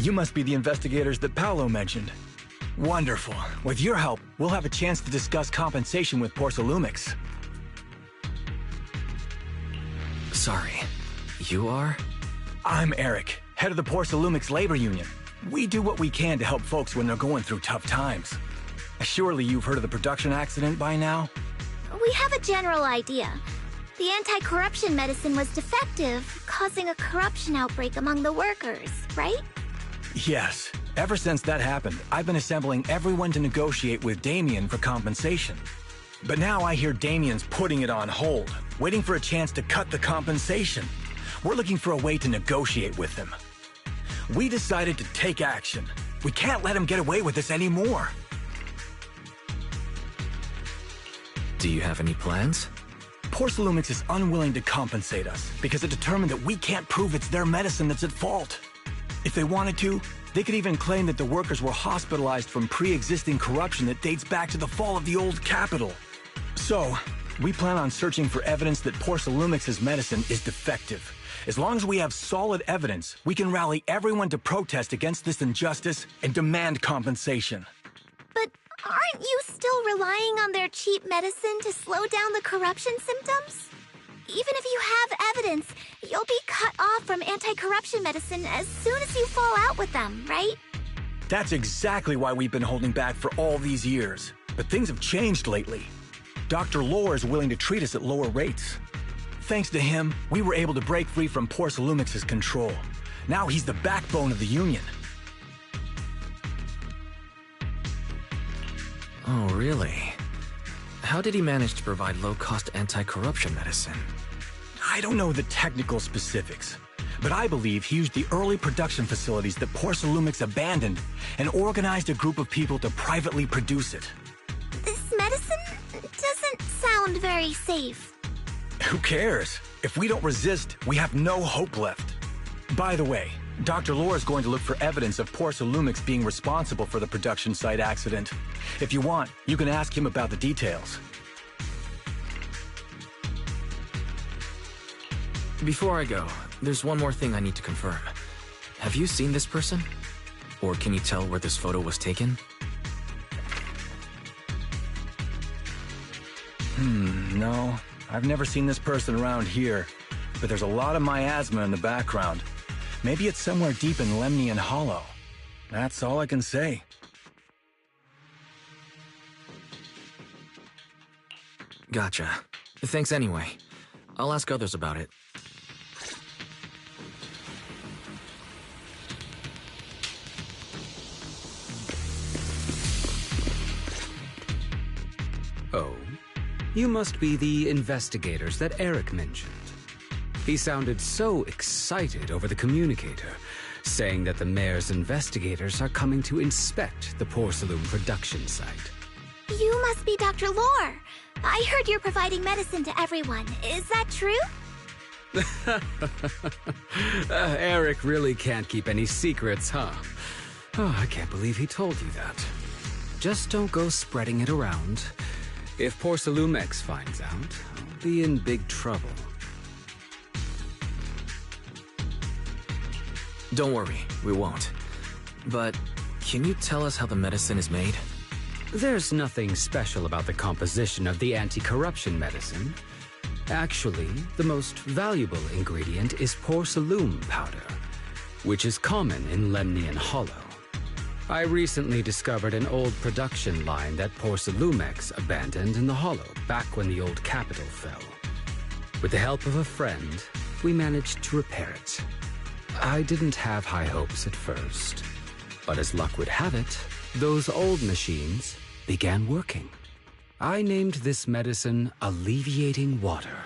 You must be the investigators that Paolo mentioned. Wonderful. With your help, we'll have a chance to discuss compensation with Porcelumix. Sorry, you are? I'm Eric, head of the Porcelumix Labor Union. We do what we can to help folks when they're going through tough times. Surely you've heard of the production accident by now? We have a general idea. The anti-corruption medicine was defective, causing a corruption outbreak among the workers, right? Yes. Ever since that happened, I've been assembling everyone to negotiate with Damien for compensation. But now I hear Damien's putting it on hold, waiting for a chance to cut the compensation. We're looking for a way to negotiate with him. We decided to take action. We can't let him get away with this anymore. Do you have any plans? Porcelumix is unwilling to compensate us because it determined that we can't prove it's their medicine that's at fault. If they wanted to, they could even claim that the workers were hospitalized from pre-existing corruption that dates back to the fall of the old capital. So, we plan on searching for evidence that Porcelumix's medicine is defective. As long as we have solid evidence, we can rally everyone to protest against this injustice and demand compensation. But aren't you still relying on their cheap medicine to slow down the corruption symptoms? Even if you have evidence, you'll be cut off from anti-corruption medicine as soon as you fall out with them, right? That's exactly why we've been holding back for all these years. But things have changed lately. Dr. Lore is willing to treat us at lower rates. Thanks to him, we were able to break free from Porcelumix's control. Now he's the backbone of the Union. Oh, really? How did he manage to provide low-cost anti-corruption medicine? I don't know the technical specifics, but I believe he used the early production facilities that Porcelumix abandoned and organized a group of people to privately produce it. This medicine doesn't sound very safe. Who cares? If we don't resist, we have no hope left. By the way, Dr. Lore is going to look for evidence of Porcelumix being responsible for the production site accident. If you want, you can ask him about the details. Before I go, there's one more thing I need to confirm. Have you seen this person? Or can you tell where this photo was taken? No. I've never seen this person around here, but there's a lot of miasma in the background. Maybe it's somewhere deep in Lemnian Hollow. That's all I can say. Gotcha. Thanks anyway. I'll ask others about it. Oh, you must be the investigators that Eric mentioned. He sounded so excited over the communicator, saying that the mayor's investigators are coming to inspect the porcelain production site. You must be Dr. Lore. I heard you're providing medicine to everyone. Is that true? Eric really can't keep any secrets, huh? Oh, I can't believe he told you that. Just don't go spreading it around. If Porcelumix finds out, I'll be in big trouble. Don't worry, we won't. But can you tell us how the medicine is made? There's nothing special about the composition of the anti-corruption medicine. Actually, the most valuable ingredient is porcelain powder, which is common in Lemnian Hollow. I recently discovered an old production line that Porcelumix abandoned in the Hollow back when the old capital fell. With the help of a friend, we managed to repair it. I didn't have high hopes at first, but as luck would have it, those old machines began working. I named this medicine Alleviating Water.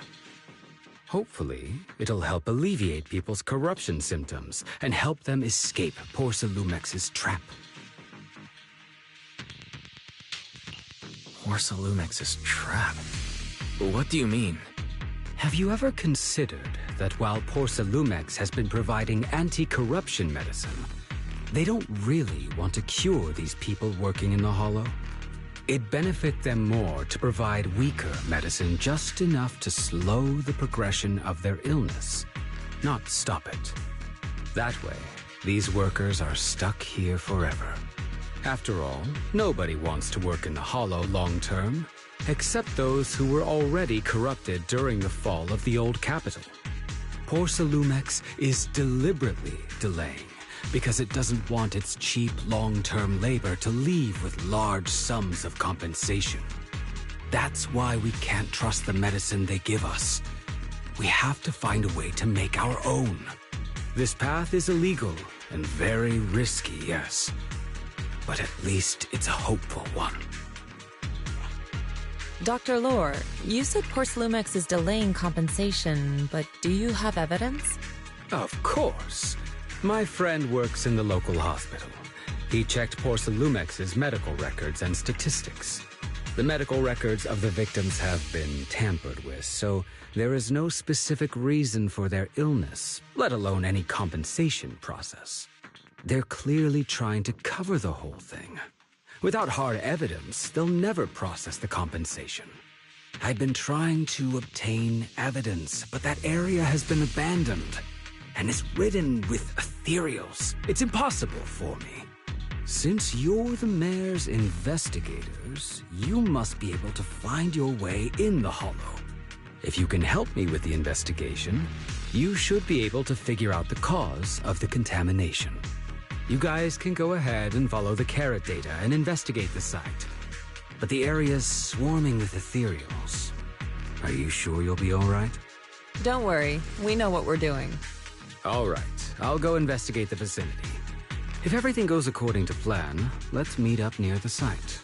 Hopefully, it'll help alleviate people's corruption symptoms and help them escape Porcelumix's trap. Porcelumix's trap? What do you mean? Have you ever considered that while Porcelumix has been providing anti-corruption medicine, they don't really want to cure these people working in the Hollow? It'd benefit them more to provide weaker medicine just enough to slow the progression of their illness, not stop it. That way, these workers are stuck here forever. After all, nobody wants to work in the Hollow long term, except those who were already corrupted during the fall of the old capital. Porcelumex is deliberately delaying because it doesn't want its cheap long-term labor to leave with large sums of compensation. That's why we can't trust the medicine they give us. We have to find a way to make our own. This path is illegal and very risky, yes. But at least it's a hopeful one. Dr. Lore, you said Porcelumex is delaying compensation, but do you have evidence? Of course. My friend works in the local hospital. He checked Porcelumex's medical records and statistics. The medical records of the victims have been tampered with, so there is no specific reason for their illness, let alone any compensation process. They're clearly trying to cover the whole thing. Without hard evidence, they'll never process the compensation. I've been trying to obtain evidence, but that area has been abandoned and is ridden with ethereals. It's impossible for me. Since you're the mayor's investigators, you must be able to find your way in the Hollow. If you can help me with the investigation, you should be able to figure out the cause of the contamination. You guys can go ahead and follow the carrot data and investigate the site. But the area's swarming with ethereals. Are you sure you'll be all right? Don't worry, we know what we're doing. All right, I'll go investigate the vicinity. If everything goes according to plan, let's meet up near the site.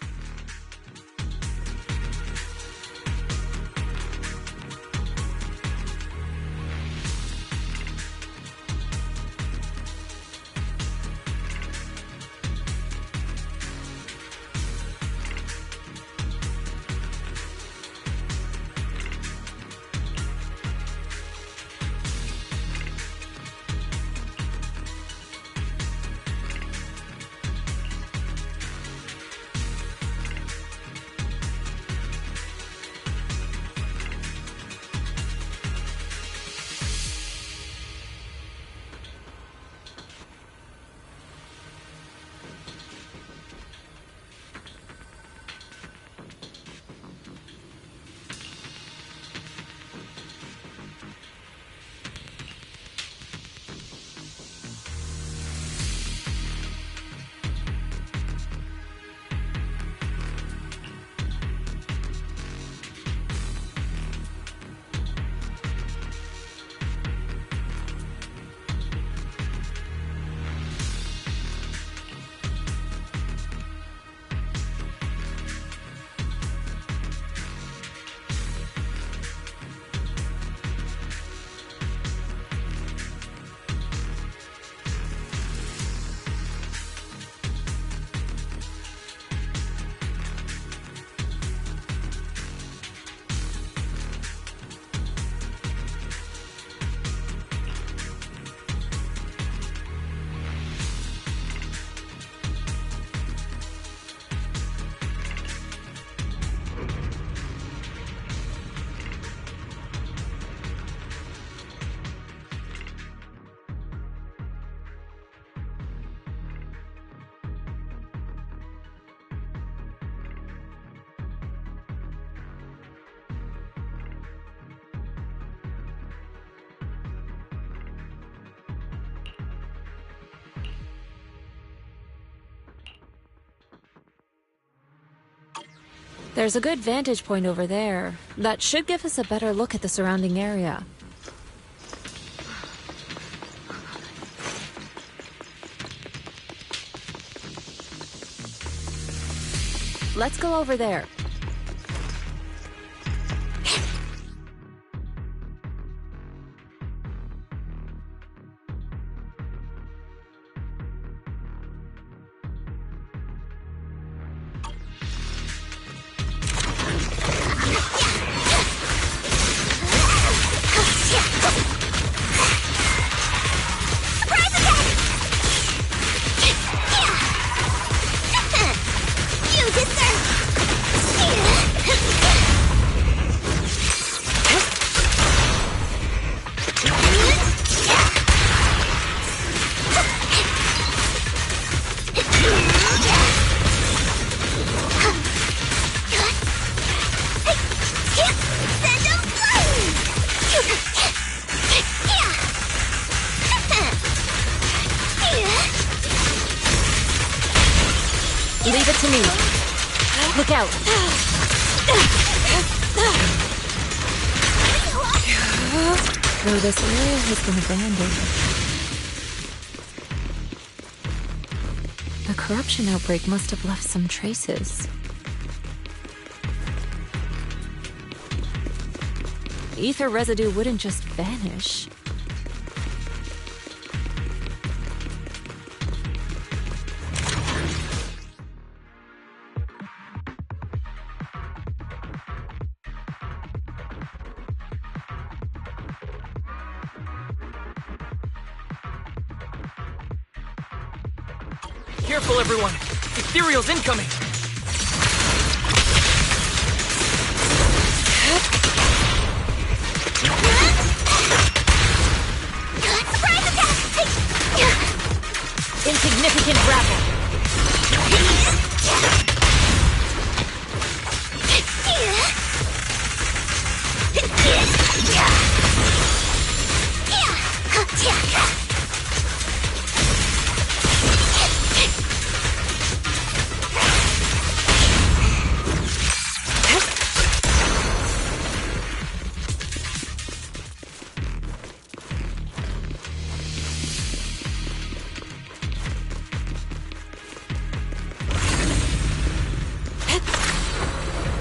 There's a good vantage point over there. That should give us a better look at the surrounding area. Let's go over there. You deserve to me. Look out. Though this area has been abandoned, the corruption outbreak must have left some traces. Ether residue wouldn't just vanish. Careful, everyone! Ethereal's incoming! Surprise attack! Insignificant grapple.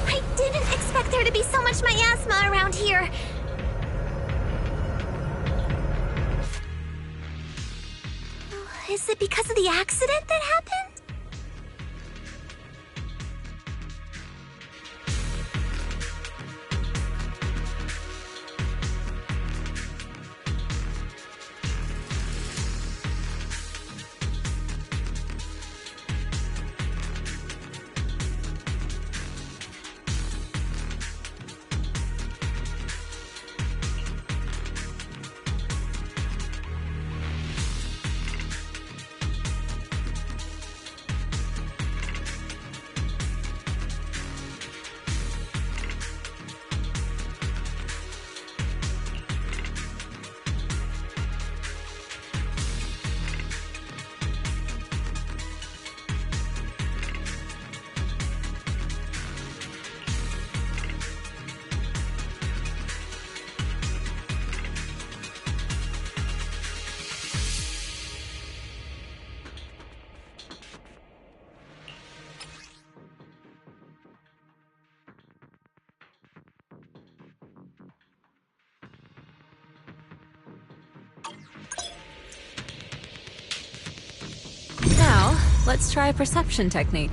I didn't expect there to be so much miasma around here. Is it because of the accident that happened? Now, let's try a perception technique.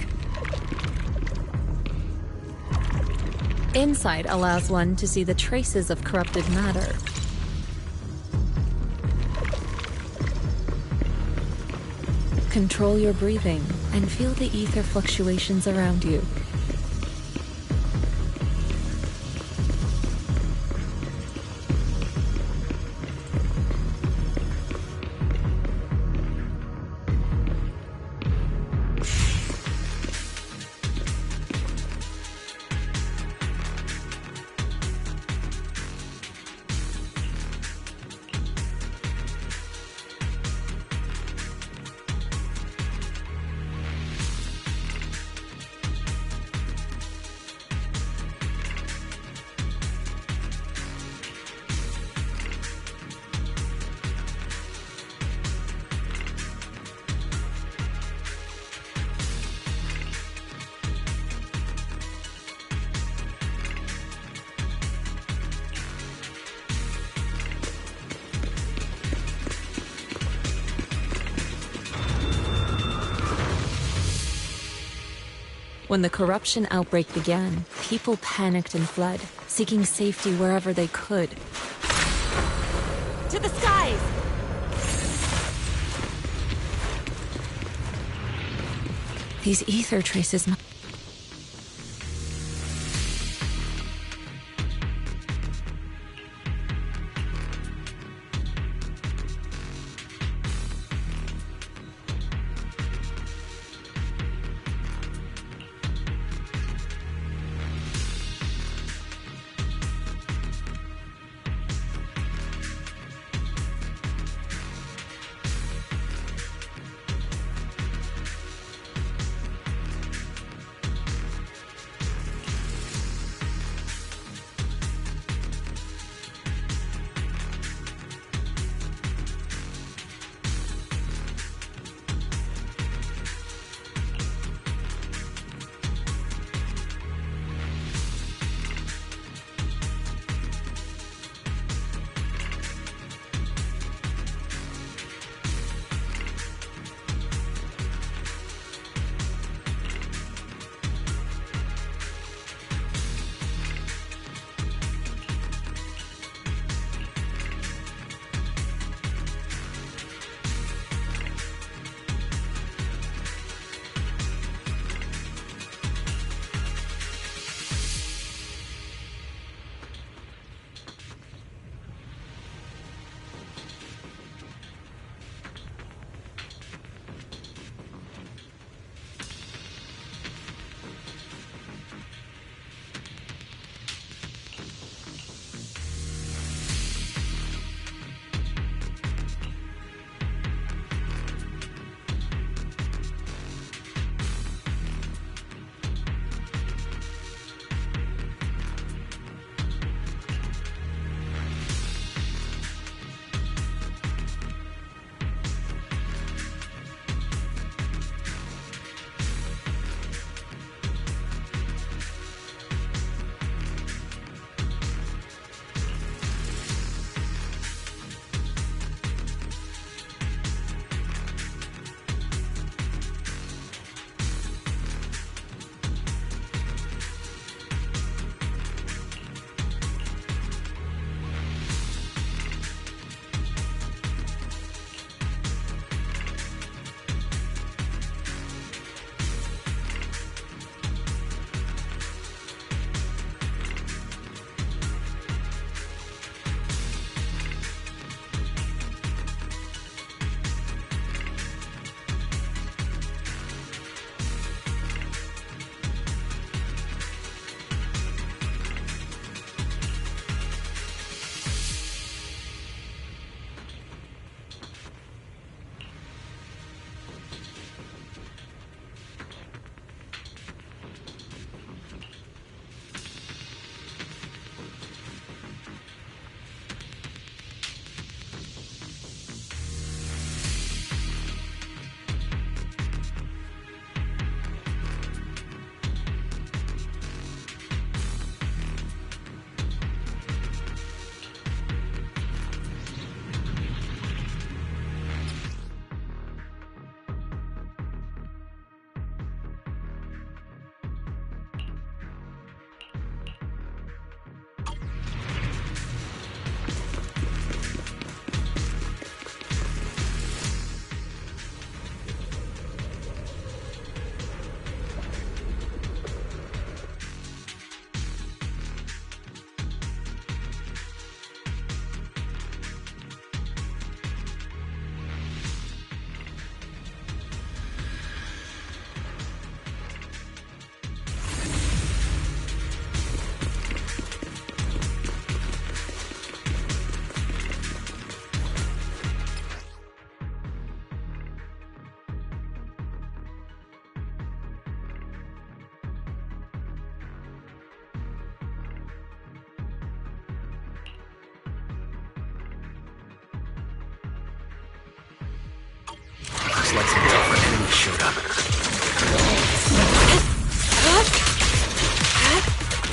Insight allows one to see the traces of corrupted matter. Control your breathing and feel the ether fluctuations around you. When the corruption outbreak began, people panicked and fled, seeking safety wherever they could. To the skies! These ether traces must...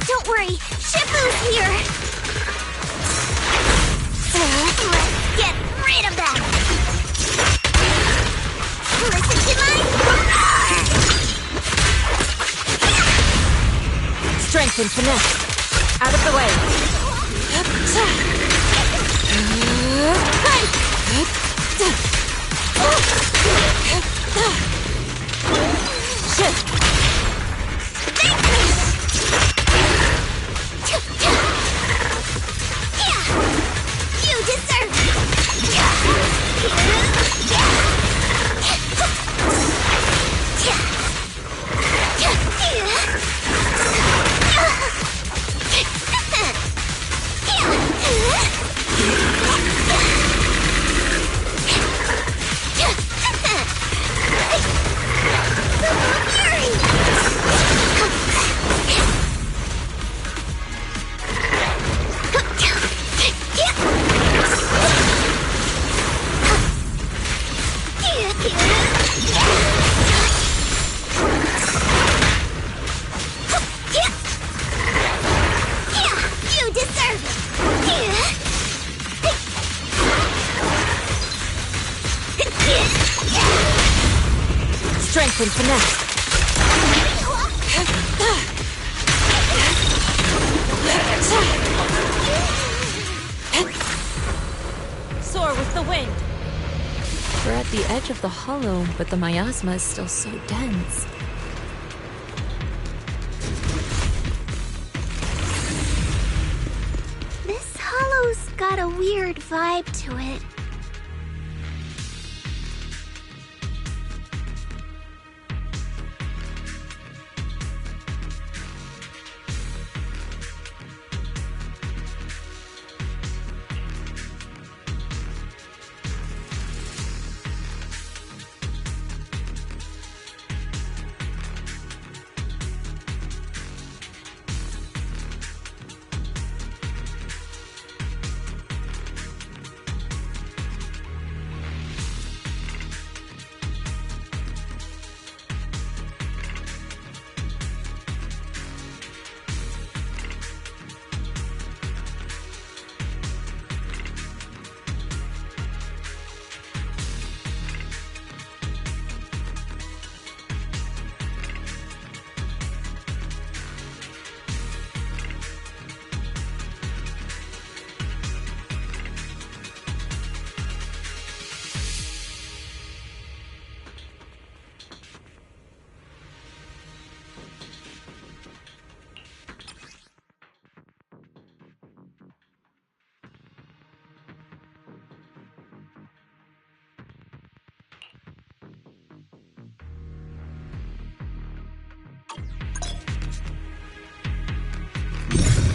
Don't worry, Shifu's here! Let's get rid of them! Listen to my roar! Strength and finesse. Out of the way. Shift. You deserve Strength and finesse. Soar with the wind. We're at the edge of the hollow, but the miasma is still so dense. This hollow's got a weird vibe to it.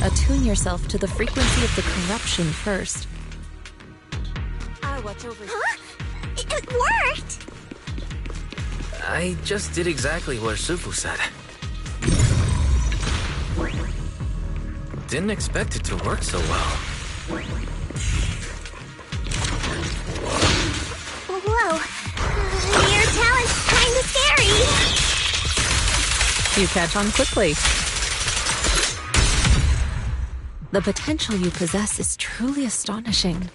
Attune yourself to the frequency of the corruption first. I'll watch over you. Huh? It worked! I just did exactly what Shifu said. Didn't expect it to work so well. Whoa. Your talent's kinda scary. You catch on quickly. The potential you possess is truly astonishing.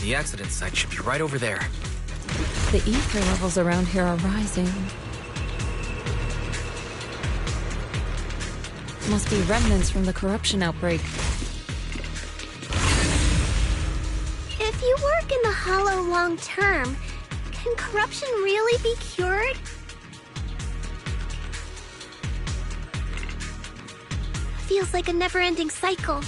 The accident site should be right over there. The ether levels around here are rising. Must be remnants from the corruption outbreak. If you work in the Hollow long term, can corruption really be cured? Feels like a never-ending cycle.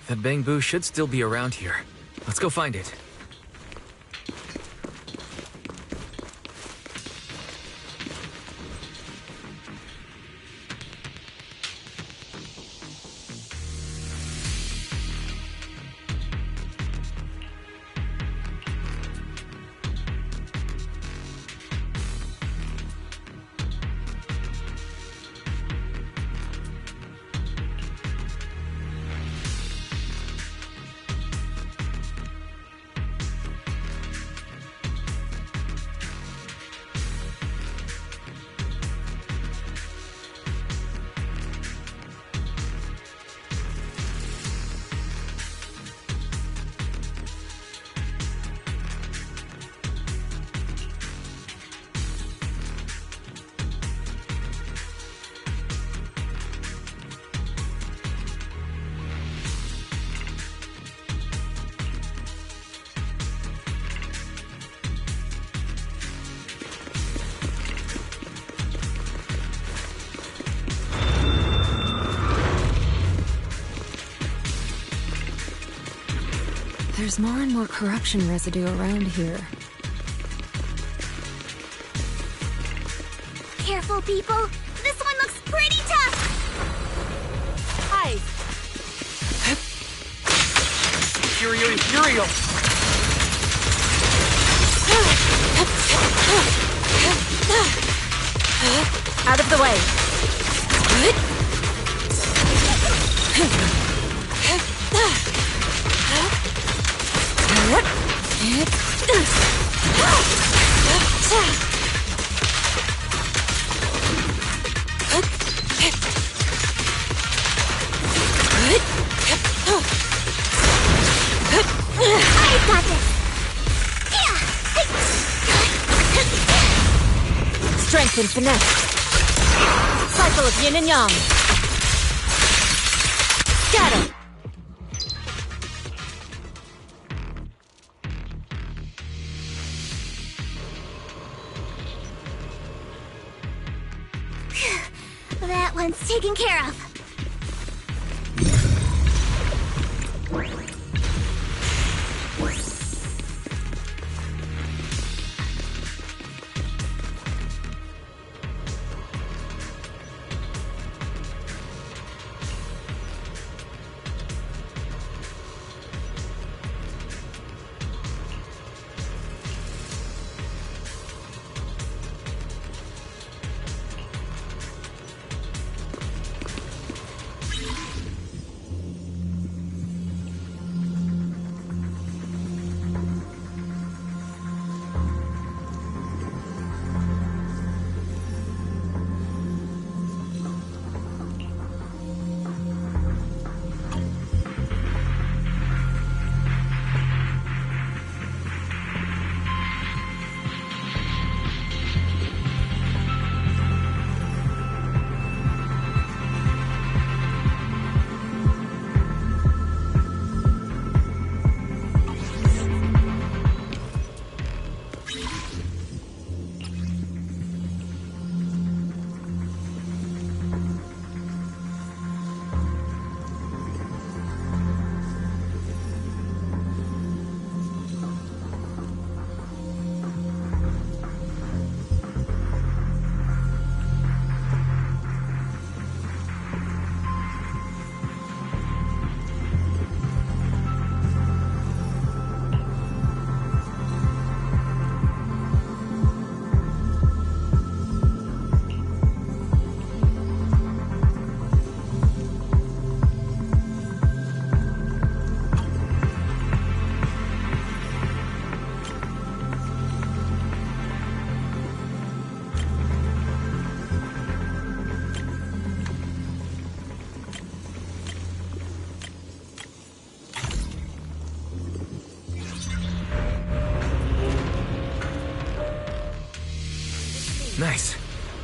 That Bangbu should still be around here. Let's go find it. There's more and more corruption residue around here. Careful, people. This one looks pretty tough. Hi. Imperial, Imperial! Out of the way. I've got this. Strength and finesse. Cycle of yin and yang. Scatter. That one's taken care of. Nice.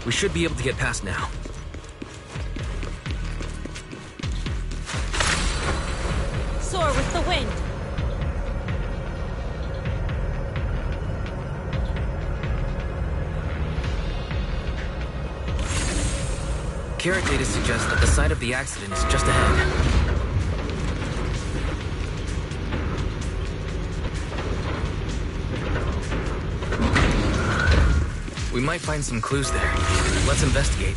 We should be able to get past now. Soar with the wind. Carrot data suggests that the site of the accident is just ahead. might find some clues there. Let's investigate.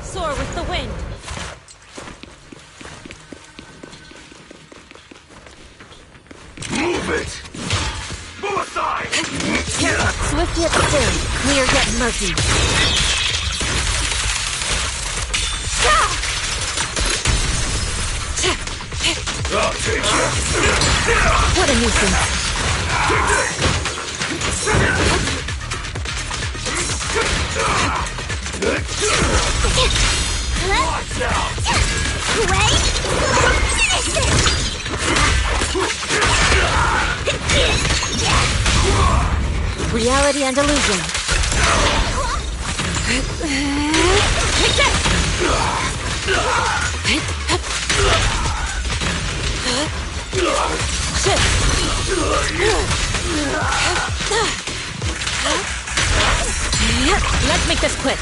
Soar with the wind. Move it! Move aside! Swift yet still, clear yet murky. I'll take you! What a nuisance. Watch out! Wait! Finish this! Reality and illusion. Take Let's make this quick.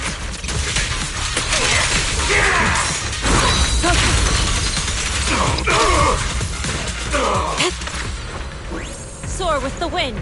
Soar with the wind.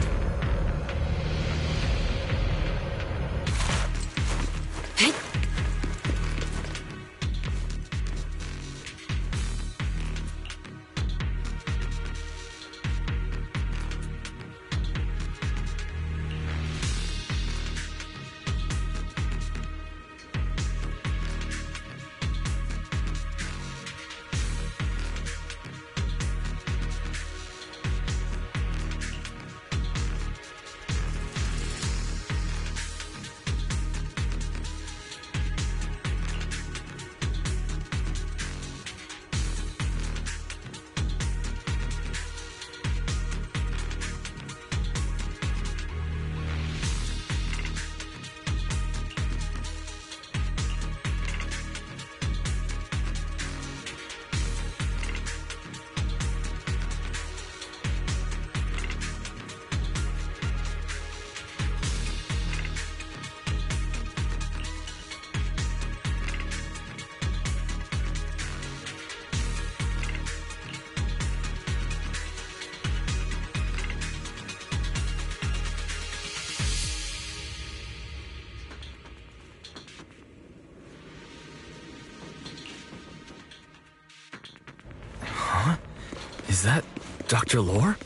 Is that Dr. Lore?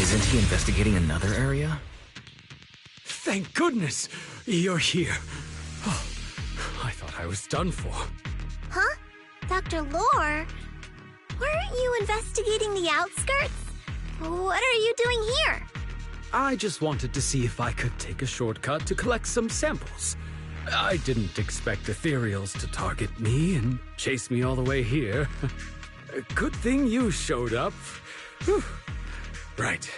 Isn't he investigating another area? Thank goodness you're here. Oh, I thought I was done for. Huh? Dr. Lore? Weren't you investigating the outskirts? What are you doing here? I just wanted to see if I could take a shortcut to collect some samples. I didn't expect ethereals to target me and chase me all the way here. Good thing you showed up. Whew. Right.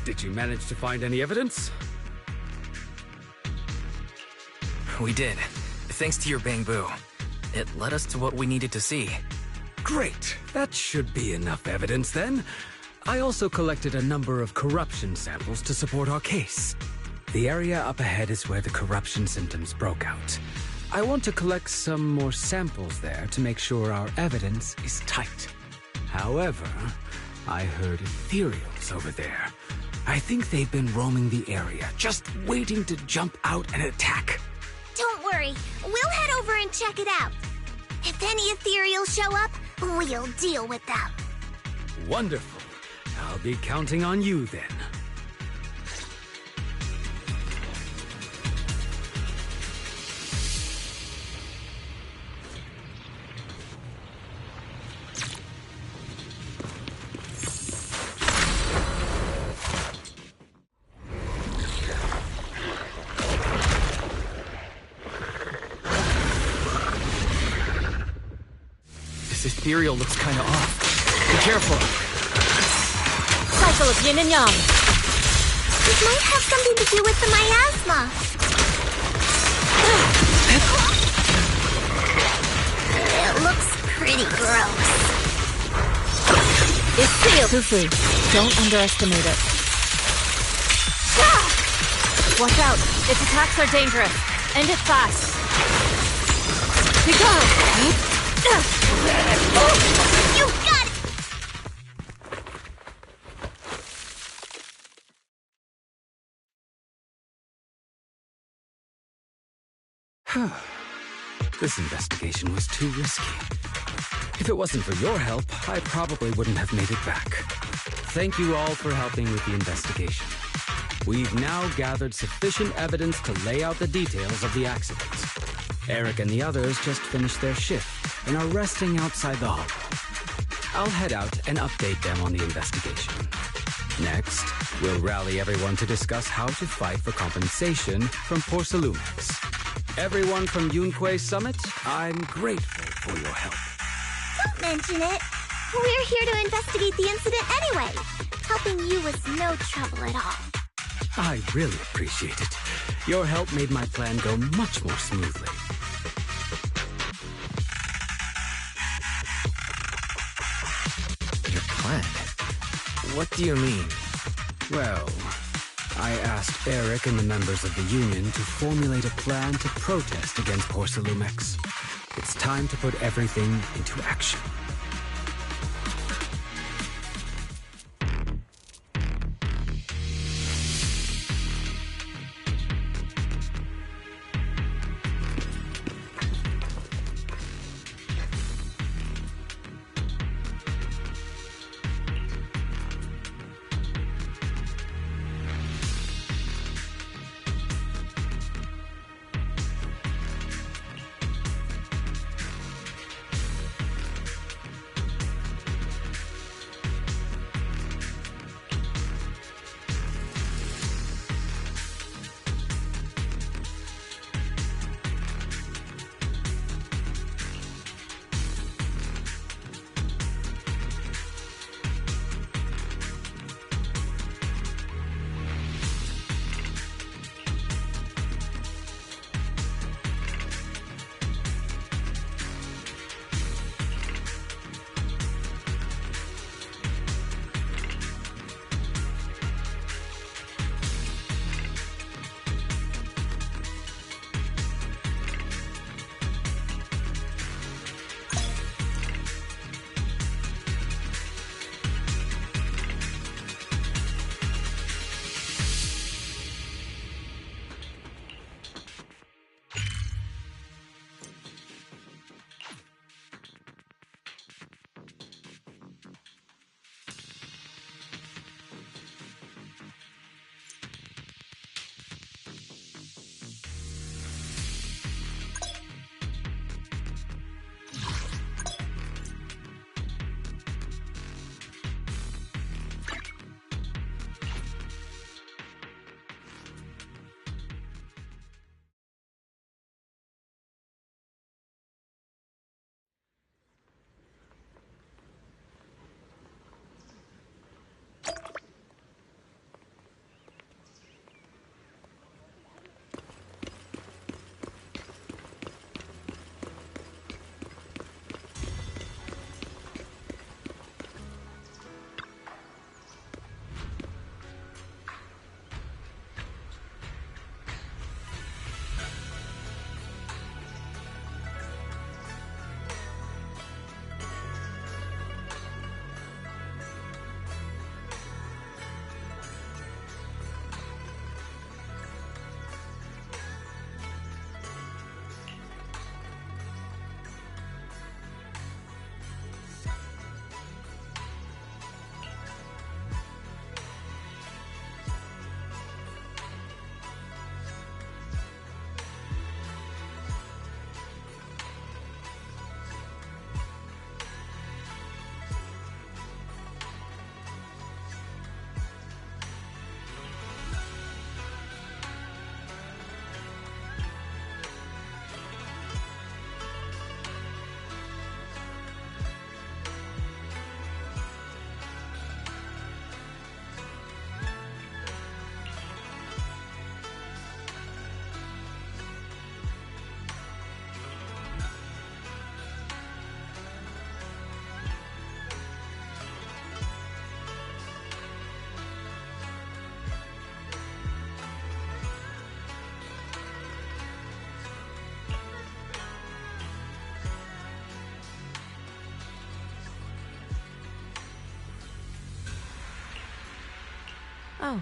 Did you manage to find any evidence? We did. Thanks to your bamboo. It led us to what we needed to see. Great. That should be enough evidence then. I also collected a number of corruption samples to support our case. The area up ahead is where the corruption symptoms broke out. I want to collect some more samples there to make sure our evidence is tight. However, I heard ethereals over there. I think they've been roaming the area, just waiting to jump out and attack. Don't worry, we'll head over and check it out. If any ethereals show up, we'll deal with them. Wonderful. I'll be counting on you then. ethereal looks kinda off. Be careful. Cycle of yin and yang. It might have something to do with the miasma. It looks pretty gross. It's sealed. Fufu, don't underestimate it. Watch out. Its attacks are dangerous. End it fast. Be gone. You got it! This investigation was too risky. If it wasn't for your help, I probably wouldn't have made it back. Thank you all for helping with the investigation. We've now gathered sufficient evidence to lay out the details of the accident. Eric and the others just finished their shift and are resting outside the hall. I'll head out and update them on the investigation. Next, we'll rally everyone to discuss how to fight for compensation from Porcelumex. Everyone from Yunque Summit, I'm grateful for your help. Don't mention it. We're here to investigate the incident anyway. Helping you was no trouble at all. I really appreciate it. Your help made my plan go much more smoothly. Your plan? What do you mean? Well, I asked Eric and the members of the Union to formulate a plan to protest against Porcelumex. It's time to put everything into action. Oh.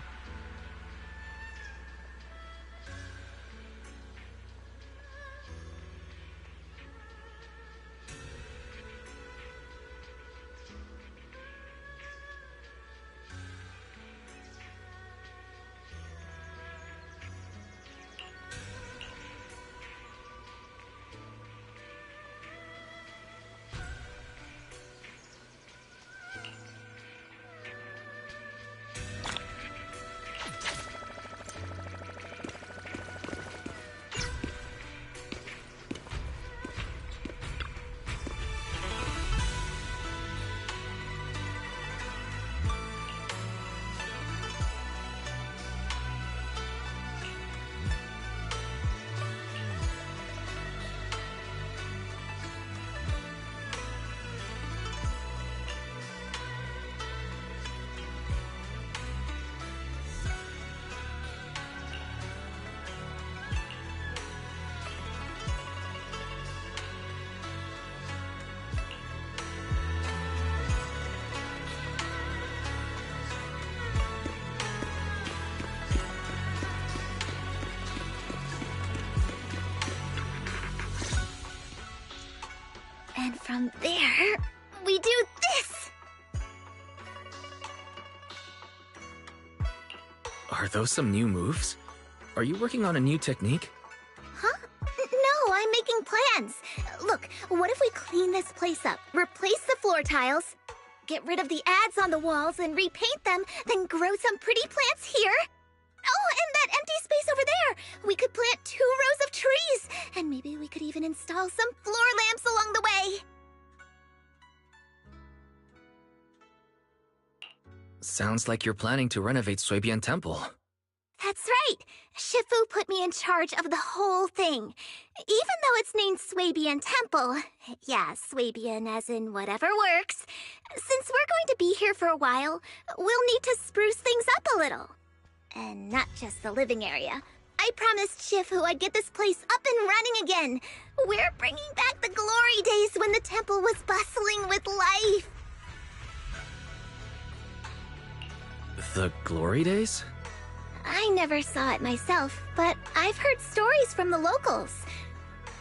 And from there, we do this! Are those some new moves? Are you working on a new technique? Huh? No, I'm making plans. Look, what if we clean this place up, replace the floor tiles, get rid of the ads on the walls and repaint them, then grow some pretty plants here? Oh, and that empty space over there! We could plant 2 rows of trees! And maybe we could even install some floor lamps along the way! Sounds like you're planning to renovate Suibian Temple. That's right! Shifu put me in charge of the whole thing. Even though it's named Suibian Temple, yeah, Suibian as in whatever works, since we're going to be here for a while, we'll need to spruce things up a little. And not just the living area. I promised Shifu I'd get this place up and running again. We're bringing back the glory days when the temple was bustling with life. The glory days? I never saw it myself, but I've heard stories from the locals.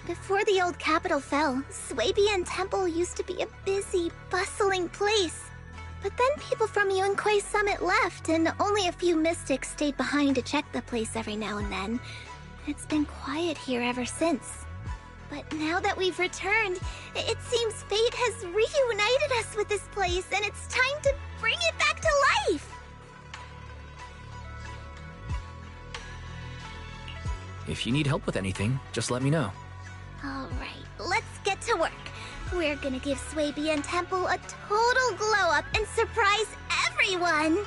Before the old capital fell, Suibian Temple used to be a busy, bustling place. But then people from Yunque's summit left, and only a few mystics stayed behind to check the place every now and then. It's been quiet here ever since. But now that we've returned, it seems fate has reunited us with this place, and it's time to bring it back to life! If you need help with anything, just let me know. Alright, let's get to work. We're gonna give Suibian Temple a total glow-up and surprise everyone!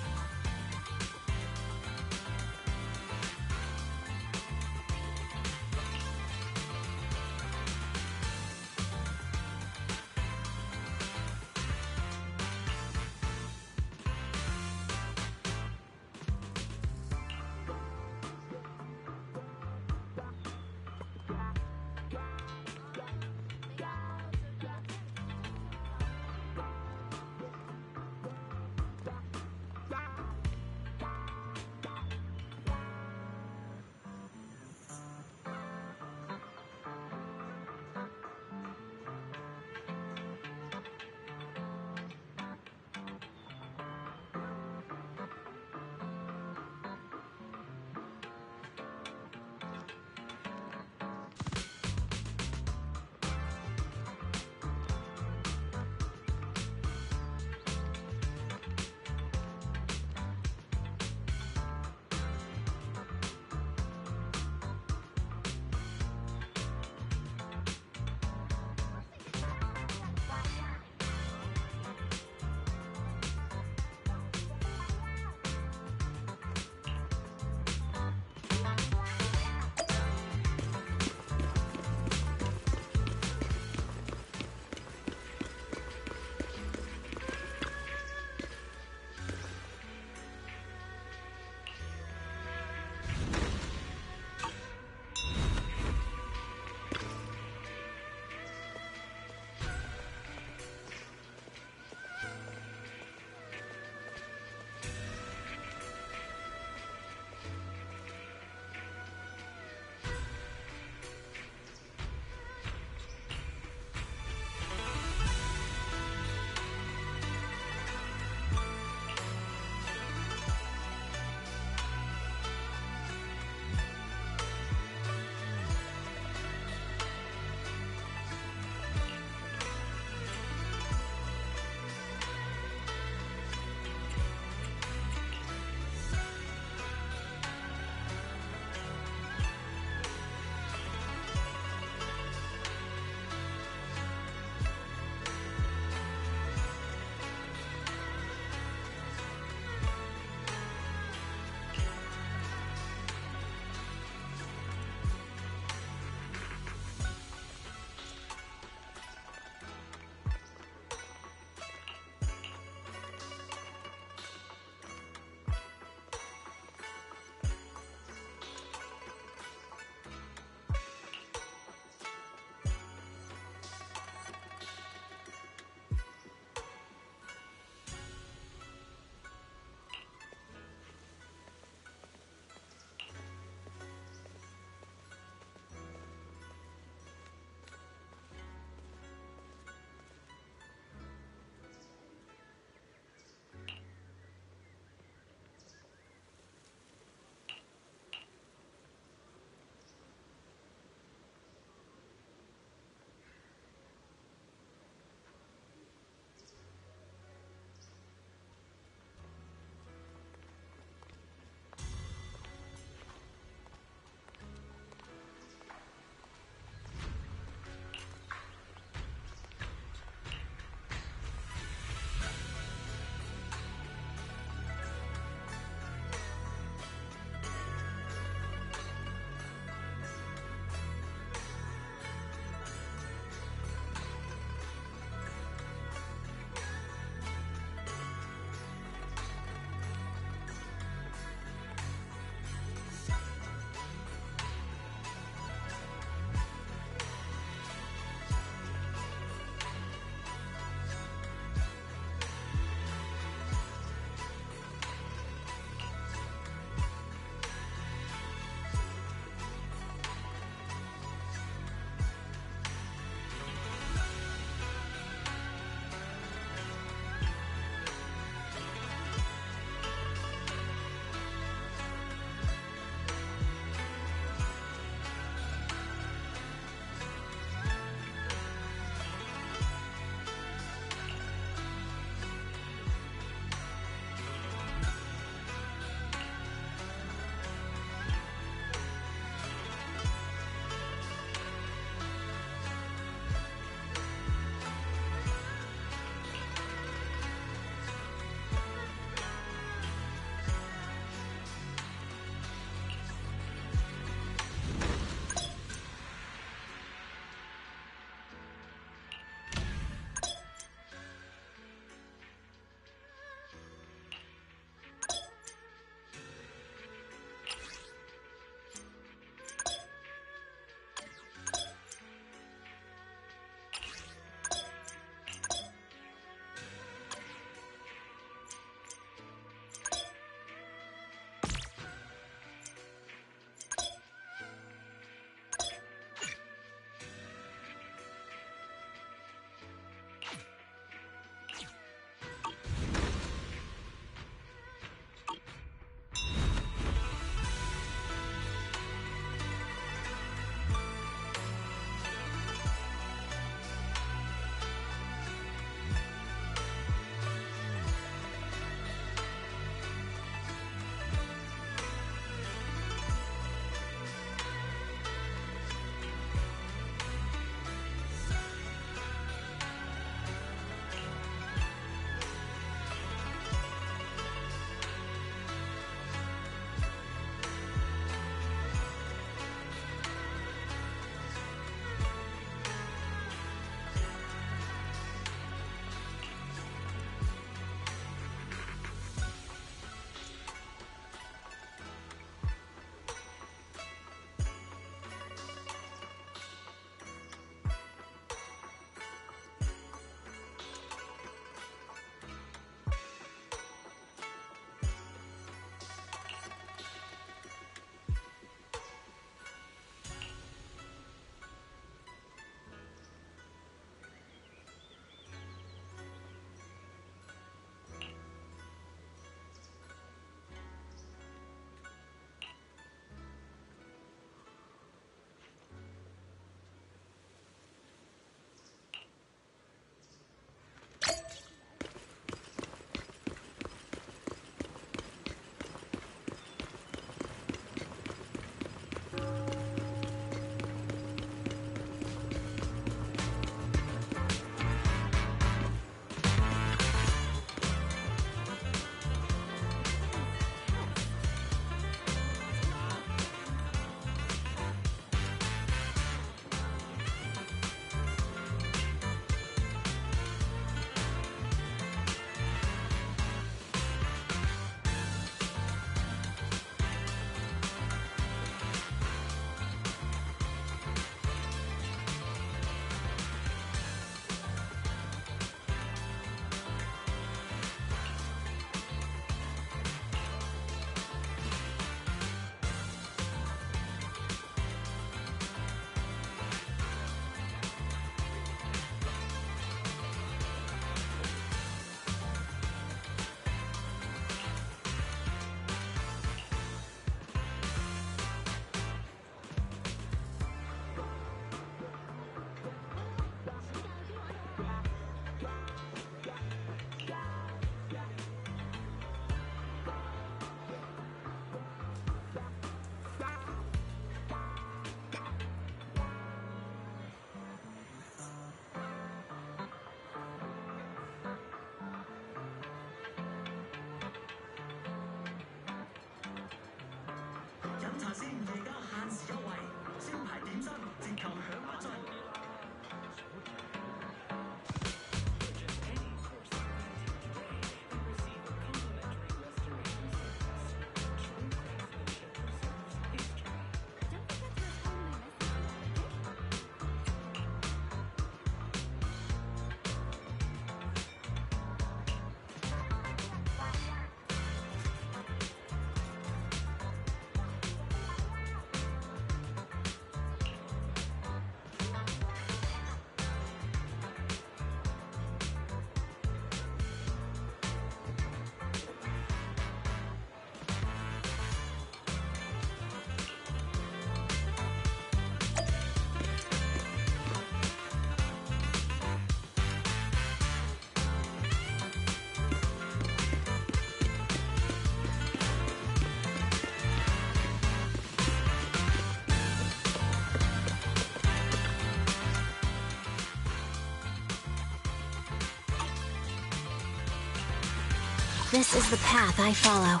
This is the path I follow.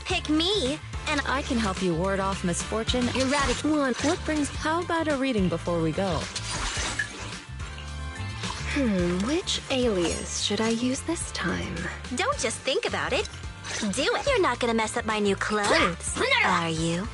Pick me, and I can help you ward off misfortune. Eradicate one. How about a reading before we go? Which alias should I use this time? don't just think about it. Do it. You're not gonna mess up my new clothes, are you?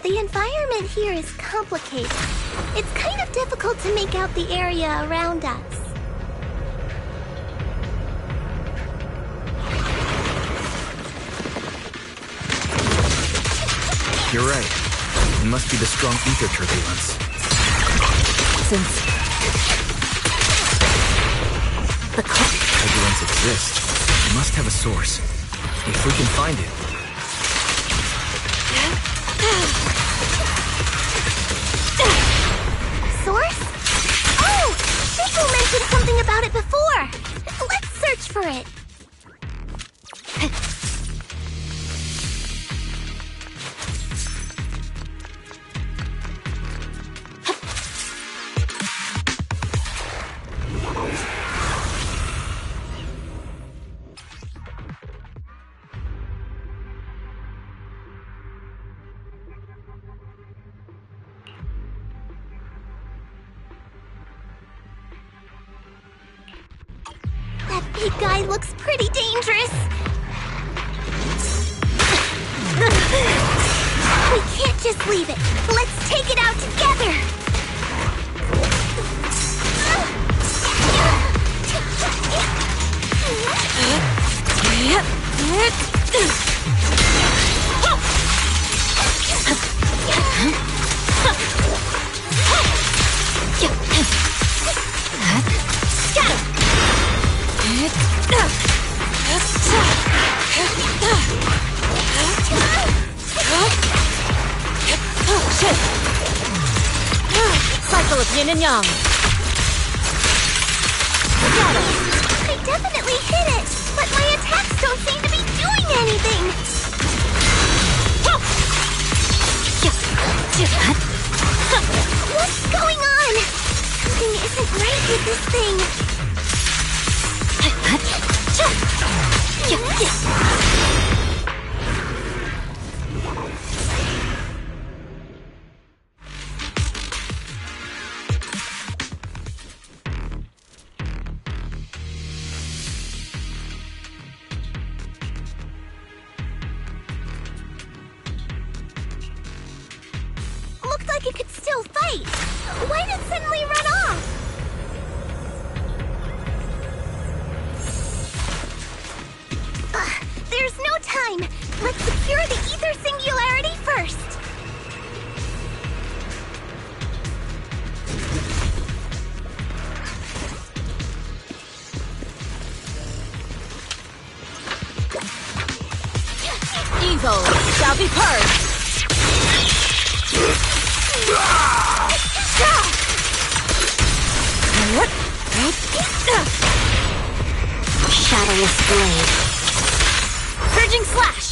The environment here is complicated. It's kind of difficult to make out the area around us. You're right. It must be the strong ether turbulence. Since The turbulence exists, it must have a source. If we can find it. Source? Oh! Shiko mentioned something about it before! Let's search for it! That big guy looks pretty dangerous. We can't just leave it. Let's take it out together. cycle of yin and yang. I definitely hit it, but my attacks don't seem to be doing anything. What's going on? Something isn't right with this thing. Looked like it could still fight. Why did it suddenly run off? There's no time. Let's secure the ether singularity first. Evil shall be purged. Shadowless blade. Purging slash.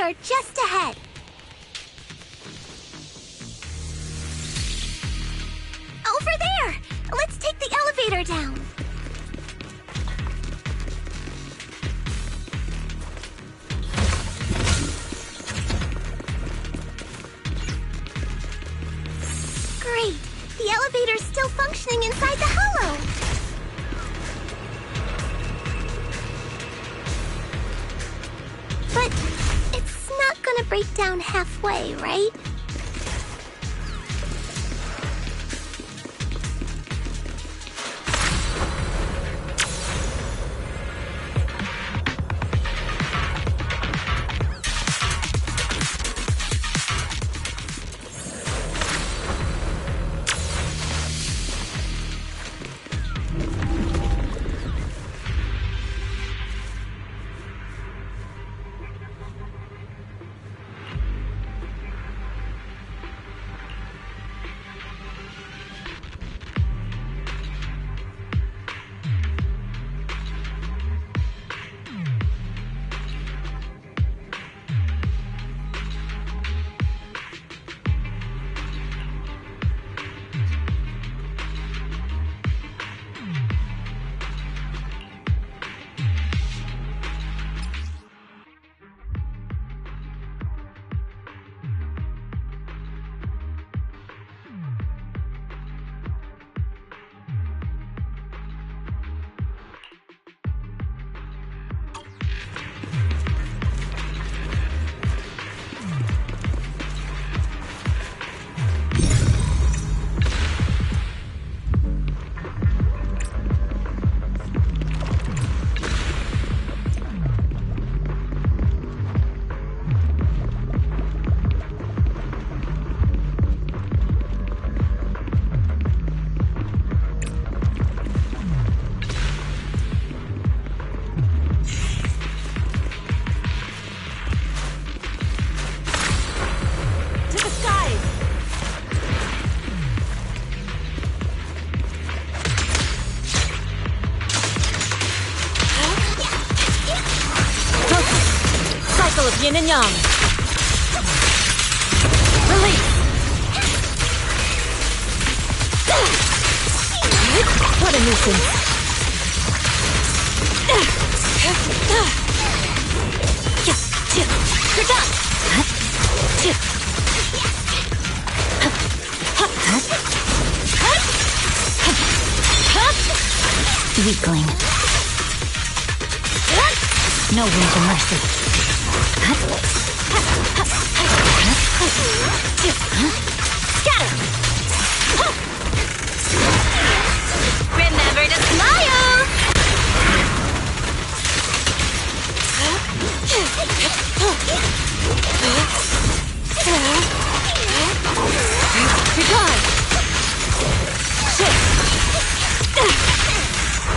elevator just ahead. Over there! Let's take the elevator down. Great! The elevator's still functioning inside the hollow. But it's not gonna break down halfway, right? Yin and yang. Release. What a nuisance. You're done. Weakling. No room for mercy. Scatter! Remember to smile! Begone! Shift!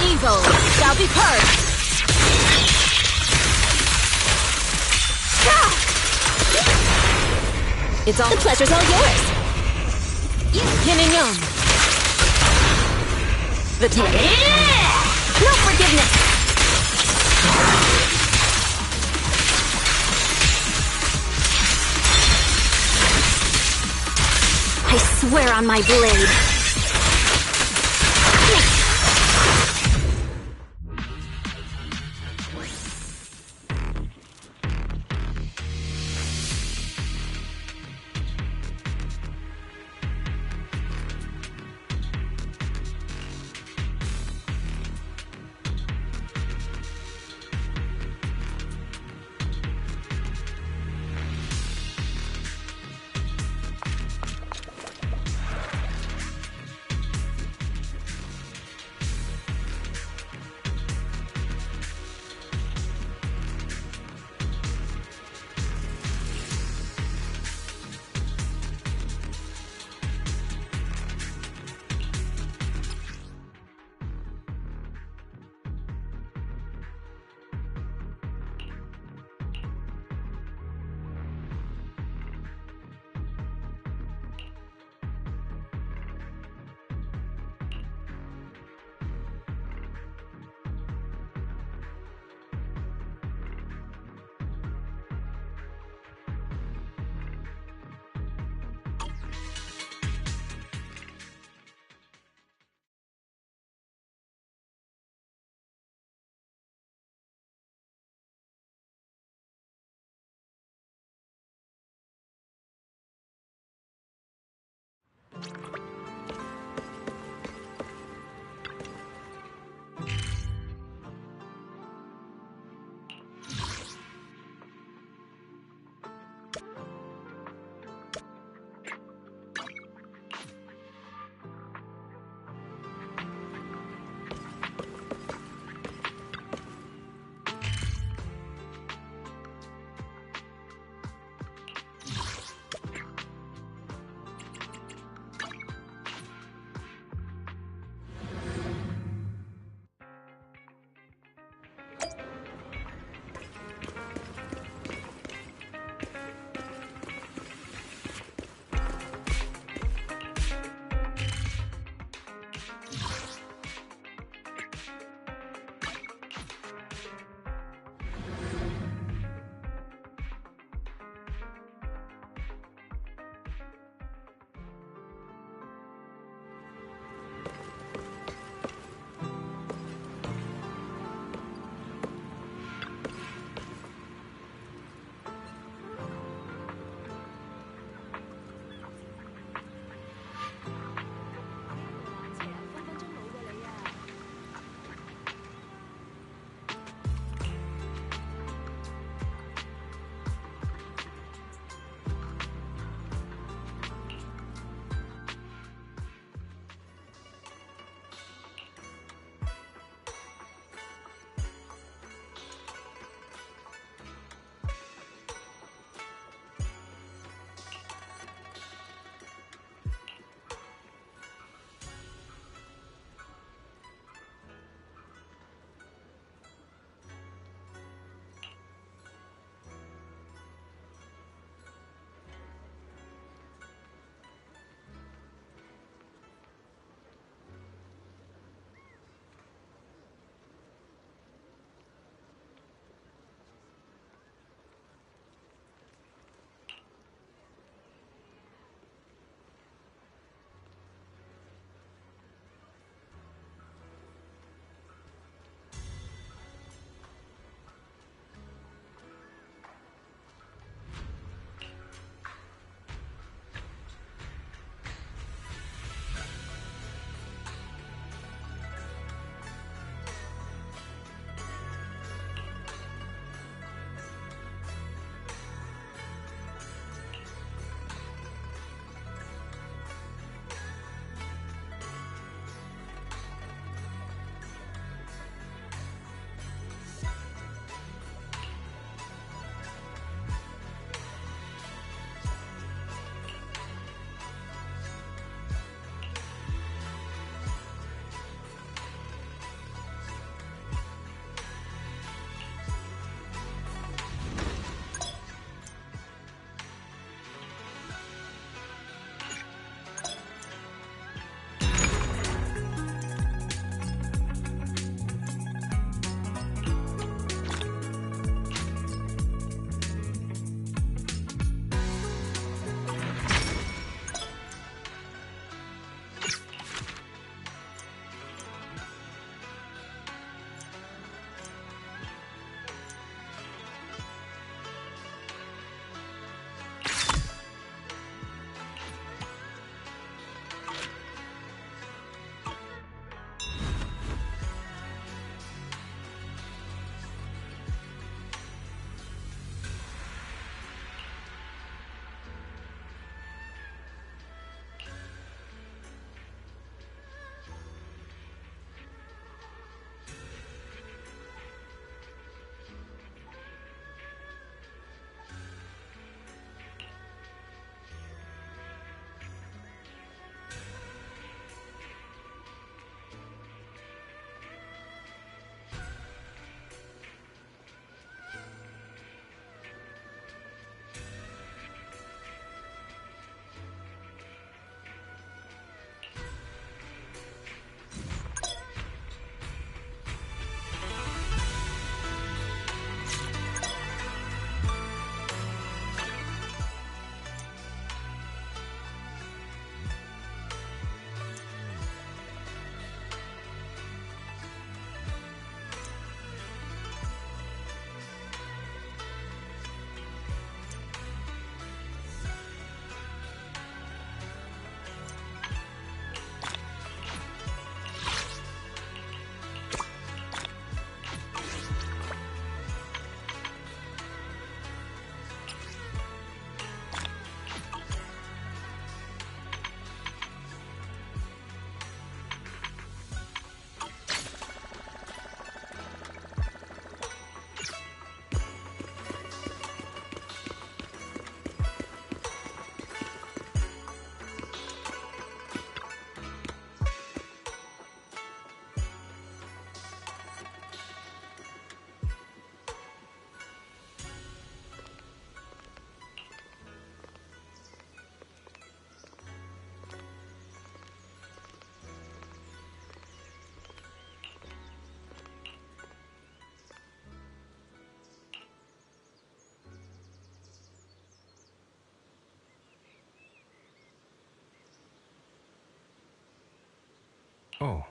Evil shall be purged! It's all— The pleasure's all yours! Yin and yang. The time. No forgiveness! I swear on my blade. Oh.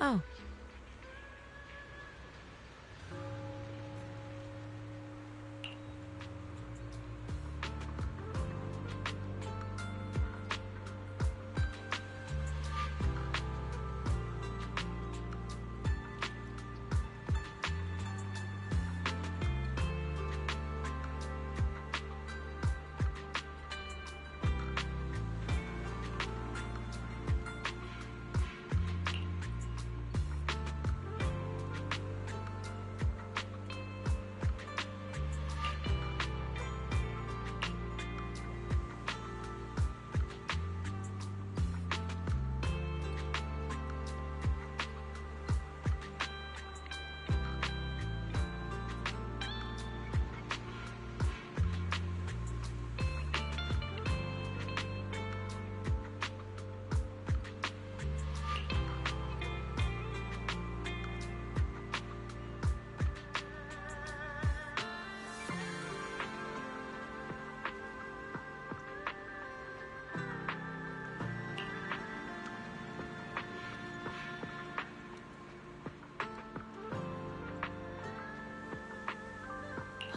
Oh.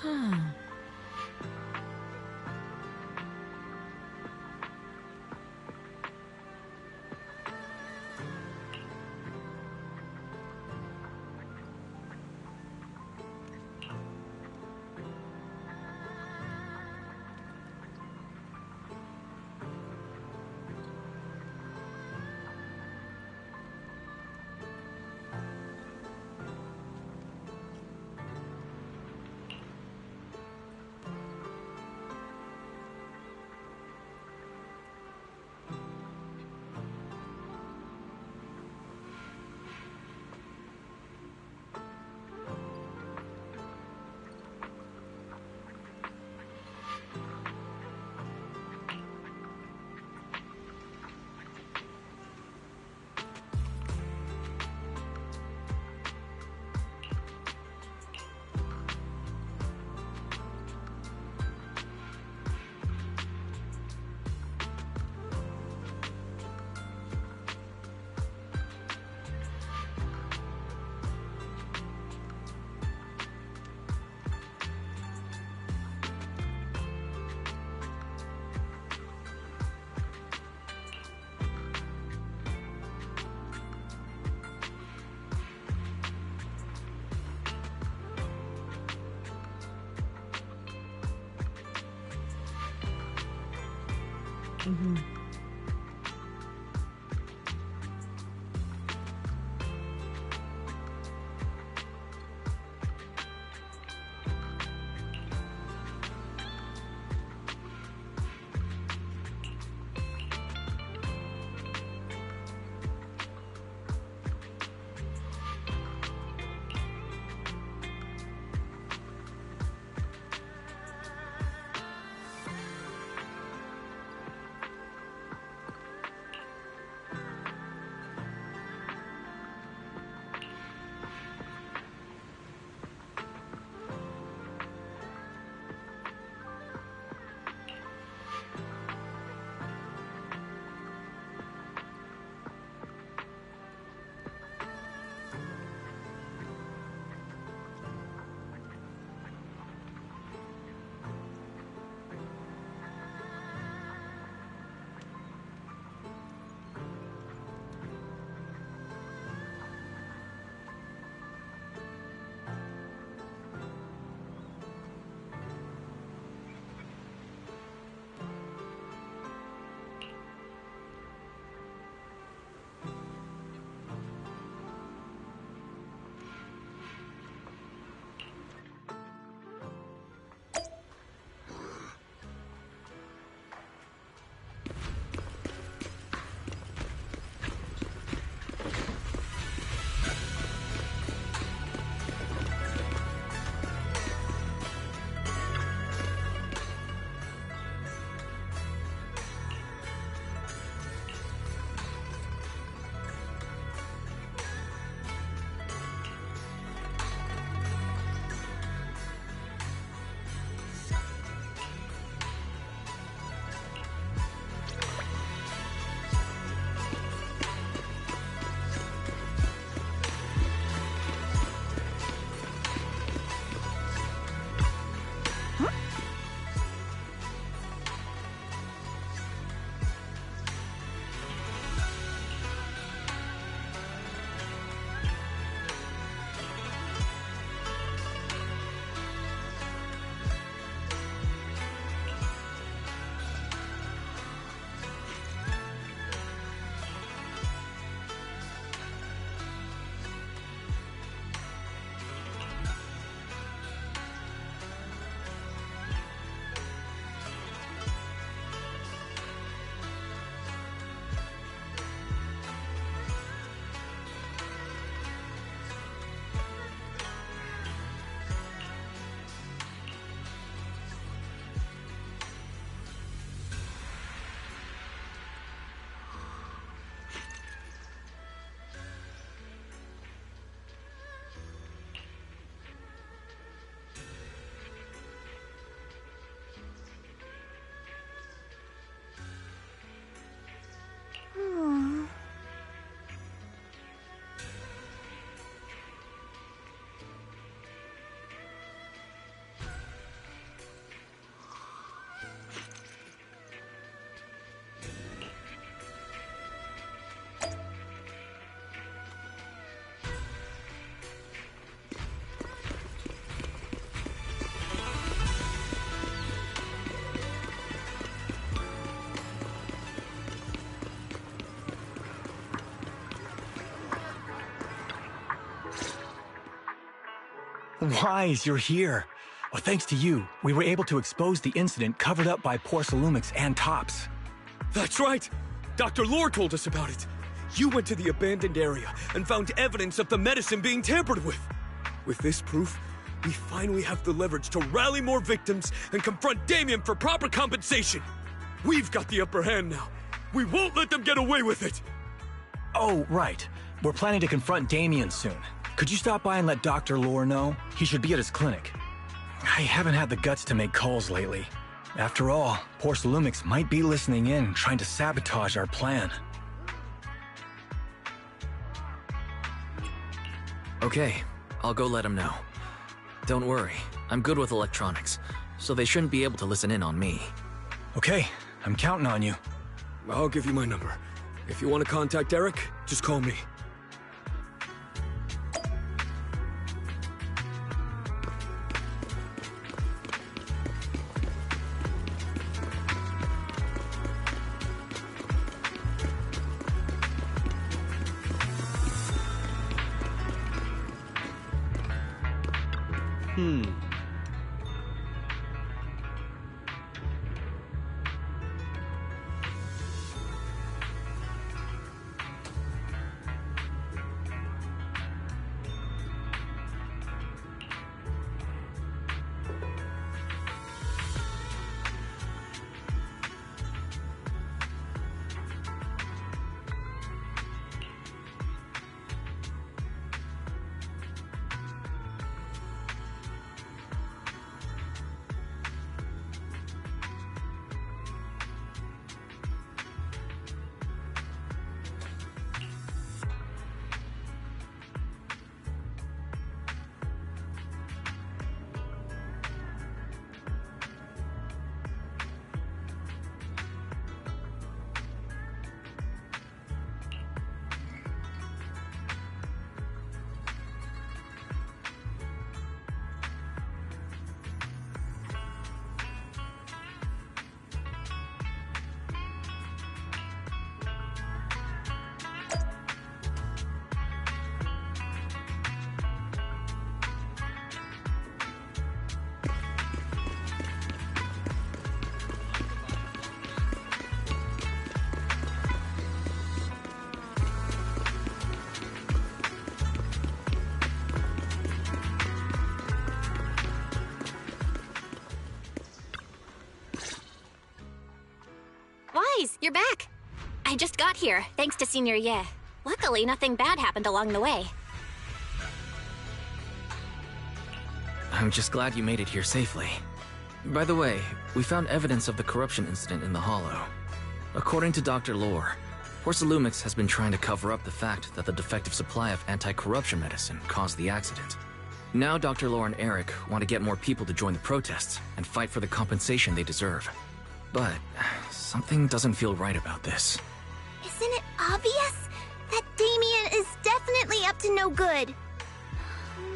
Huh. Mm-hmm. Wise, you're here. Well, thanks to you, we were able to expose the incident covered up by Porcelumix and Tops. That's right! Dr. Lore told us about it. You went to the abandoned area and found evidence of the medicine being tampered with. With this proof, we finally have the leverage to rally more victims and confront Damien for proper compensation. We've got the upper hand now. We won't let them get away with it! Oh, right. We're planning to confront Damien soon. Could you stop by and let Dr. Lore know? He should be at his clinic. I haven't had the guts to make calls lately. After all, Porcelumix might be listening in, trying to sabotage our plan. Okay, I'll go let him know. Don't worry, I'm good with electronics, so they shouldn't be able to listen in on me. Okay, I'm counting on you. I'll give you my number. If you want to contact Eric, just call me. Wise, you're back. I just got here, thanks to Senior Ye. Luckily, nothing bad happened along the way. I'm just glad you made it here safely. By the way, we found evidence of the corruption incident in the Hollow. According to Dr. Lore, Porcelumix has been trying to cover up the fact that the defective supply of anti-corruption medicine caused the accident. Now Dr. Lore and Eric want to get more people to join the protests and fight for the compensation they deserve. But something doesn't feel right about this. Isn't it obvious that Damien is definitely up to no good?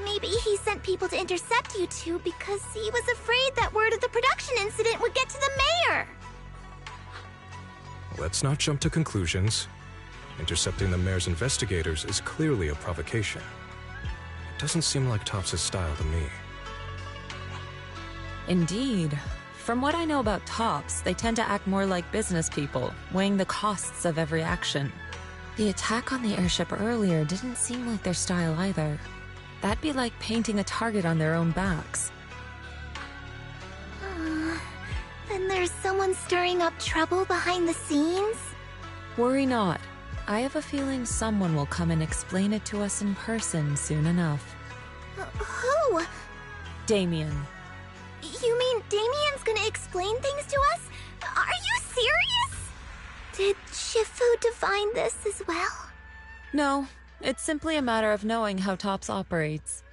Maybe he sent people to intercept you two because he was afraid that word of the production incident would get to the mayor. Let's not jump to conclusions. Intercepting the mayor's investigators is clearly a provocation. It doesn't seem like Topps' style to me. Indeed. From what I know about Topps, they tend to act more like business people, weighing the costs of every action. The attack on the airship earlier didn't seem like their style either. That'd be like painting a target on their own backs. Then there's someone stirring up trouble behind the scenes? Worry not. I have a feeling someone will come and explain it to us in person soon enough. Who? Damien. You mean Damien's gonna explain things to us? Are you serious? Did Shifu divine this as well? No, it's simply a matter of knowing how Topps operates.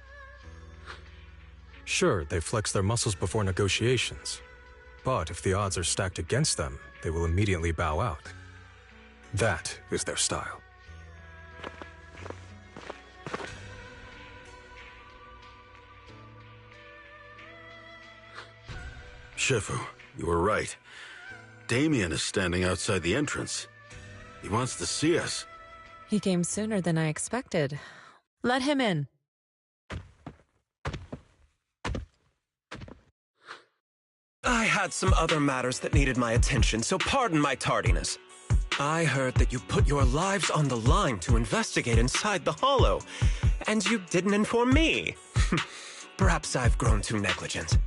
Sure, they flex their muscles before negotiations. But if the odds are stacked against them, they will immediately bow out. That is their style. Shifu, you were right. Damien is standing outside the entrance. He wants to see us. He came sooner than I expected. Let him in. had some other matters that needed my attention, so pardon my tardiness. I heard that you put your lives on the line to investigate inside the Hollow, and you didn't inform me. Perhaps I've grown too negligent.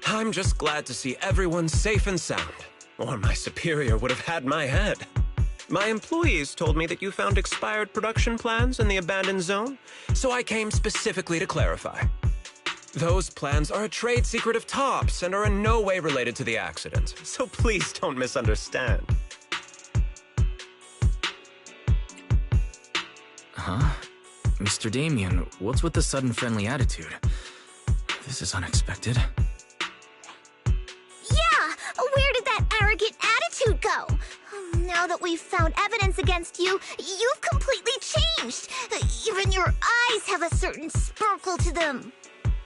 I'm just glad to see everyone safe and sound, or my superior would have had my head. My employees told me that you found expired production plans in the abandoned zone, so I came specifically to clarify. Those plans are a trade secret of Topps and are in no way related to the accident, so please don't misunderstand. Huh? Mr. Damien, what's with the sudden friendly attitude? This is unexpected. Yeah! Where did that arrogant attitude go? Now that we've found evidence against you, you've completely changed. Even your eyes have a certain sparkle to them.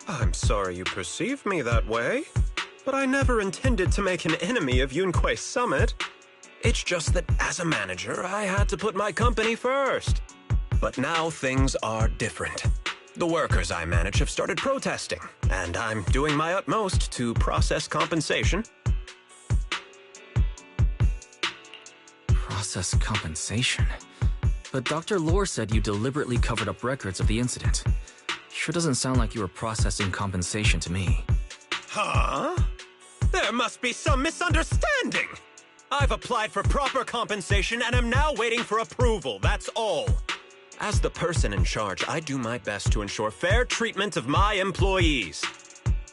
I'm sorry you perceive me that way, but I never intended to make an enemy of Yunquei Summit. It's just that as a manager, I had to put my company first. But now things are different. The workers I manage have started protesting, and I'm doing my utmost to process compensation. Process compensation? But Dr. Lore said you deliberately covered up records of the incident. Sure doesn't sound like you were processing compensation to me. Huh? There must be some misunderstanding! I've applied for proper compensation and am now waiting for approval, that's all. As the person in charge, I do my best to ensure fair treatment of my employees.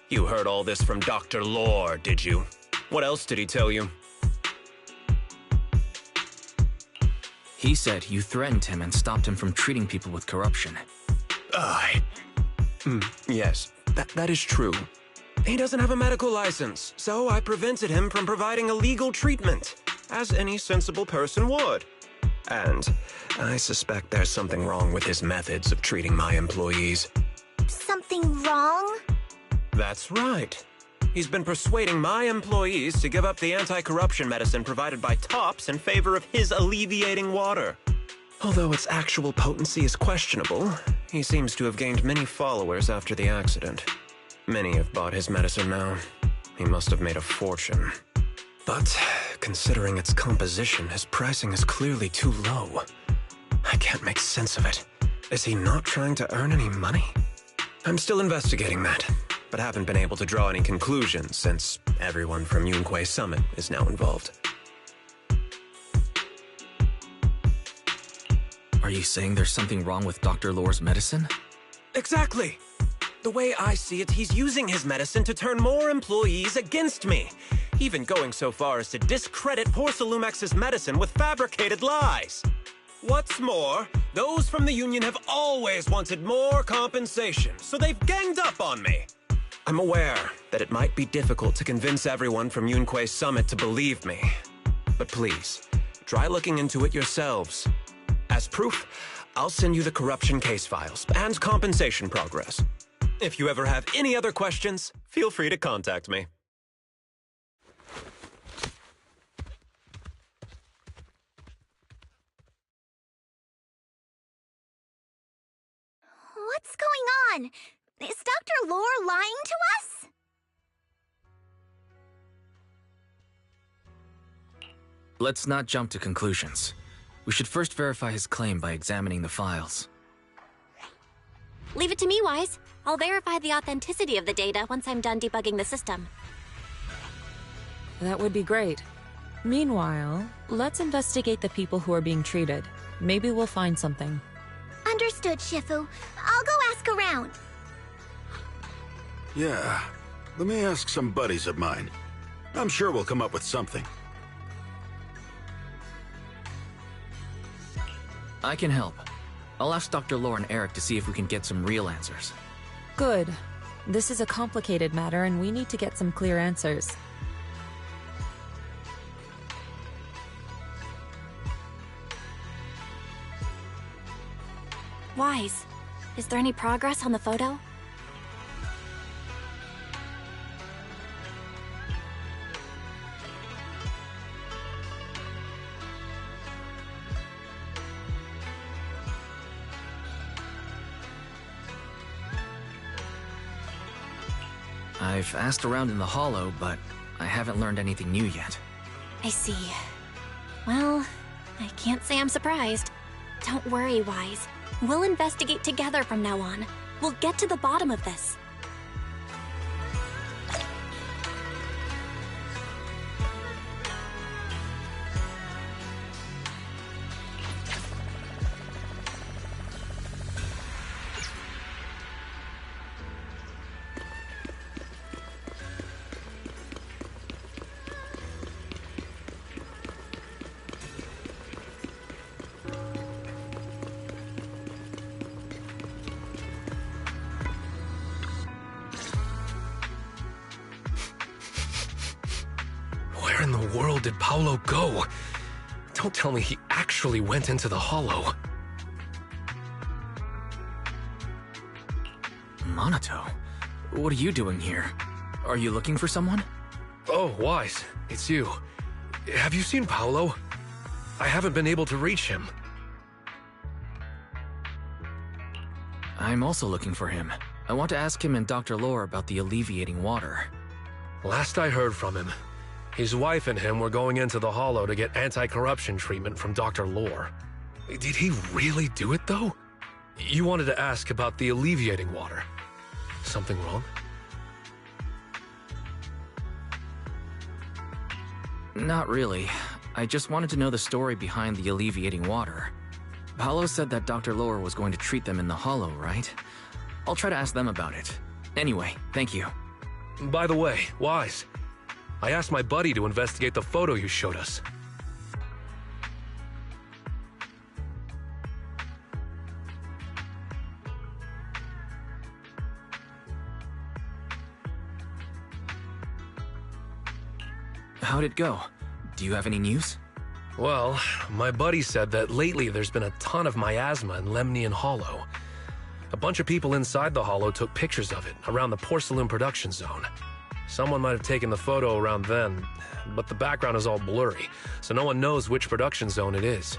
You heard all this from Dr. Lore, did you? What else did he tell you? He said you threatened him and stopped him from treating people with corruption. Yes, that is true. He doesn't have a medical license, so I prevented him from providing illegal treatment, as any sensible person would. And I suspect there's something wrong with his methods of treating my employees. Something wrong? That's right. He's been persuading my employees to give up the anti-corruption medicine provided by Topps in favor of his alleviating water. Although its actual potency is questionable, he seems to have gained many followers after the accident. Many have bought his medicine now. He must have made a fortune. But considering its composition, his pricing is clearly too low. I can't make sense of it. Is he not trying to earn any money? I'm still investigating that, but haven't been able to draw any conclusions since everyone from Yunquei Summit is now involved. Are you saying there's something wrong with Dr. Lore's medicine? Exactly! The way I see it, he's using his medicine to turn more employees against me, even going so far as to discredit Porcelumex's medicine with fabricated lies. What's more, those from the Union have always wanted more compensation, so they've ganged up on me. I'm aware that it might be difficult to convince everyone from Yunquei Summit to believe me, but please, try looking into it yourselves. As proof, I'll send you the corruption case files and compensation progress. If you ever have any other questions, feel free to contact me. What's going on? Is Dr. Lore lying to us? Let's not jump to conclusions. We should first verify his claim by examining the files. Leave it to me, Wise. I'll verify the authenticity of the data once I'm done debugging the system. That would be great. Meanwhile, let's investigate the people who are being treated. Maybe we'll find something. Understood, Shifu. I'll go ask around. Yeah, let me ask some buddies of mine. I'm sure we'll come up with something. I can help. I'll ask Dr. Lore and Eric to see if we can get some real answers. Good. This is a complicated matter and we need to get some clear answers. Wise, is there any progress on the photo? I've asked around in the Hollow, but I haven't learned anything new yet. I see. Well, I can't say I'm surprised. Don't worry, Wise. We'll investigate together from now on. We'll get to the bottom of this. Where in the world did Paolo go? Don't tell me he actually went into the hollow. Minato, what are you doing here? Are you looking for someone? Oh, Wise, it's you. Have you seen Paolo? I haven't been able to reach him. I'm also looking for him. I want to ask him and Dr. Lore about the alleviating water. Last I heard from him, his wife and him were going into the hollow to get anti-corruption treatment from Dr. Lore. Did he really do it, though? You wanted to ask about the alleviating water. Something wrong? Not really. I just wanted to know the story behind the alleviating water. Paolo said that Dr. Lore was going to treat them in the hollow, right? I'll try to ask them about it. Anyway, thank you. By the way, Wise, I asked my buddy to investigate the photo you showed us. How'd it go? Do you have any news? Well, my buddy said that lately there's been a ton of miasma in Lemnian Hollow. A bunch of people inside the hollow took pictures of it around the porcelain production zone. Someone might have taken the photo around then, but the background is all blurry, so no one knows which production zone it is.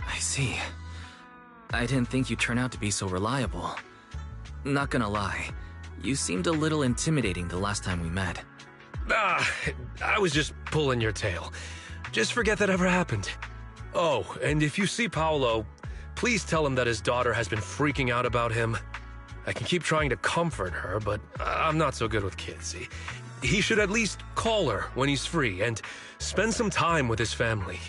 I see. I didn't think you'd turn out to be so reliable. Not gonna lie, you seemed a little intimidating the last time we met. I was just pulling your tail. Just forget that ever happened. Oh, and if you see Paolo, please tell him that his daughter has been freaking out about him. I can keep trying to comfort her, but I'm not so good with kids. He should at least call her when he's free and spend some time with his family.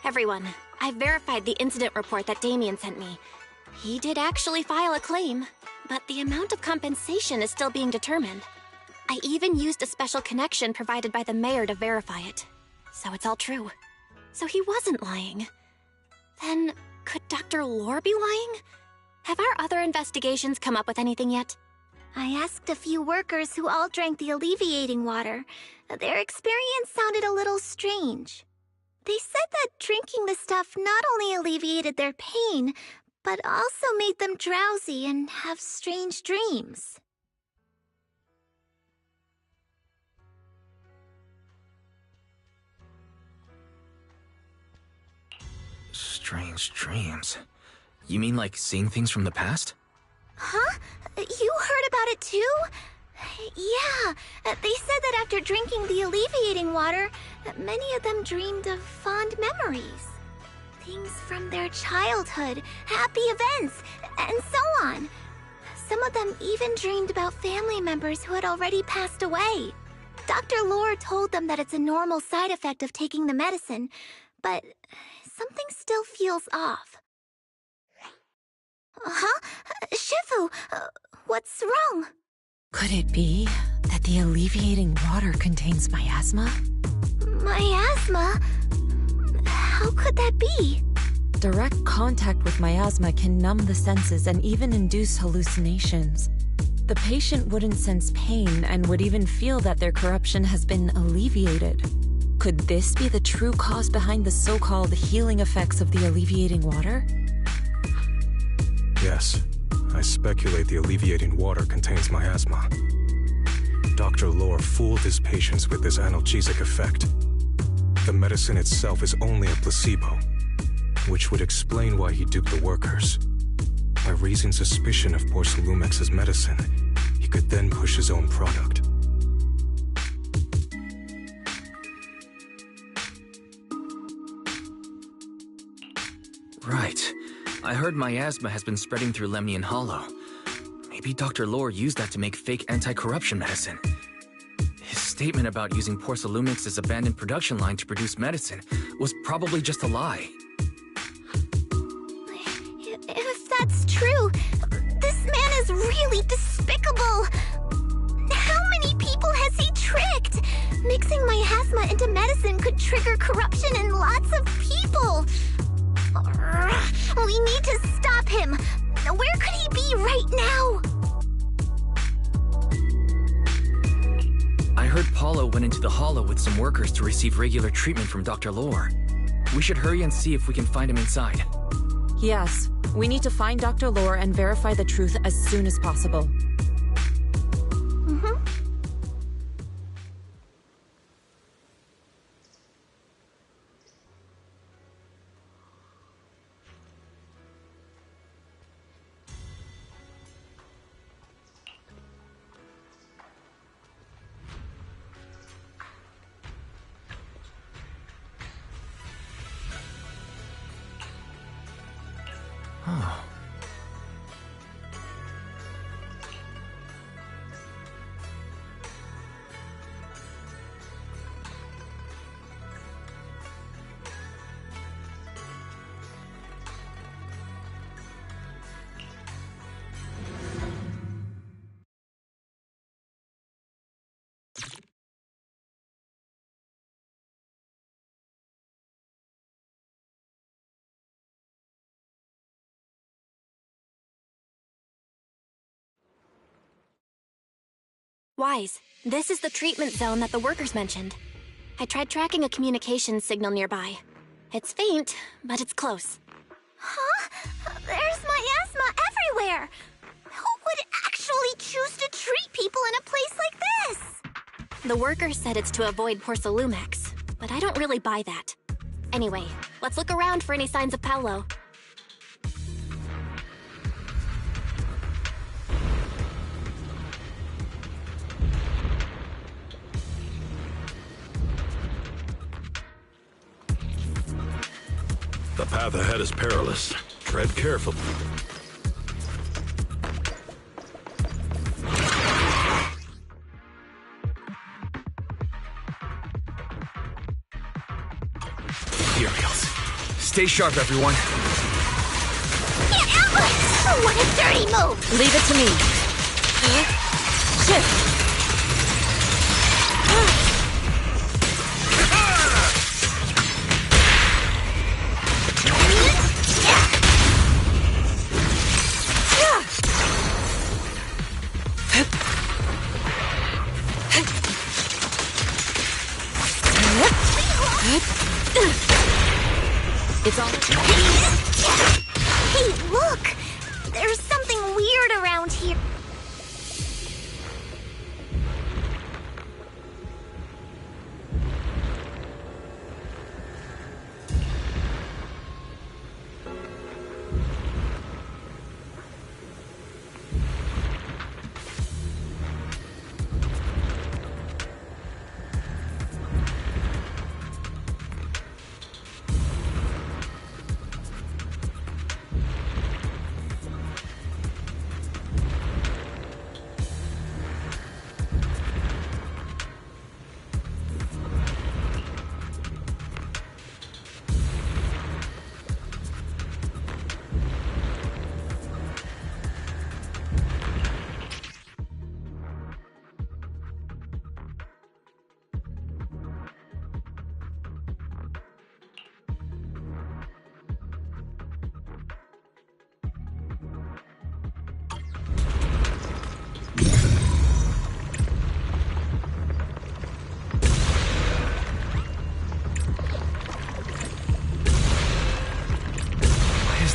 Everyone, I've verified the incident report that Damien sent me. He did actually file a claim, but the amount of compensation is still being determined. I even used a special connection provided by the mayor to verify it. So it's all true. So he wasn't lying. Then, could Dr. Lore be lying? Have our other investigations come up with anything yet? I asked a few workers who all drank the alleviating water. Their experience sounded a little strange. They said that drinking the stuff not only alleviated their pain, but also made them drowsy and have strange dreams. Strange dreams. You mean like seeing things from the past? Huh? You heard about it too? Yeah, they said that after drinking the alleviating water, many of them dreamed of fond memories. Things from their childhood, happy events, and so on. Some of them even dreamed about family members who had already passed away. Dr. Lore told them that it's a normal side effect of taking the medicine, but something still feels off. Huh? Shifu, what's wrong? Could it be that the alleviating water contains miasma? Miasma? How could that be? Direct contact with miasma can numb the senses and even induce hallucinations. The patient wouldn't sense pain and would even feel that their corruption has been alleviated. Could this be the true cause behind the so-called healing effects of the alleviating water? Yes, I speculate the alleviating water contains miasma. Dr. Lore fooled his patients with this analgesic effect. The medicine itself is only a placebo, which would explain why he duped the workers. By raising suspicion of Porcelumex's medicine, he could then push his own product. Right. I heard miasma has been spreading through Lemnian Hollow. Maybe Dr. Lore used that to make fake anti-corruption medicine. His statement about using Porcelumex's abandoned production line to produce medicine was probably just a lie. If that's true, this man is really despicable. How many people has he tricked? Mixing miasma into medicine could trigger corruption in lots of people. We need to stop him. Where could he be right now? I heard Paulo went into the Hollow with some workers to receive regular treatment from Dr. Lore. We should hurry and see if we can find him inside. Yes, we need to find Dr. Lore and verify the truth as soon as possible. Oh. Wise, this is the treatment zone that the workers mentioned. I tried tracking a communications signal nearby. It's faint, but it's close. Huh? There's miasma everywhere! Who would actually choose to treat people in a place like this? The workers said it's to avoid Porcelumex, but I don't really buy that. Anyway, let's look around for any signs of Paulo. The path ahead is perilous. Tread carefully. Materials. Stay sharp, everyone. What a dirty move! Leave it to me. Shift! It's all... Hey, look! There's something weird around here.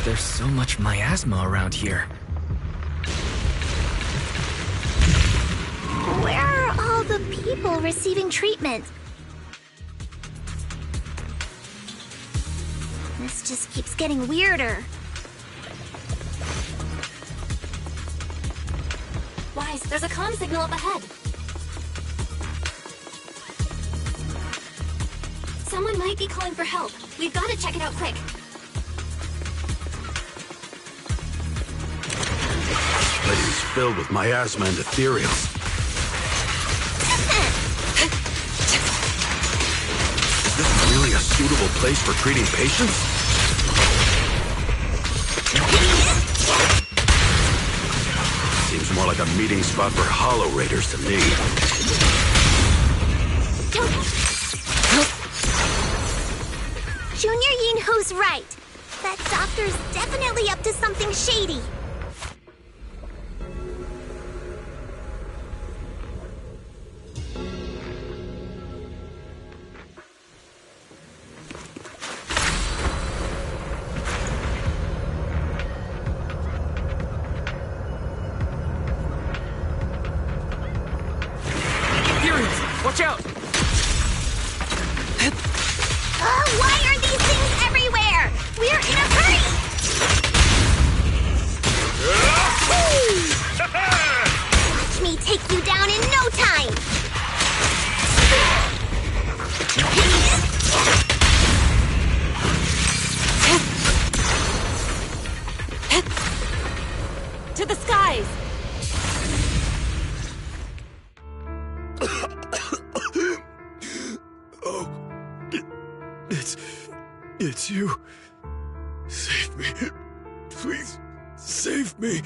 There's so much miasma around here. Where are all the people receiving treatment? This just keeps getting weirder. Wise, there's a comm signal up ahead. Someone might be calling for help. We've got to check it out quick. This place is filled with miasma and ethereals. Is this really a suitable place for treating patients? Seems more like a meeting spot for Hollow Raiders to me. Junior Yinhu's right. That doctor's definitely up to something shady. Watch out! Why are these things everywhere? We're in a hurry! Watch me take you down in no time! To the skies! It's you. Save me. Please, save me.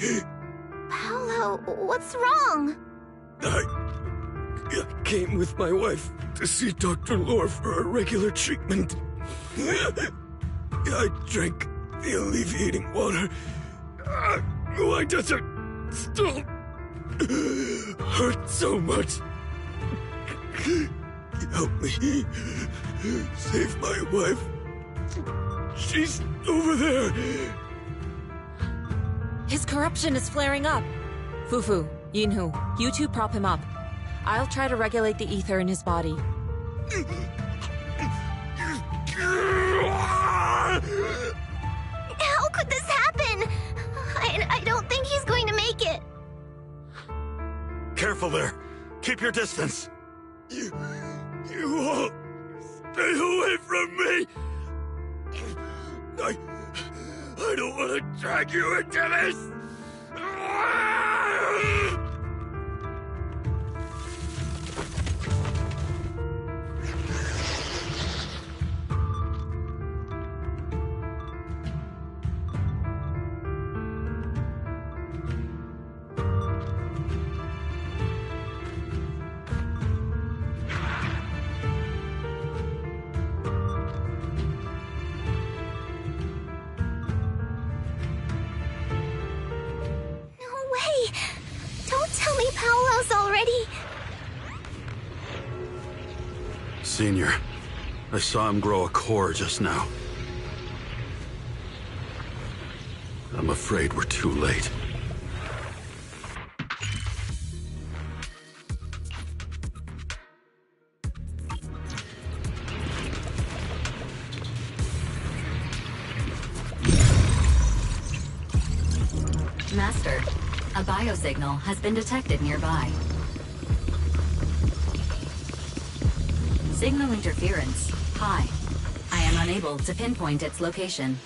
Paolo, what's wrong? I came with my wife to see Dr. Lore for a regular treatment. I drank the alleviating water. Why does it still hurt so much? Help me. Save my wife. She's over there. His corruption is flaring up. Fufu, Yinhu, you two prop him up. I'll try to regulate the ether in his body. How could this happen? I don't think he's going to make it. Careful there. Keep your distance. You all stay away from me. I don't want to drag you into this. Senior, I saw him grow a core just now. I'm afraid we're too late. Master, a biosignal has been detected nearby. Signal interference high. I am unable to pinpoint its location.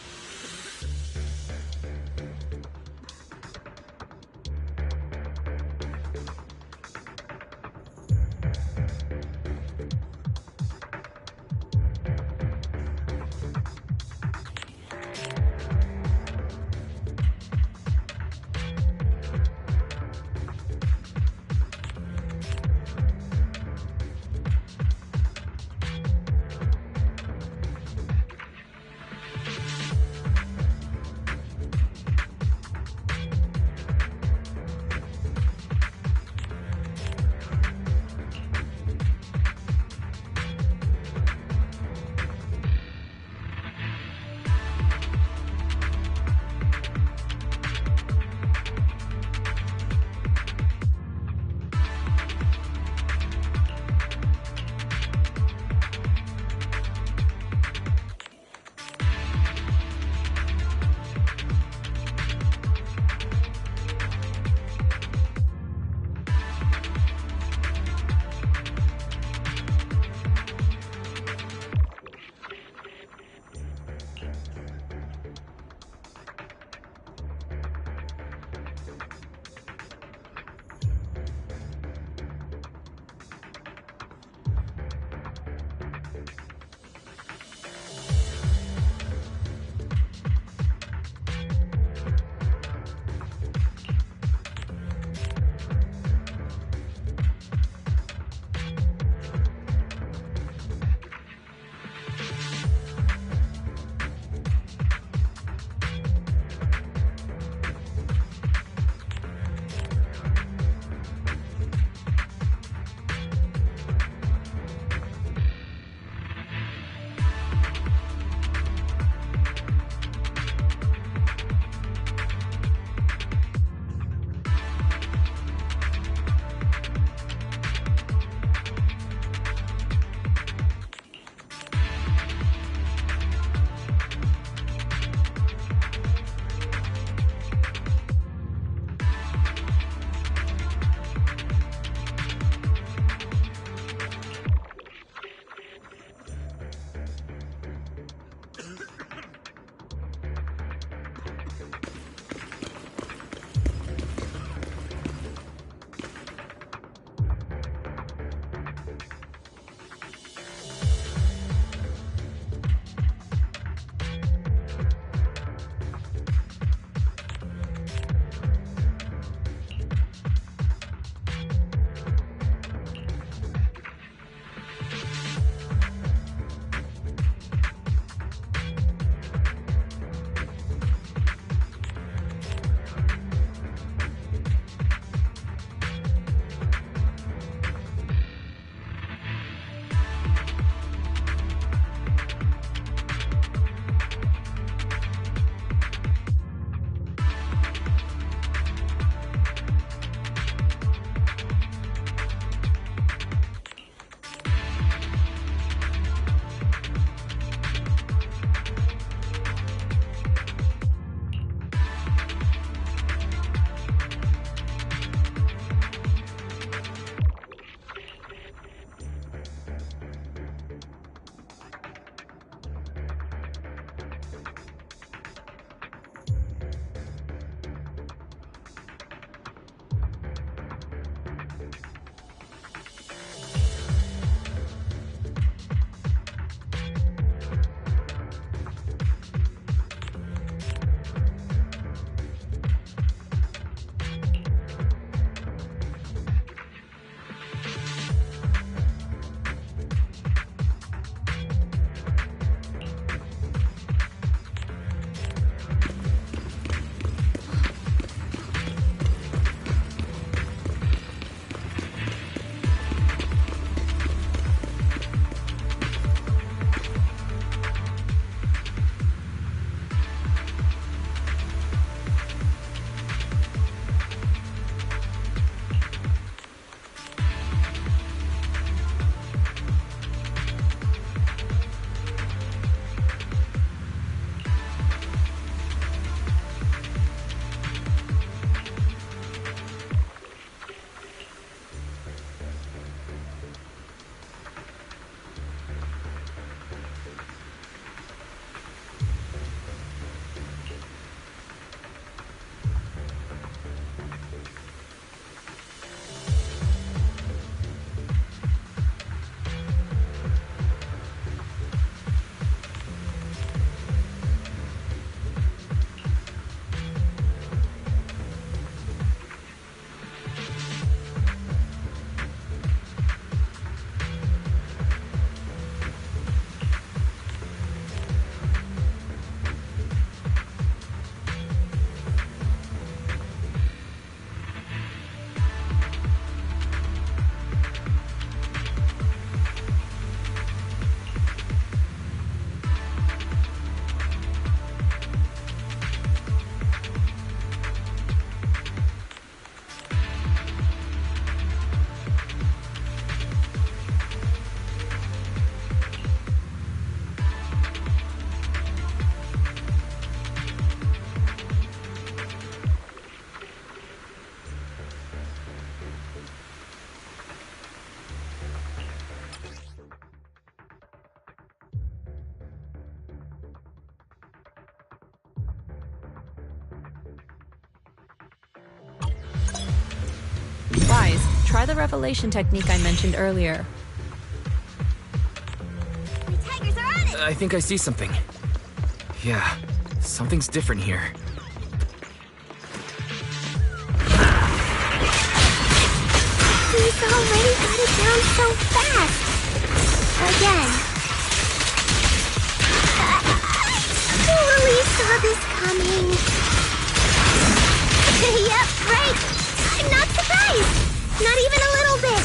try the revelation technique I mentioned earlier. The tigers are on it! I think I see something. Yeah, something's different here. He's already got it down so fast! Again. I totally saw this coming. Yep, right. I'm not surprised. Not even a little bit.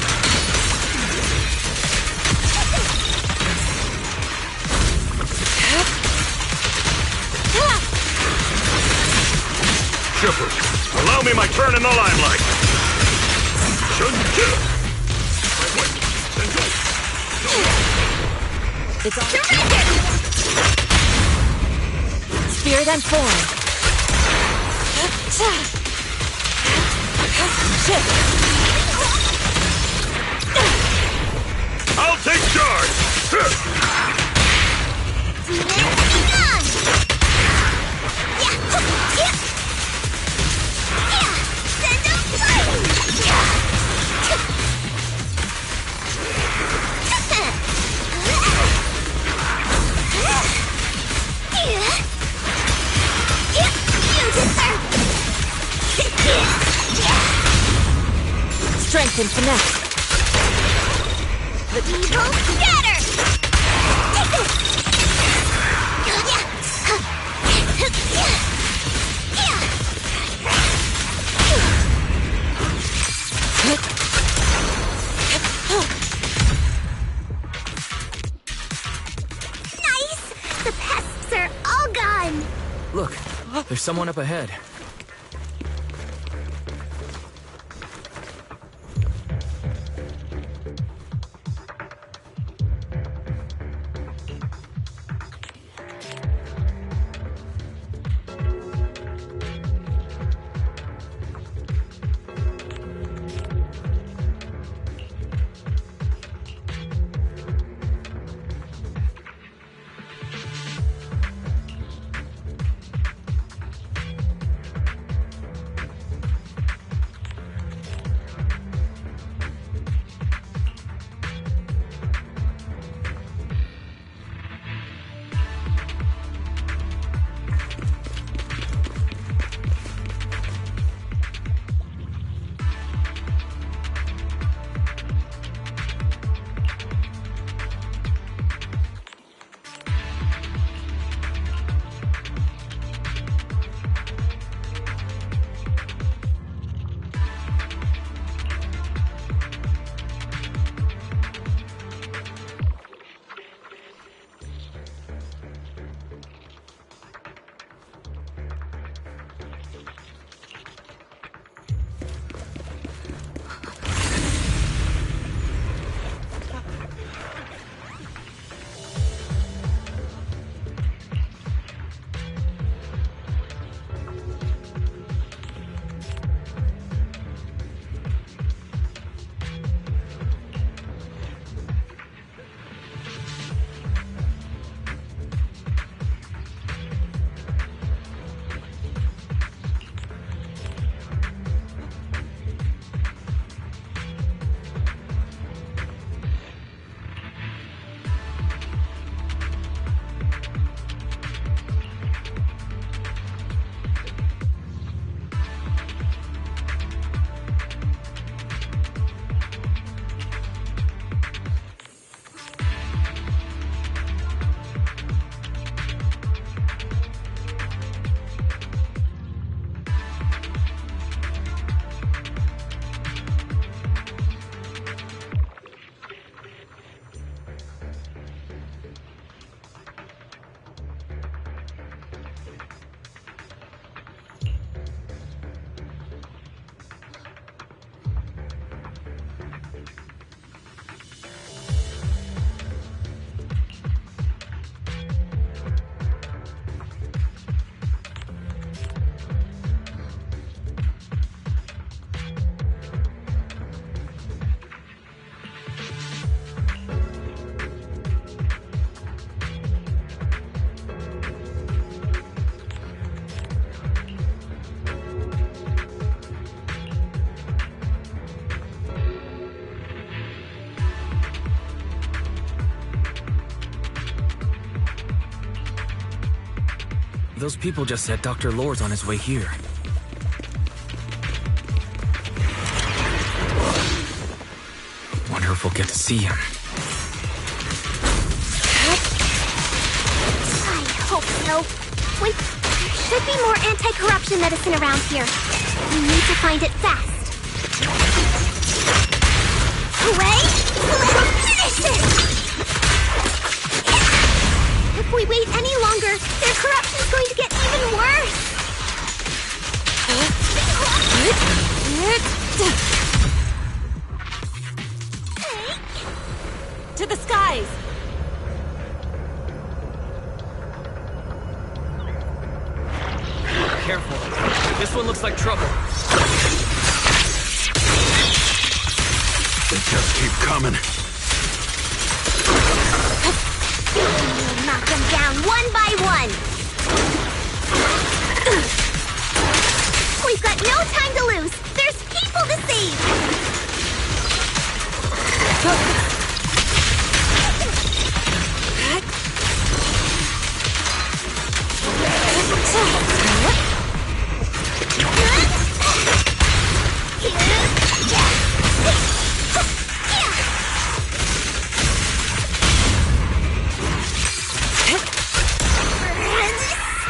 Shepard, allow me my turn in the limelight. It's all Spear then form. I'll take charge! Strength and finesse. The evil scatter! Nice! The pests are all gone! Look, there's someone up ahead. Those people just said Dr. Lore's on his way here. Wonder if we'll get to see him. I hope so. Wait, there should be more anti-corruption medicine around here. We need to find it fast. Hooray! Let's finish this! If we wait any longer, their corruption's going to get even worse! To the skies! Careful. This one looks like trouble. They just keep coming. We'll knock them down one by one! We've got no time to lose! There's people to save!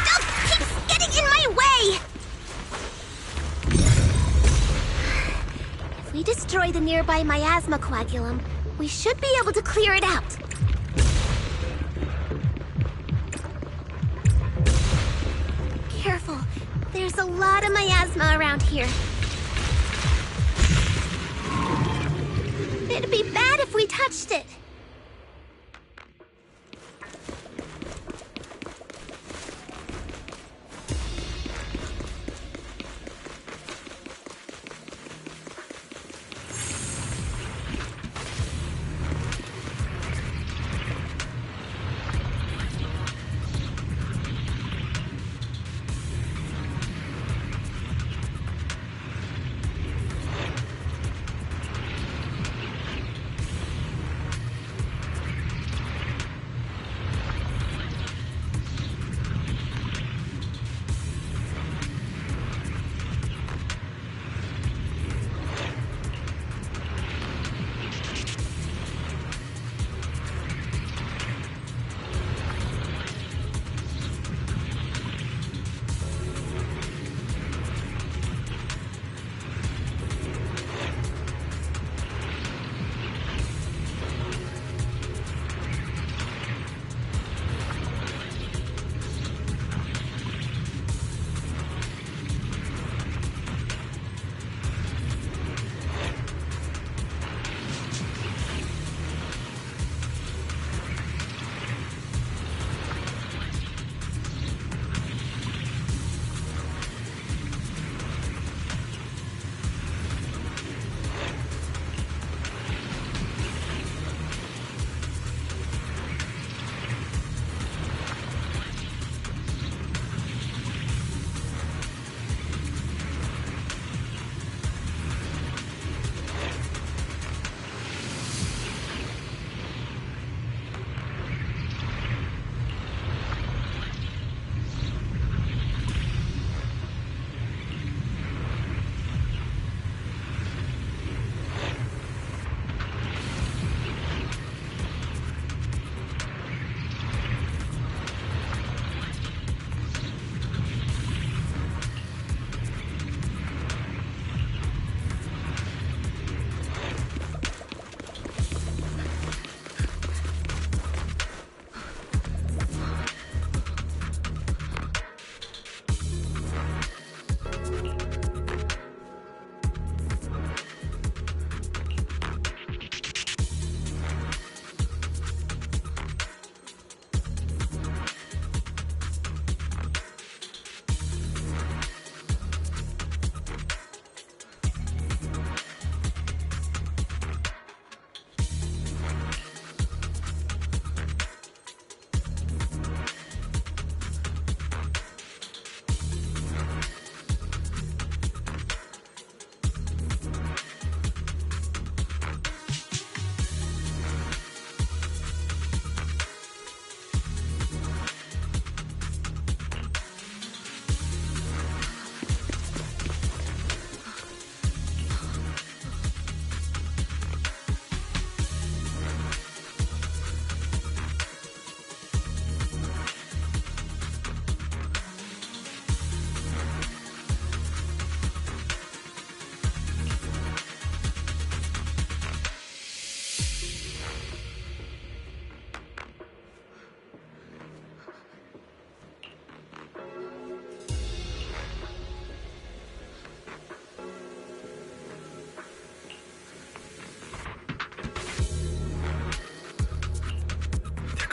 Stuff keeps getting in my way! If we destroy the nearby miasma coagulum, we should be able to clear it out. Careful. There's a lot of miasma around here. It'd be bad if we touched it.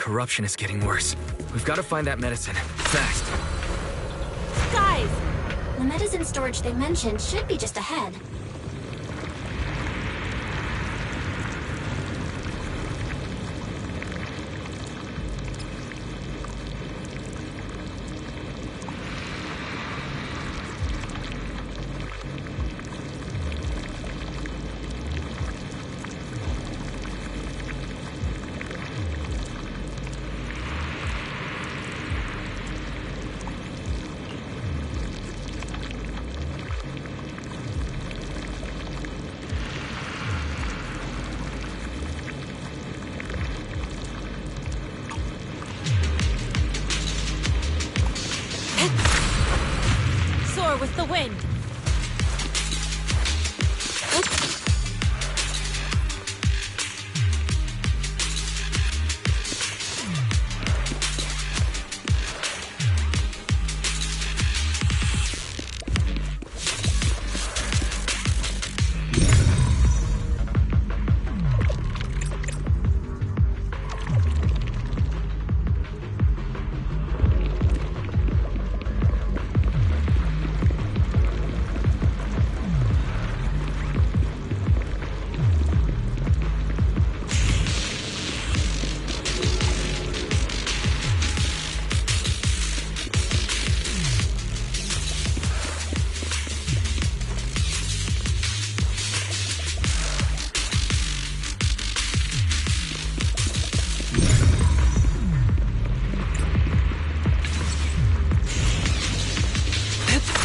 corruption is getting worse. We've got to find that medicine. Fast. Guys! The medicine storage they mentioned should be just ahead. Soar with the wind.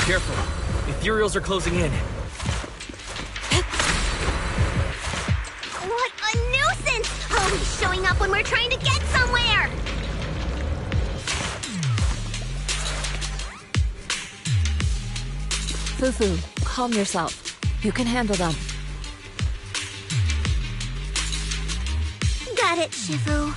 Careful. Ethereals are closing in. What a nuisance! Always showing up when we're trying to get somewhere! Fufu, calm yourself. You can handle them. Got it, Shifu.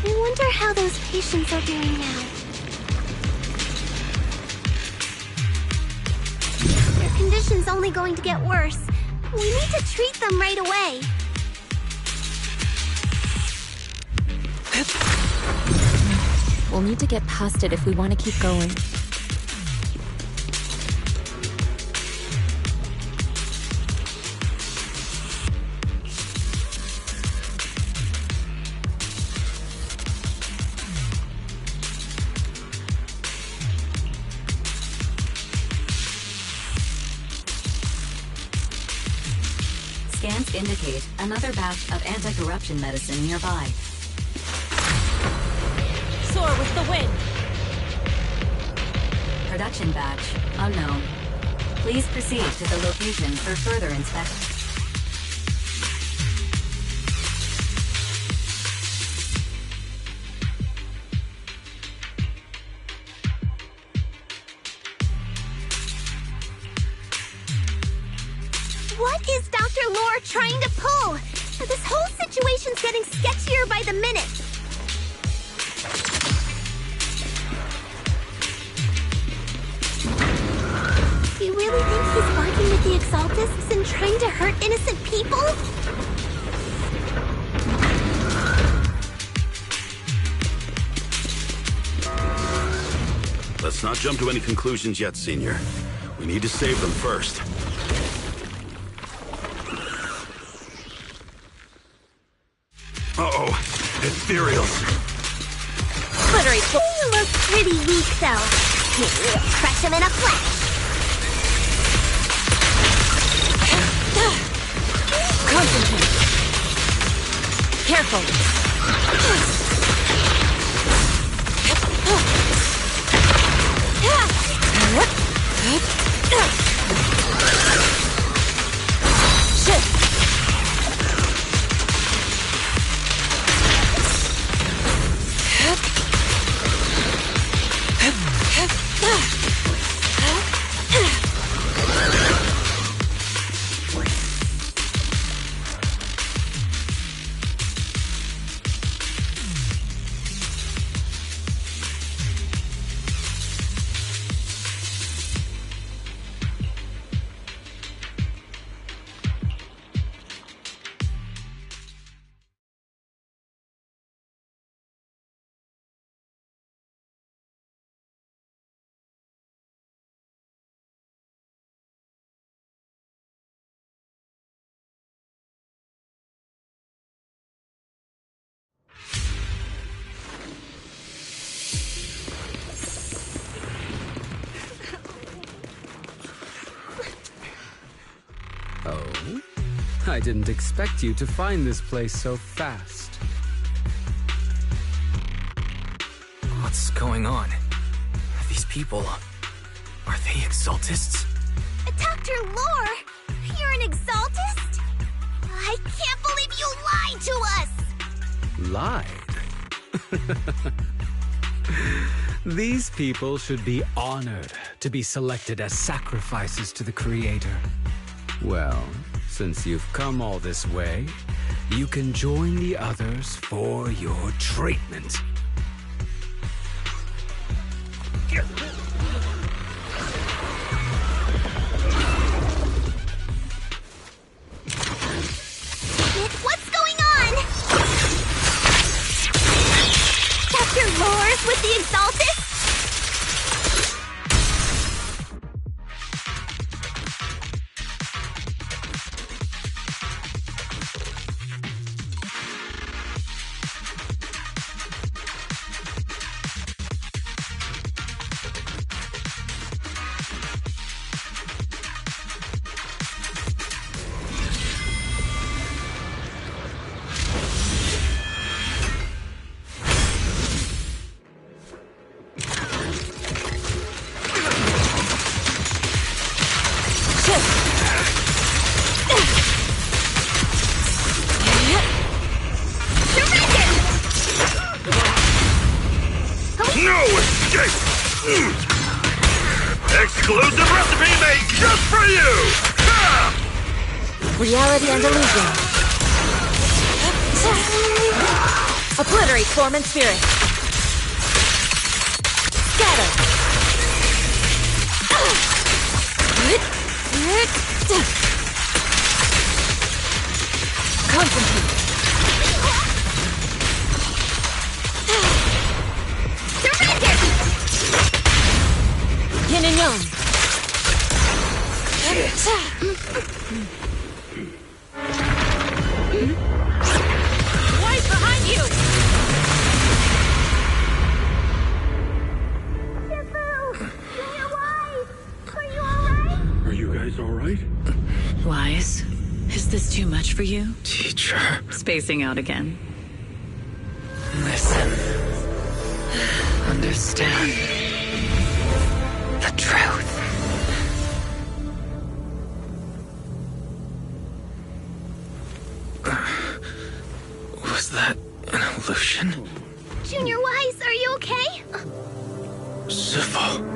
I wonder how those patients are doing now. Their condition's only going to get worse. We need to treat them right away. We'll need to get past it if we want to keep going. Scans indicate another batch of anti-corruption medicine nearby. Soar with the wind! Production batch unknown. Please proceed to the location for further inspection. What is Dr. Lore trying to pull? This whole situation's getting sketchier by the minute. You really think he's working with the Exaltists and trying to hurt innocent people? Let's not jump to any conclusions yet, Senior. We need to save them first. Uh-oh. Ethereals. Glittery, you look pretty weak, though. Maybe we'll crush him in a flash. Concentrate. Careful. I didn't expect you to find this place so fast. What's going on? These people... are they Exaltists? Dr. Lore! You're an Exaltist? I can't believe you lied to us! Lied? These people should be honored to be selected as sacrifices to the Creator. Well, since you've come all this way, you can join the others for your treatment. What's going on? Dr. Lore's with the Exaltists? No escape! Exclusive recipe made just for you! Ha! Reality and illusion. Obliterate form and spirit. Scatter. Concentrate. Yin and yang. Right behind you! Are you guys alright? Wise, is this too much for you? Teacher. Spacing out again. Listen. Understand. The truth. Was that an illusion? Junior Wise, are you okay? Sifu.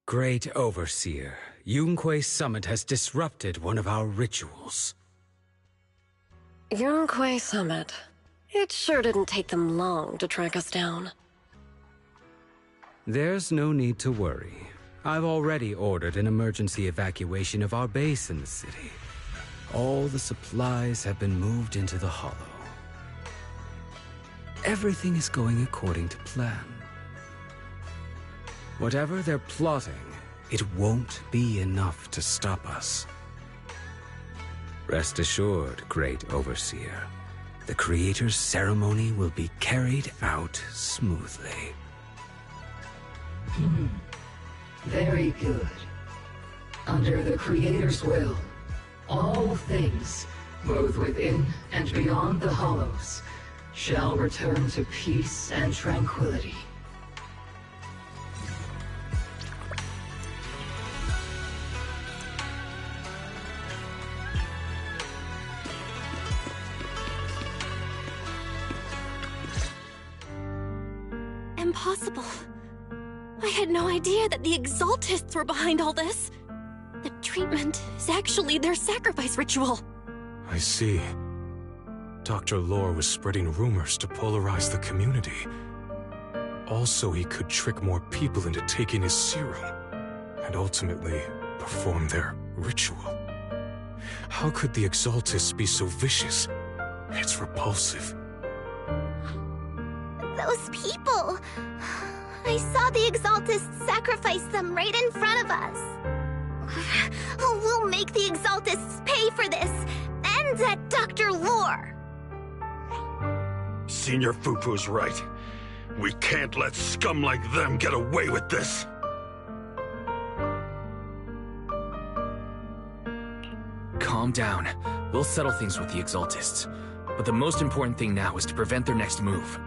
Great Overseer, Yunquei Summit has disrupted one of our rituals. Yunquei Summit. It sure didn't take them long to track us down. There's no need to worry. I've already ordered an emergency evacuation of our base in the city. All the supplies have been moved into the Hollow. Everything is going according to plan. Whatever they're plotting, it won't be enough to stop us. Rest assured, Great Overseer. The Creator's ceremony will be carried out smoothly. Very good. Under the Creator's will, all things, both within and beyond the Hollows, shall return to peace and tranquility. Impossible. I had no idea that the Exaltists were behind all this. The treatment is actually their sacrifice ritual. I see. Dr. Lore was spreading rumors to polarize the community. Also, he could trick more people into taking his serum, and ultimately perform their ritual. How could the Exaltists be so vicious? It's repulsive. Those people. I saw the Exaltists sacrifice them right in front of us. We'll make the Exaltists pay for this. And that Dr. Lore. Senior Fufu's right. We can't let scum like them get away with this. Calm down. We'll settle things with the Exaltists. But the most important thing now is to prevent their next move.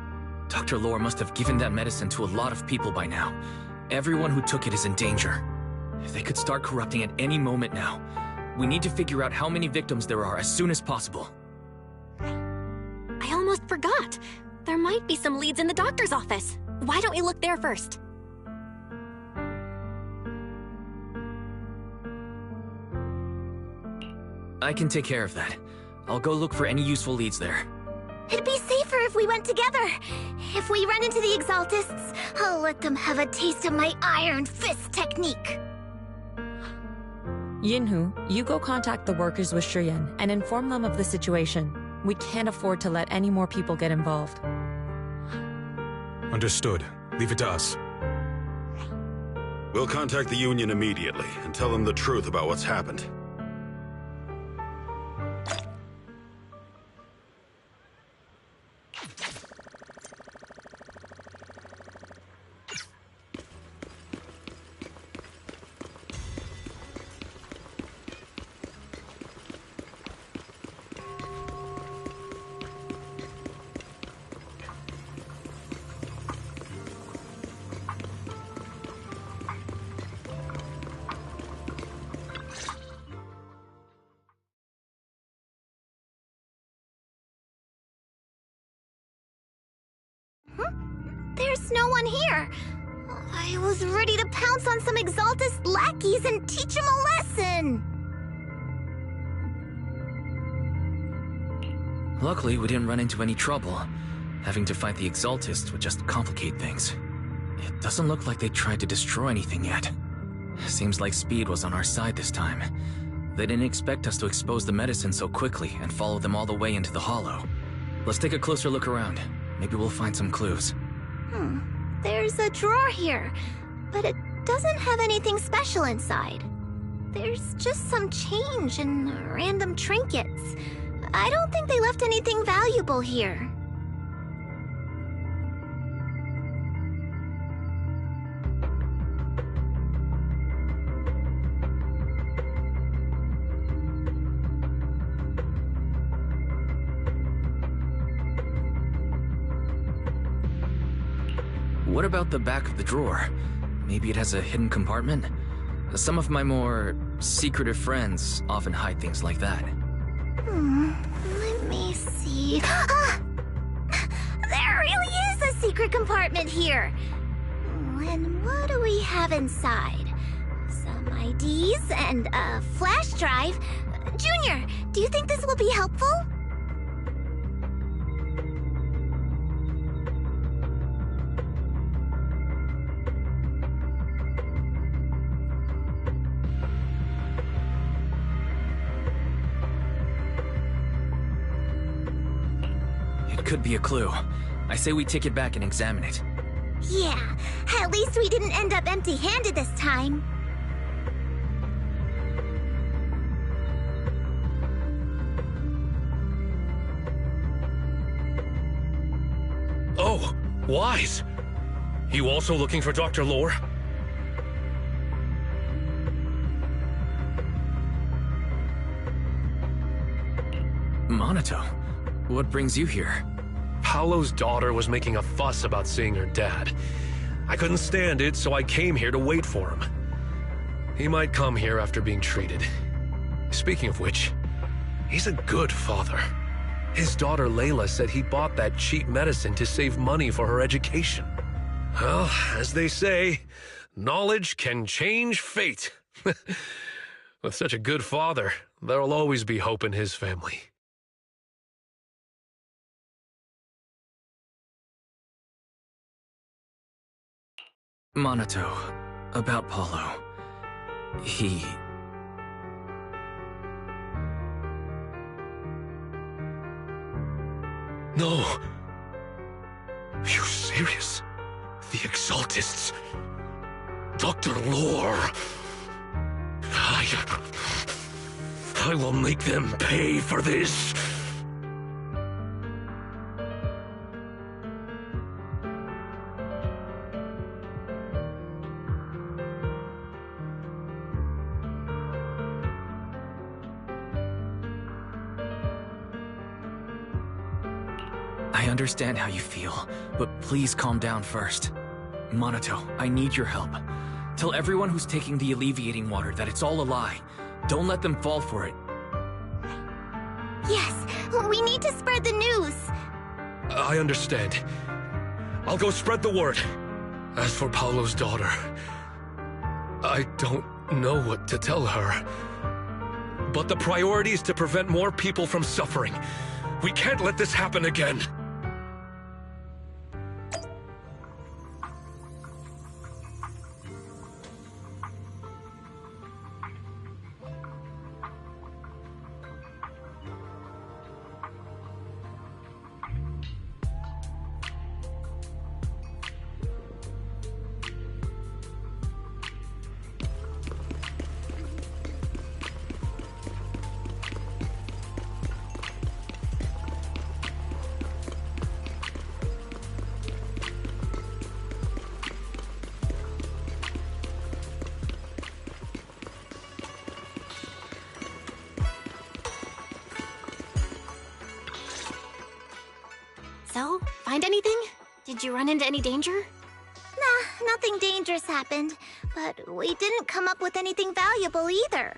Dr. Lore must have given that medicine to a lot of people by now. Everyone who took it is in danger. They could start corrupting at any moment now. We need to figure out how many victims there are as soon as possible. I almost forgot. There might be some leads in the doctor's office. Why don't we look there first? I can take care of that. I'll go look for any useful leads there. It'd be safer if we went together. If we run into the Exaltists, I'll let them have a taste of my Iron Fist technique. Yinhu, you go contact the workers with Shiyan and inform them of the situation. We can't afford to let any more people get involved. Understood. Leave it to us. We'll contact the Union immediately and tell them the truth about what's happened. There's no one here. I was ready to pounce on some Exaltist lackeys and teach them a lesson. Luckily, we didn't run into any trouble. Having to fight the Exaltists would just complicate things. It doesn't look like they tried to destroy anything yet. Seems like speed was on our side this time. They didn't expect us to expose the medicine so quickly and follow them all the way into the hollow. Let's take a closer look around. Maybe we'll find some clues. There's a drawer here, but it doesn't have anything special inside. There's just some change and random trinkets. I don't think they left anything valuable here. What about the back of the drawer? Maybe it has a hidden compartment? Some of my more secretive friends often hide things like that. Let me see. Ah! There really is a secret compartment here. And what do we have inside? Some IDs and a flash drive. Junior, do you think this will be helpful? Could be a clue. I say we take it back and examine it. Yeah, at least we didn't end up empty-handed this time. Oh, Wise! You also looking for Dr. Lore? Monato, what brings you here? Paolo's daughter was making a fuss about seeing her dad. I couldn't stand it, so I came here to wait for him. He might come here after being treated. Speaking of which, he's a good father. His daughter Layla said he bought that cheap medicine to save money for her education. Well, as they say, knowledge can change fate. With such a good father, there'll always be hope in his family. Monato, about Paulo. He... No! You serious? The Exaltists. Dr. Lore. I will make them pay for this. I understand how you feel, but please calm down first. Monato, I need your help. Tell everyone who's taking the alleviating water that it's all a lie. Don't let them fall for it. Yes, we need to spread the news. I understand. I'll go spread the word. As for Paolo's daughter, I don't know what to tell her. But the priority is to prevent more people from suffering. We can't let this happen again. So, find anything? Did you run into any danger? Nah, nothing dangerous happened, but we didn't come up with anything valuable either.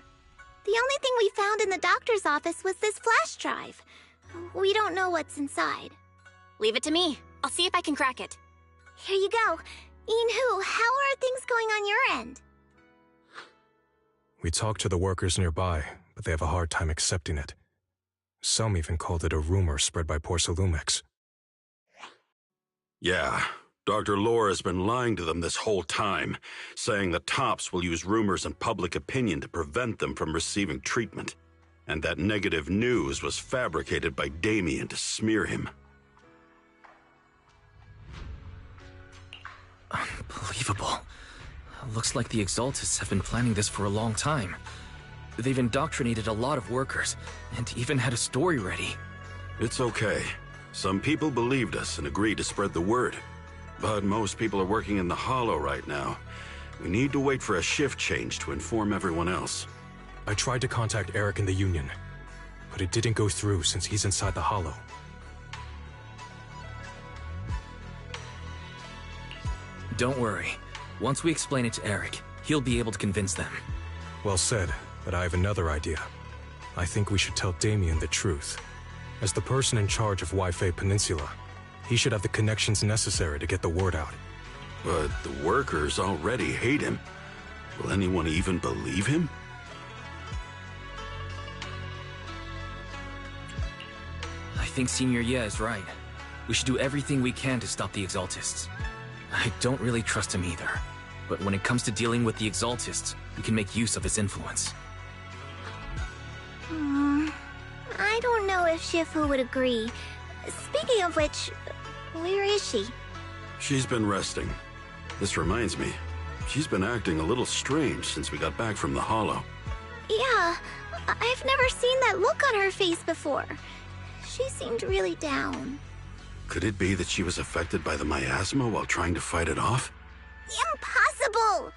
The only thing we found in the doctor's office was this flash drive. We don't know what's inside. Leave it to me. I'll see if I can crack it. Here you go. Yinhu, how are things going on your end? We talked to the workers nearby, but they have a hard time accepting it. Some even called it a rumor spread by Porcelumex. Yeah, Dr. Lore has been lying to them this whole time, saying that Tops will use rumors and public opinion to prevent them from receiving treatment, and that negative news was fabricated by Damien to smear him. Unbelievable. Looks like the Exaltists have been planning this for a long time. They've indoctrinated a lot of workers, and even had a story ready. It's okay. Some people believed us and agreed to spread the word. But most people are working in the Hollow right now. We need to wait for a shift change to inform everyone else. I tried to contact Eric in the Union, but it didn't go through since he's inside the Hollow. Don't worry. Once we explain it to Eric, he'll be able to convince them. Well said, but I have another idea. I think we should tell Damien the truth. As the person in charge of Wi-Fi Peninsula, he should have the connections necessary to get the word out. But the workers already hate him. Will anyone even believe him? I think Senior Ye is right. We should do everything we can to stop the Exaltists. I don't really trust him either. But when it comes to dealing with the Exaltists, we can make use of his influence. I don't know if Shifu would agree. Speaking of which, where is she? She's been resting. This reminds me, she's been acting a little strange since we got back from the Hollow. Yeah, I've never seen that look on her face before. She seemed really down. Could it be that she was affected by the miasma while trying to fight it off? Impossible!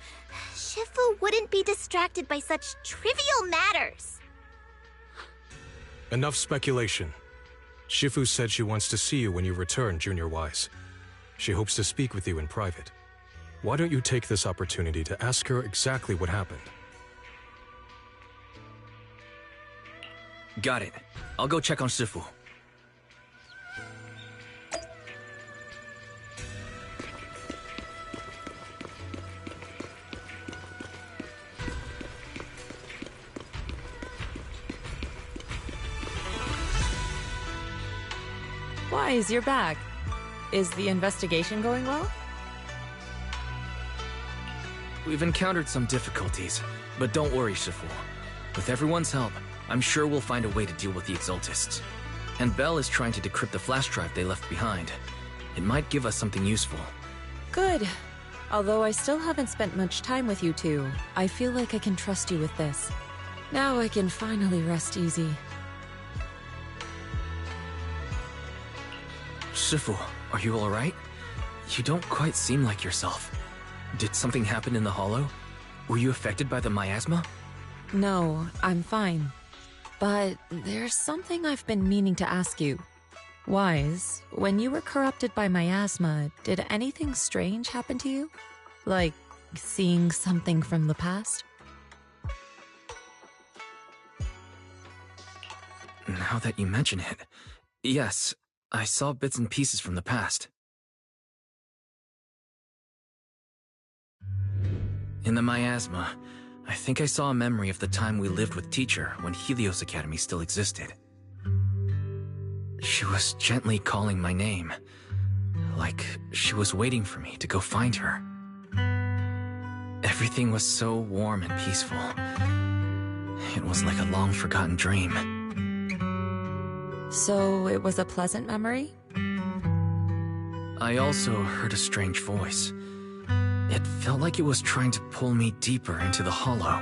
Shifu wouldn't be distracted by such trivial matters. Enough speculation. Shifu said she wants to see you when you return, Junior Wise. She hopes to speak with you in private. Why don't you take this opportunity to ask her exactly what happened? Got it. I'll go check on Shifu. Wise, you're back. Is the investigation going well? We've encountered some difficulties, but don't worry, Shifu. With everyone's help, I'm sure we'll find a way to deal with the Exaltists. And Bell is trying to decrypt the flash drive they left behind. It might give us something useful. Good. Although I still haven't spent much time with you two, I feel like I can trust you with this. Now I can finally rest easy. Shifu, are you alright? You don't quite seem like yourself. Did something happen in the hollow? Were you affected by the miasma? No, I'm fine. But there's something I've been meaning to ask you. Wise, when you were corrupted by miasma, did anything strange happen to you? Like seeing something from the past? Now that you mention it, yes, I saw bits and pieces from the past. In the miasma, I think I saw a memory of the time we lived with Teacher when Helios Academy still existed. She was gently calling my name, like she was waiting for me to go find her. Everything was so warm and peaceful. It was like a long-forgotten dream. So it was a pleasant memory? I also heard a strange voice. It felt like it was trying to pull me deeper into the hollow.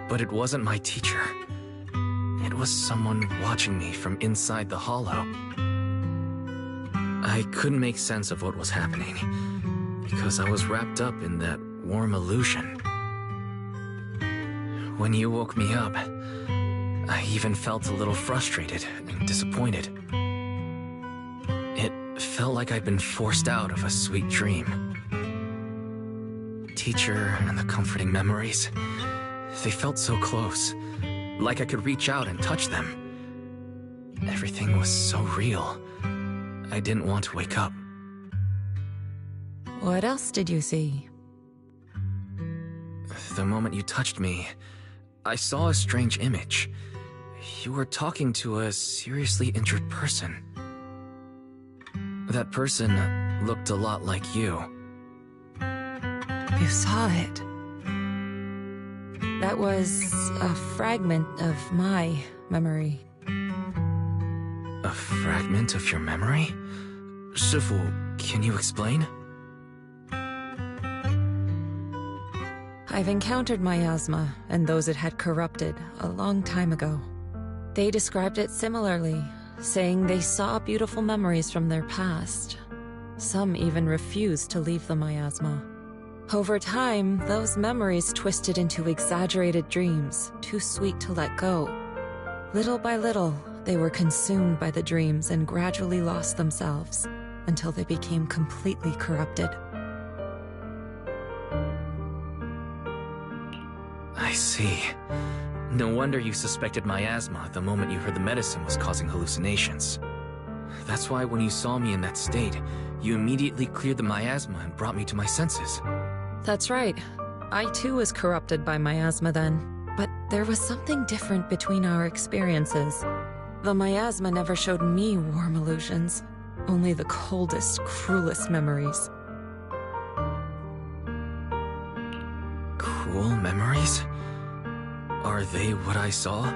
But it wasn't my teacher. It was someone watching me from inside the hollow. I couldn't make sense of what was happening, because I was wrapped up in that warm illusion. When you woke me up, I even felt a little frustrated and disappointed. It felt like I'd been forced out of a sweet dream. Teacher and the comforting memories, they felt so close, like I could reach out and touch them. Everything was so real. I didn't want to wake up. What else did you see? The moment you touched me, I saw a strange image. You were talking to a seriously injured person. That person looked a lot like you. You saw it. That was a fragment of my memory. A fragment of your memory? Shifu, can you explain? I've encountered miasma and those it had corrupted a long time ago. They described it similarly, saying they saw beautiful memories from their past. Some even refused to leave the miasma. Over time, those memories twisted into exaggerated dreams, too sweet to let go. Little by little, they were consumed by the dreams and gradually lost themselves, until they became completely corrupted. I see. No wonder you suspected miasma the moment you heard the medicine was causing hallucinations. That's why when you saw me in that state, you immediately cleared the miasma and brought me to my senses. That's right. I too was corrupted by miasma then, but there was something different between our experiences. The miasma never showed me warm illusions, only the coldest, cruelest memories. Cruel memories? Are they what I saw?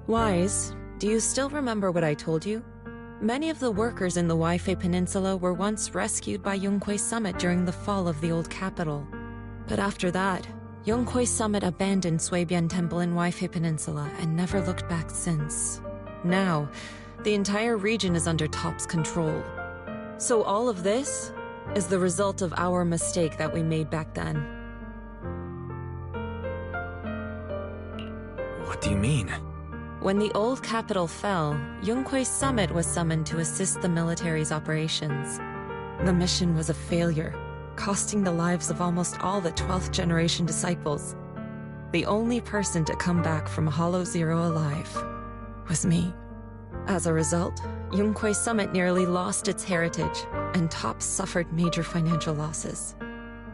Wise, do you still remember what I told you? Many of the workers in the Waifei Peninsula were once rescued by Yonghui Summit during the fall of the old capital. But after that, Yonghui Summit abandoned Suibian Temple in Waifei Peninsula and never looked back since. Now, the entire region is under Top's control. So all of this is the result of our mistake that we made back then. What do you mean? When the old capital fell, Yonghui Summit was summoned to assist the military's operations. The mission was a failure, costing the lives of almost all the 12th generation disciples. The only person to come back from Hollow Zero alive was me. As a result, Yonghui Summit nearly lost its heritage, and Top suffered major financial losses.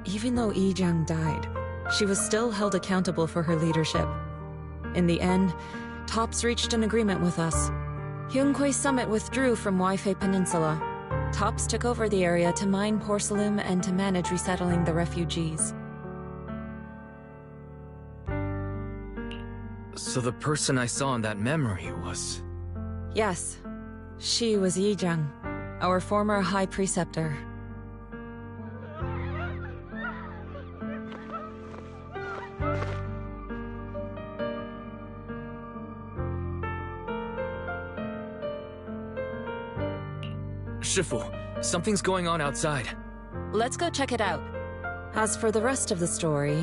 Even though Yi Jiang died, she was still held accountable for her leadership. In the end, Tops reached an agreement with us. Yonghui Summit withdrew from Waifei Peninsula. Tops took over the area to mine porcelain and to manage resettling the refugees. So the person I saw in that memory was... Yes. She was Yijang, our former High Preceptor. Shifu, something's going on outside. Let's go check it out. As for the rest of the story,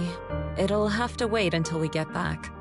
it'll have to wait until we get back.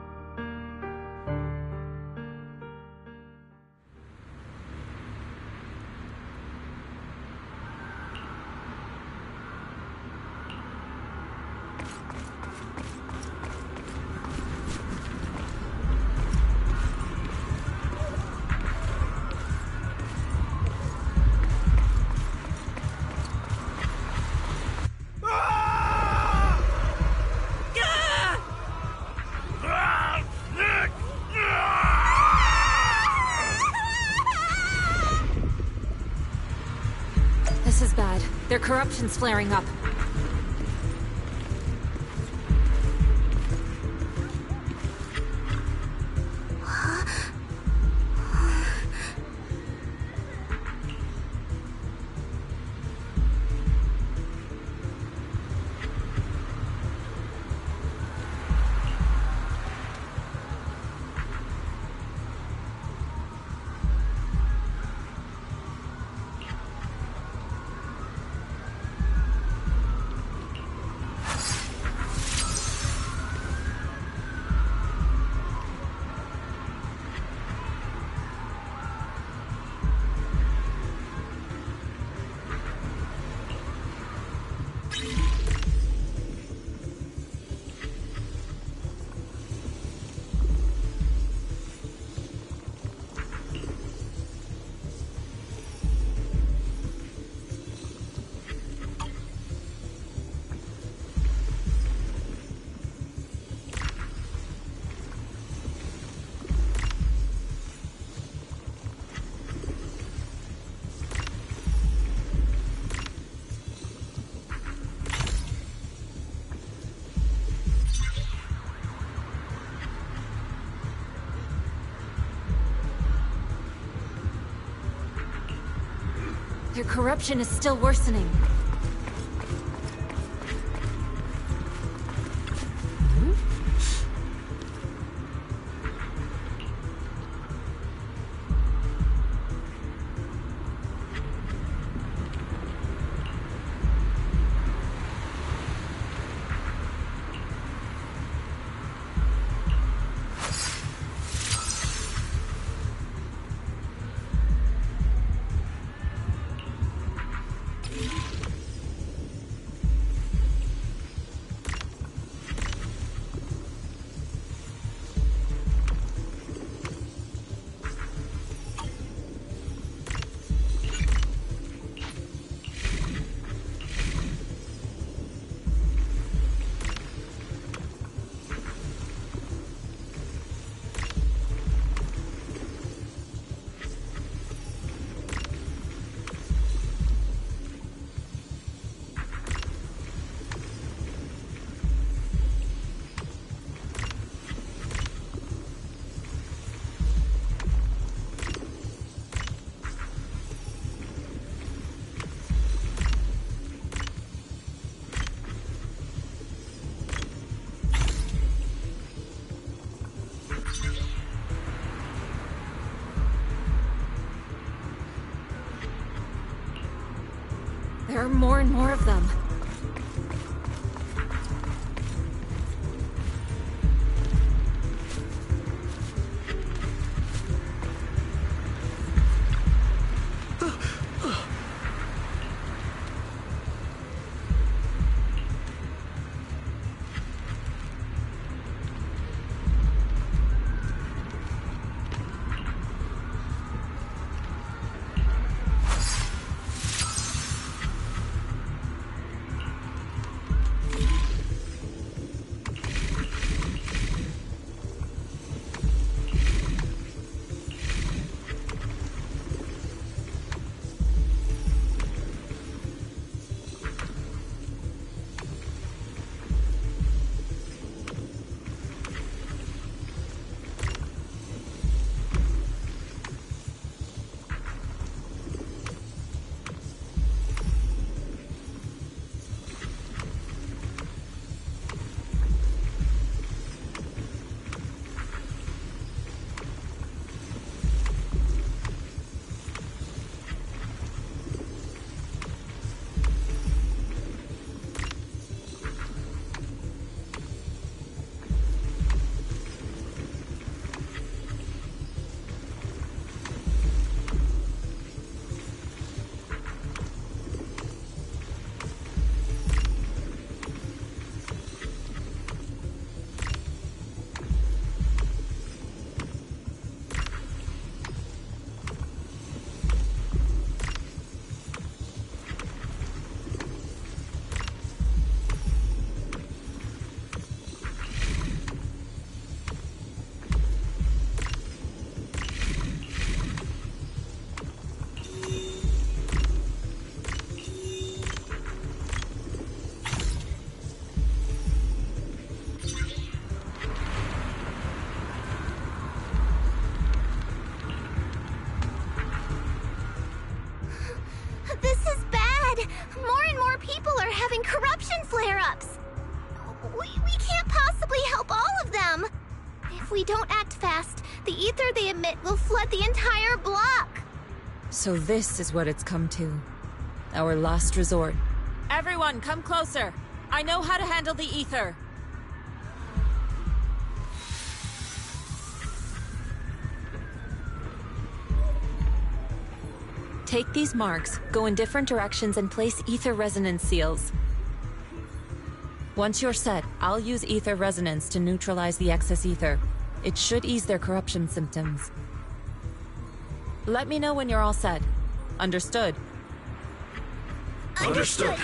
This is bad. Their corruption's flaring up. Their corruption is still worsening. There are more and more of them. If we don't act fast, the ether they emit will flood the entire block. So this is what it's come to. Our last resort. Everyone, come closer. I know how to handle the ether. Take these marks, go in different directions, and place ether resonance seals. Once you're set, I'll use ether resonance to neutralize the excess ether. It should ease their corruption symptoms. Let me know when you're all set. Understood? Understood.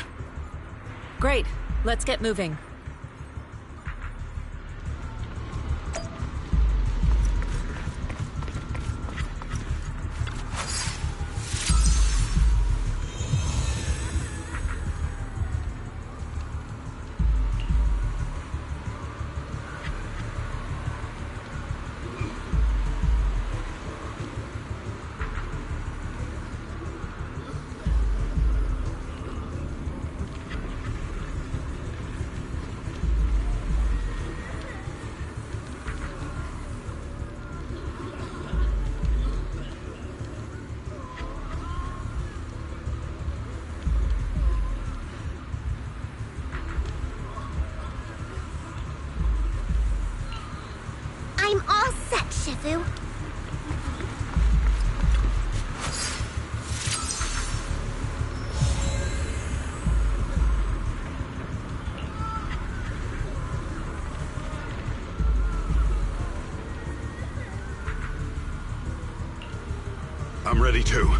Great. Let's get moving. I'm all set, Shifu. I'm ready too.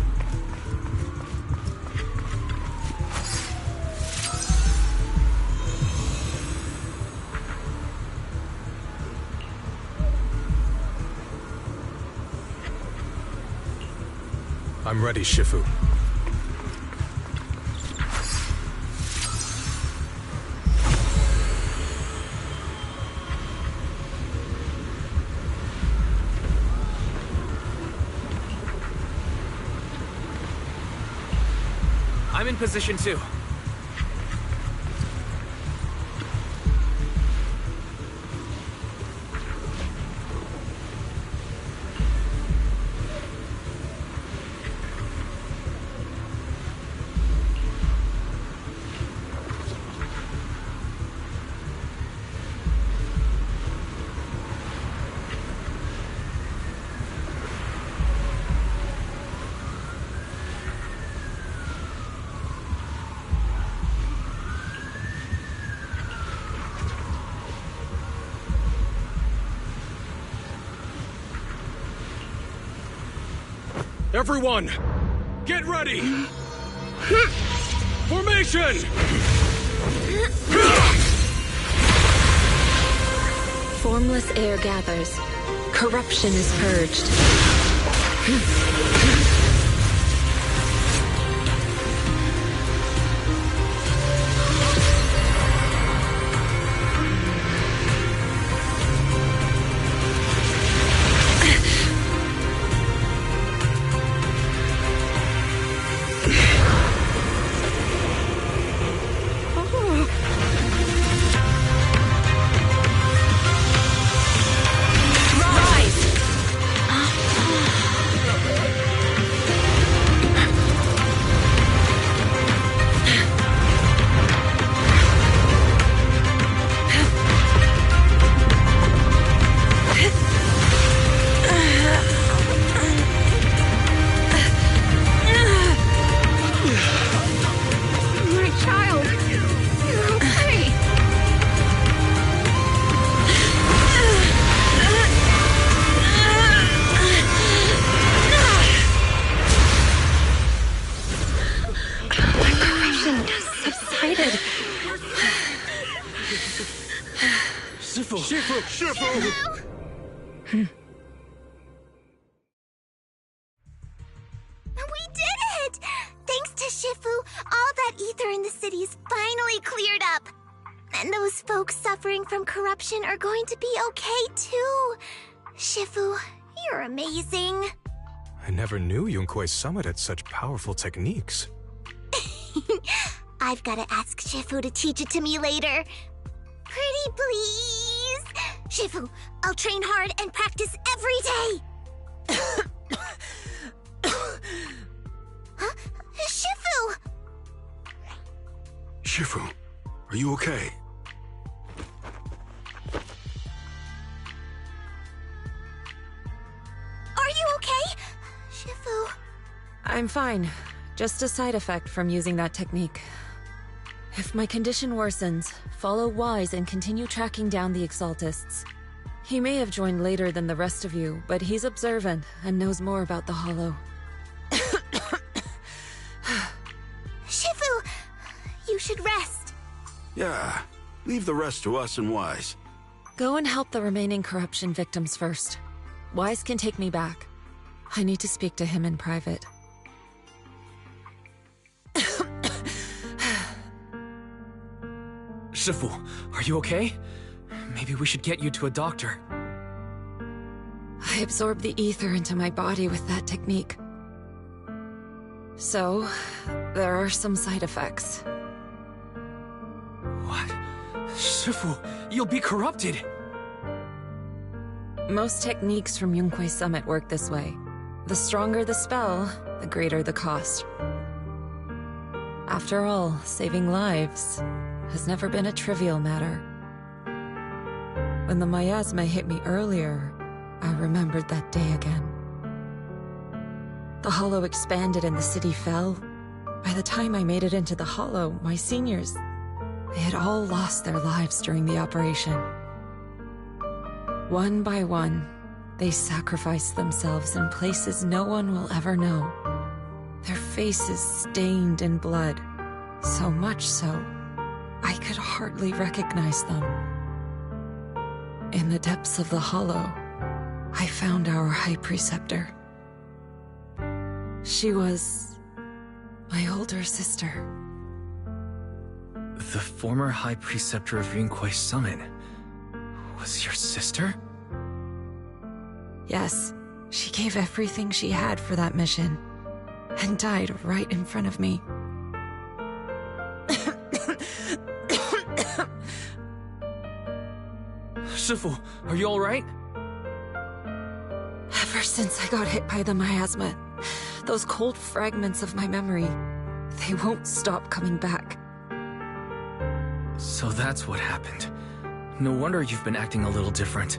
I'm ready, Shifu. I'm in position too. Everyone, get ready! Formation! Formless air gathers. Corruption is purged. We did it! Thanks to Shifu, all that ether in the city's finally cleared up. And those folks suffering from corruption are going to be okay too. Shifu, you're amazing. I never knew Yunkuei summoned such powerful techniques. I've gotta ask Shifu to teach it to me later. Pretty please? Shifu, I'll train hard and practice every day! Huh? Shifu! Shifu, are you okay? Are you okay? Shifu... I'm fine. Just a side effect from using that technique. If my condition worsens, follow Wise and continue tracking down the Exaltists. He may have joined later than the rest of you, but he's observant and knows more about the Hollow. Shifu! You should rest. Yeah, leave the rest to us and Wise. Go and help the remaining corruption victims first. Wise can take me back. I need to speak to him in private. Shifu, are you okay? Maybe we should get you to a doctor. I absorbed the ether into my body with that technique. So, there are some side effects. What? Shifu, you'll be corrupted! Most techniques from Yunquei Summit work this way. The stronger the spell, the greater the cost. After all, saving lives has never been a trivial matter. When the miasma hit me earlier, I remembered that day again. The Hollow expanded and the city fell. By the time I made it into the Hollow, my seniors, they had all lost their lives during the operation. One by one, they sacrificed themselves in places no one will ever know. Their faces stained in blood, so much so, I could hardly recognize them. In the depths of the Hollow, I found our High Preceptor. She was my older sister. The former High Preceptor of Yunquei Summit was your sister? Yes, she gave everything she had for that mission, and died right in front of me. Shifu, are you alright? Ever since I got hit by the miasma, those cold fragments of my memory, they won't stop coming back. So that's what happened. No wonder you've been acting a little different.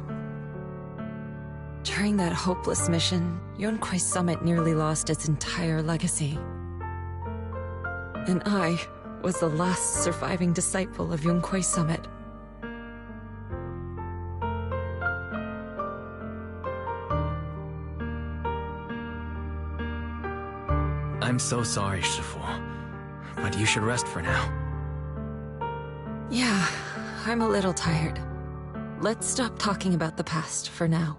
During that hopeless mission, Yunquei Summit nearly lost its entire legacy. And I was the last surviving disciple of Yunquei Summit. I'm so sorry, Shifu. But you should rest for now. Yeah, I'm a little tired. Let's stop talking about the past for now.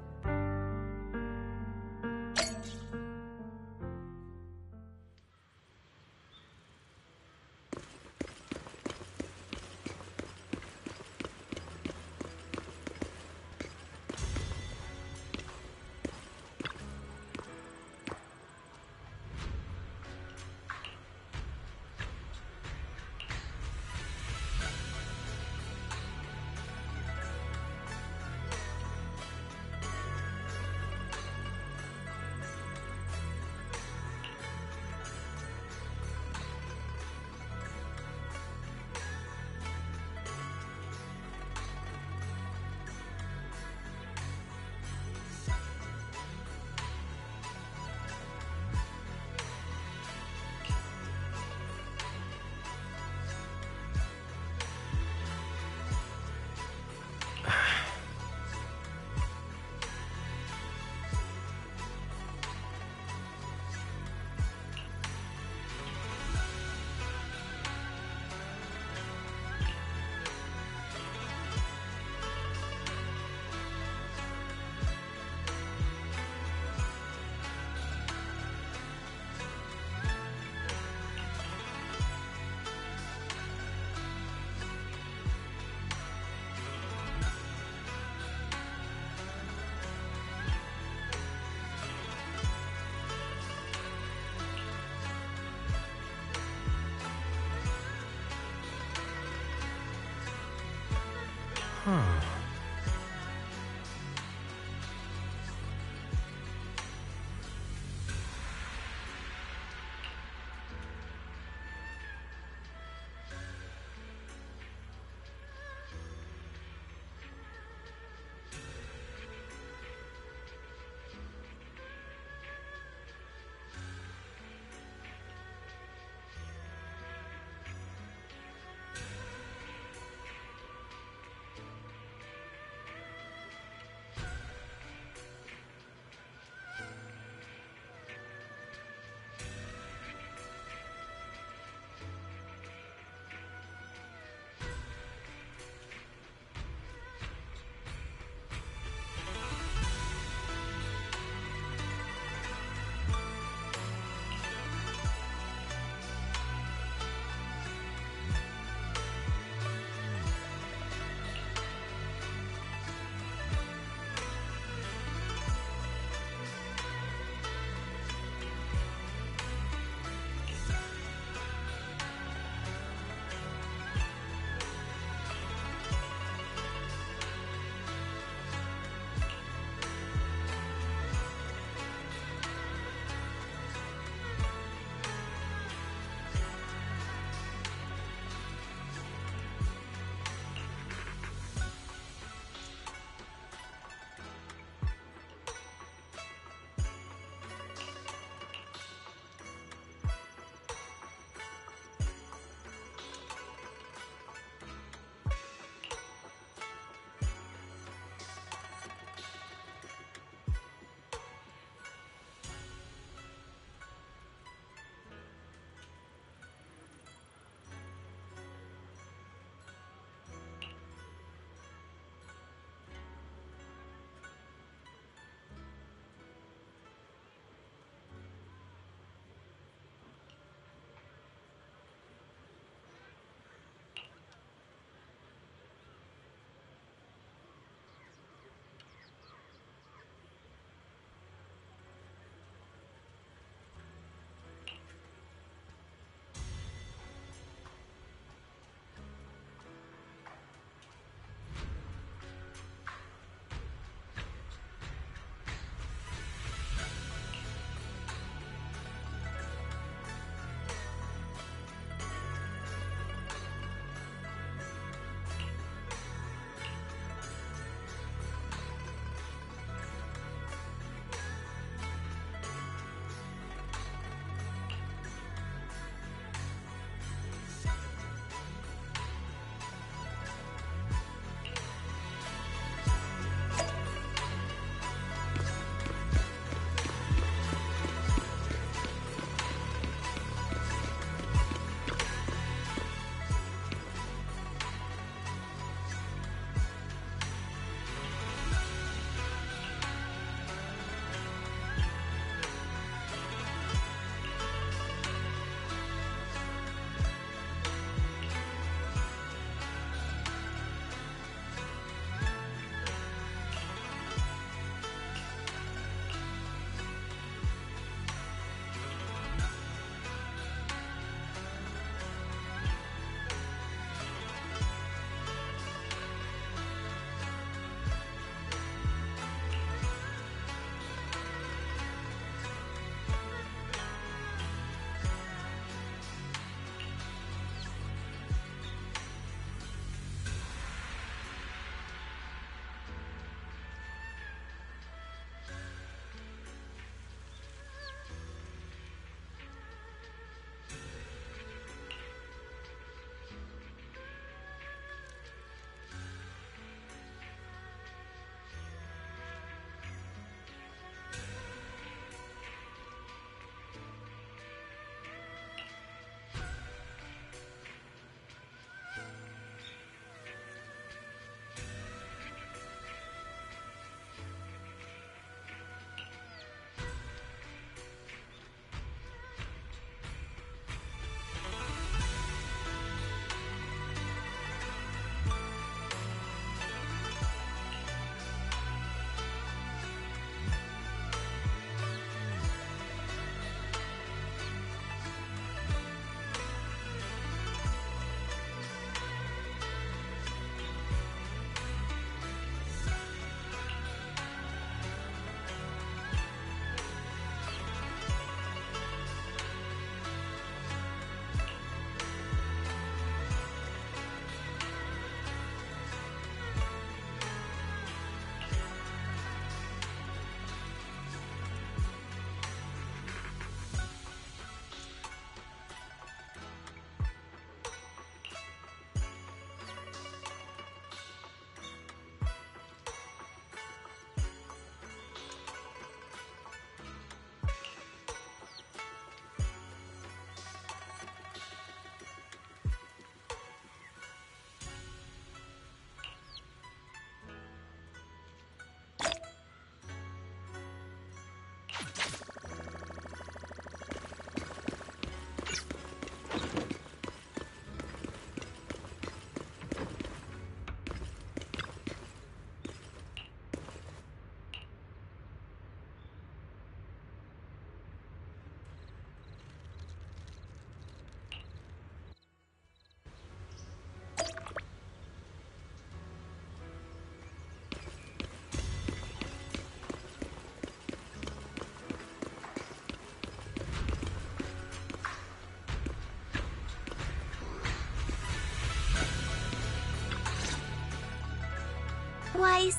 Otherwise,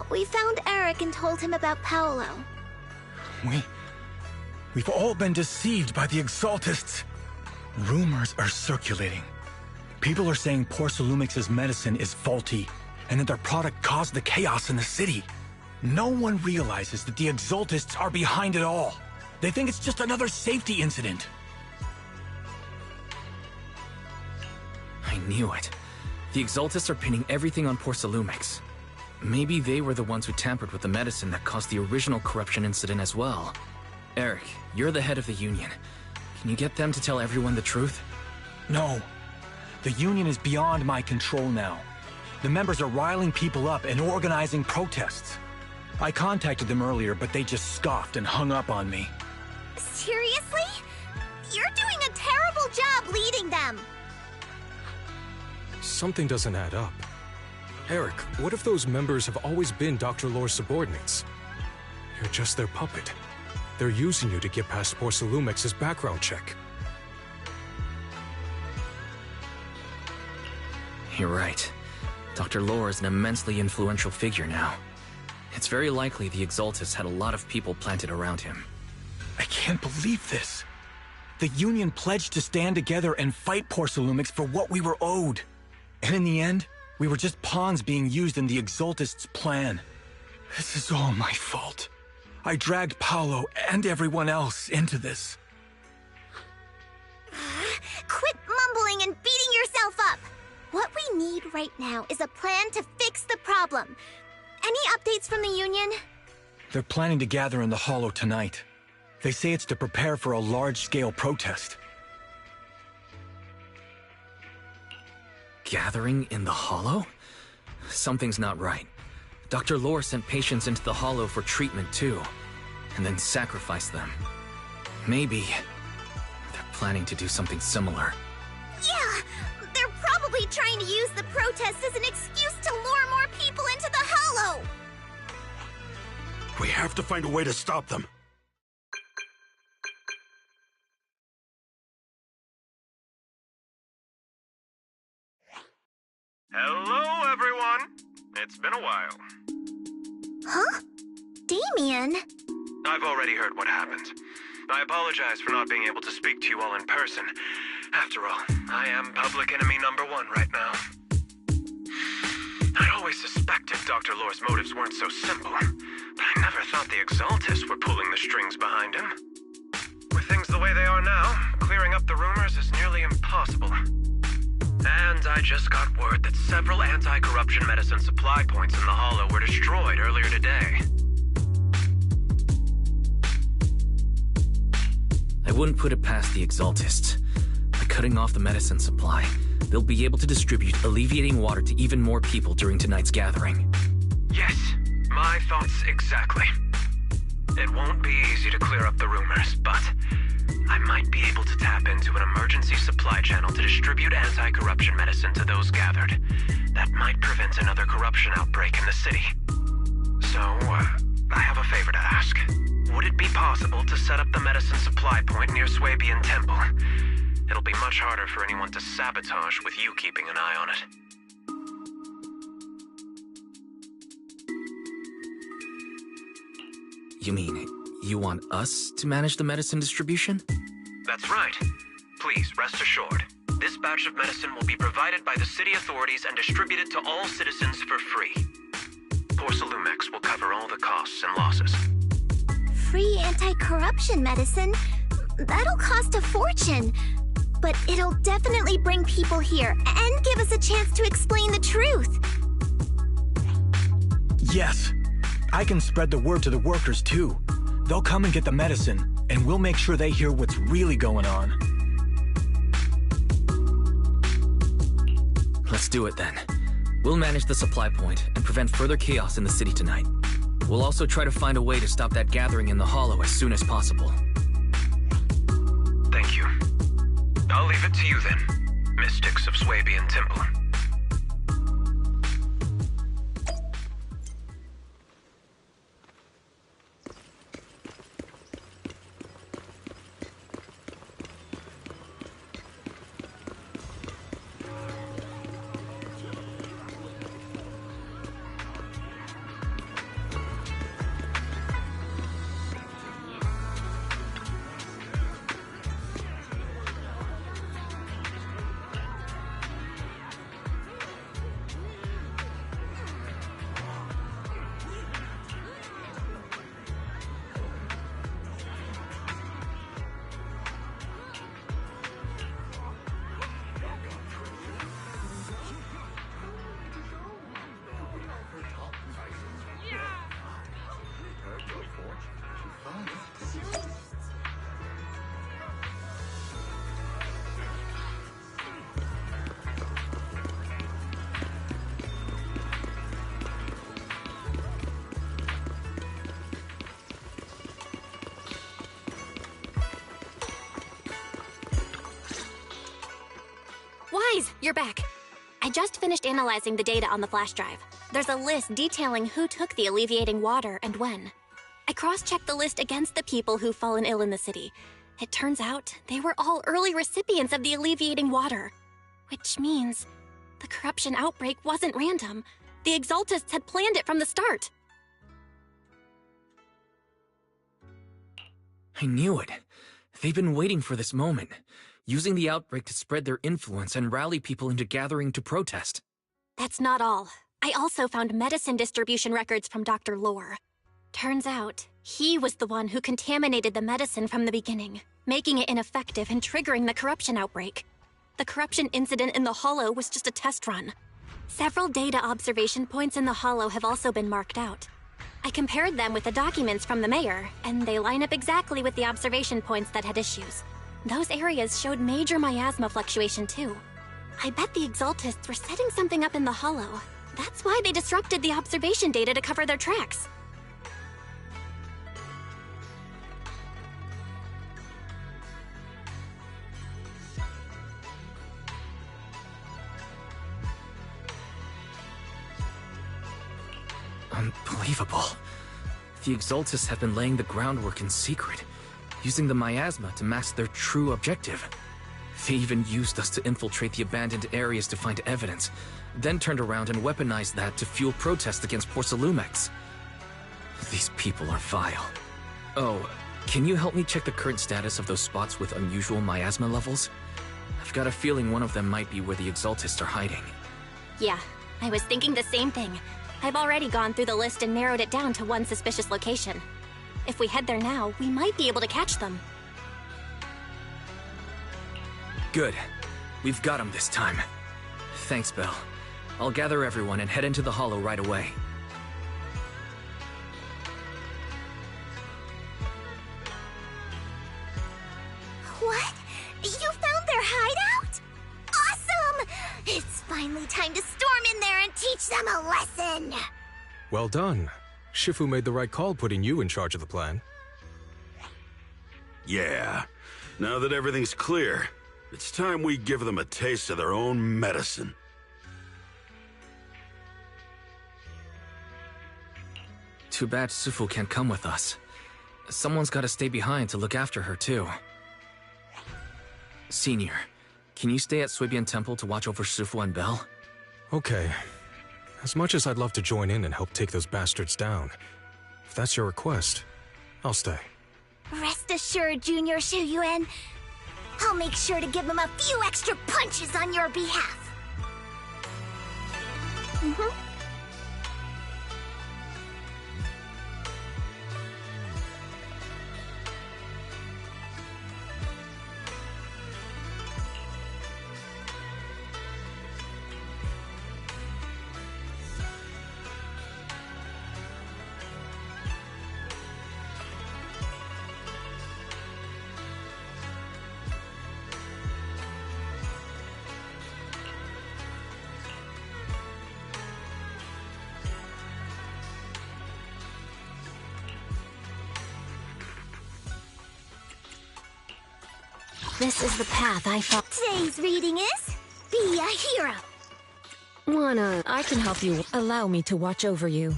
we found Eric and told him about Paolo. We've all been deceived by the Exaltists. Rumors are circulating. People are saying Porcelumix's medicine is faulty, and that their product caused the chaos in the city. No one realizes that the Exaltists are behind it all. They think it's just another safety incident. I knew it. The Exaltists are pinning everything on Porcelumix. Maybe they were the ones who tampered with the medicine that caused the original corruption incident as well. Eric, you're the head of the Union. Can you get them to tell everyone the truth? No. The Union is beyond my control now. The members are riling people up and organizing protests. I contacted them earlier, but they just scoffed and hung up on me. Seriously? You're doing a terrible job leading them! Something doesn't add up. Eric, what if those members have always been Dr. Lore's subordinates? You're just their puppet. They're using you to get past Porcelumix's background check. You're right. Dr. Lore is an immensely influential figure now. It's very likely the Exaltists had a lot of people planted around him. I can't believe this. The Union pledged to stand together and fight Porcelumix for what we were owed. And in the end, we were just pawns being used in the Exaltists' plan. This is all my fault. I dragged Paolo and everyone else into this. Quit mumbling and beating yourself up! What we need right now is a plan to fix the problem. Any updates from the Union? They're planning to gather in the Hollow tonight. They say it's to prepare for a large-scale protest. Gathering in the Hollow? Something's not right. Dr. Lore sent patients into the Hollow for treatment too, and then sacrificed them. Maybe they're planning to do something similar. Yeah! They're probably trying to use the protest as an excuse to lure more people into the Hollow! We have to find a way to stop them. Hello, everyone! It's been a while. Huh? Damien? I've already heard what happened. I apologize for not being able to speak to you all in person. After all, I am public enemy number one right now. I'd always suspected Dr. Lore's motives weren't so simple, but I never thought the Exaltists were pulling the strings behind him. With things the way they are now, clearing up the rumors is nearly impossible. And I just got word that several anti-corruption medicine supply points in the Hollow were destroyed earlier today. I wouldn't put it past the Exaltists. By cutting off the medicine supply, they'll be able to distribute alleviating water to even more people during tonight's gathering. Yes, my thoughts exactly. It won't be easy to clear up the rumors, but I might be able to tap into an emergency supply channel to distribute anti-corruption medicine to those gathered. That might prevent another corruption outbreak in the city. So, I have a favor to ask. Would it be possible to set up the medicine supply point near Swabian Temple? It'll be much harder for anyone to sabotage with you keeping an eye on it. You mean, you want us to manage the medicine distribution? That's right. Please, rest assured. This batch of medicine will be provided by the city authorities and distributed to all citizens for free. Porcelumix will cover all the costs and losses. Free anti-corruption medicine? That'll cost a fortune. But it'll definitely bring people here and give us a chance to explain the truth. Yes. I can spread the word to the workers too. They'll come and get the medicine, and we'll make sure they hear what's really going on. Let's do it then. We'll manage the supply point and prevent further chaos in the city tonight. We'll also try to find a way to stop that gathering in the Hollow as soon as possible. Thank you. I'll leave it to you then, mystics of Swabian Temple. You're back. I just finished analyzing the data on the flash drive. There's a list detailing who took the alleviating water and when. I cross-checked the list against the people who've fallen ill in the city. It turns out they were all early recipients of the alleviating water. Which means the corruption outbreak wasn't random. The Exaltists had planned it from the start. I knew it. They've been waiting for this moment, using the outbreak to spread their influence and rally people into gathering to protest. That's not all. I also found medicine distribution records from Dr. Lore. Turns out, he was the one who contaminated the medicine from the beginning, making it ineffective and triggering the corruption outbreak. The corruption incident in the Hollow was just a test run. Several data observation points in the Hollow have also been marked out. I compared them with the documents from the mayor, and they line up exactly with the observation points that had issues. Those areas showed major miasma fluctuation too. I bet the Exaltists were setting something up in the Hollow. That's why they disrupted the observation data to cover their tracks. Unbelievable. The Exaltists have been laying the groundwork in secret, using the miasma to mask their true objective. They even used us to infiltrate the abandoned areas to find evidence, then turned around and weaponized that to fuel protests against Porcelumex. These people are vile. Oh, can you help me check the current status of those spots with unusual miasma levels? I've got a feeling one of them might be where the Exaltists are hiding. Yeah, I was thinking the same thing. I've already gone through the list and narrowed it down to one suspicious location. If we head there now, we might be able to catch them. Good. We've got them this time. Thanks, Belle. I'll gather everyone and head into the Hollow right away. What? You found their hideout? Awesome! It's finally time to storm in there and teach them a lesson! Well done. Shifu made the right call putting you in charge of the plan. Yeah. Now that everything's clear, it's time we give them a taste of their own medicine. Too bad Sufu can't come with us. Someone's gotta stay behind to look after her, too. Senior, can you stay at Suibian Temple to watch over Sufu and Belle? Okay. As much as I'd love to join in and help take those bastards down, if that's your request, I'll stay. Rest assured, Junior Shuyuan. I'll make sure to give him a few extra punches on your behalf. This is the path I followed. Today's reading is Be a Hero. I can help you. Allow me to watch over you.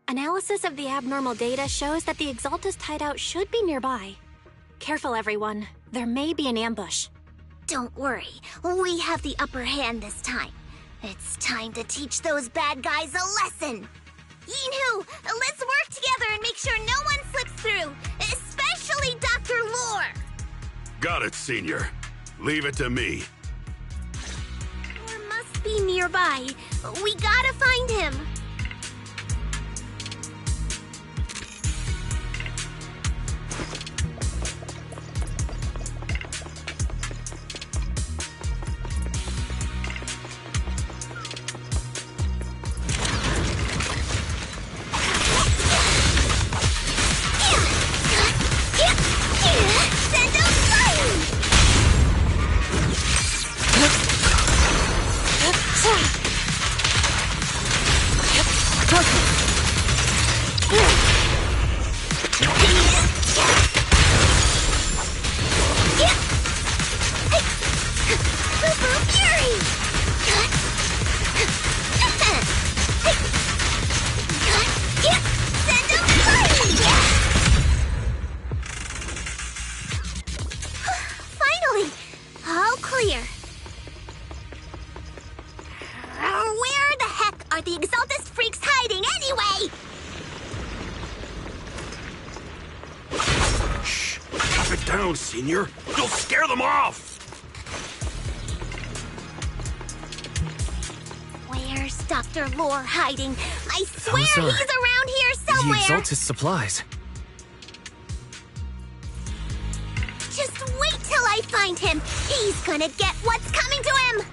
Analysis of the abnormal data shows that the Exaltist hideout should be nearby. Careful, everyone. There may be an ambush. Don't worry. We have the upper hand this time. It's time to teach those bad guys a lesson. Yinhu, let's work together and make sure no one slips through, especially Dr. Lore. Got it, Senior. Leave it to me. Lore must be nearby. We gotta find him. down, Senior. You'll scare them off! Where's Dr. Lore hiding? I swear Those are he's around here The somewhere! Exalted supplies. Just wait till I find him! He's gonna get what's coming to him!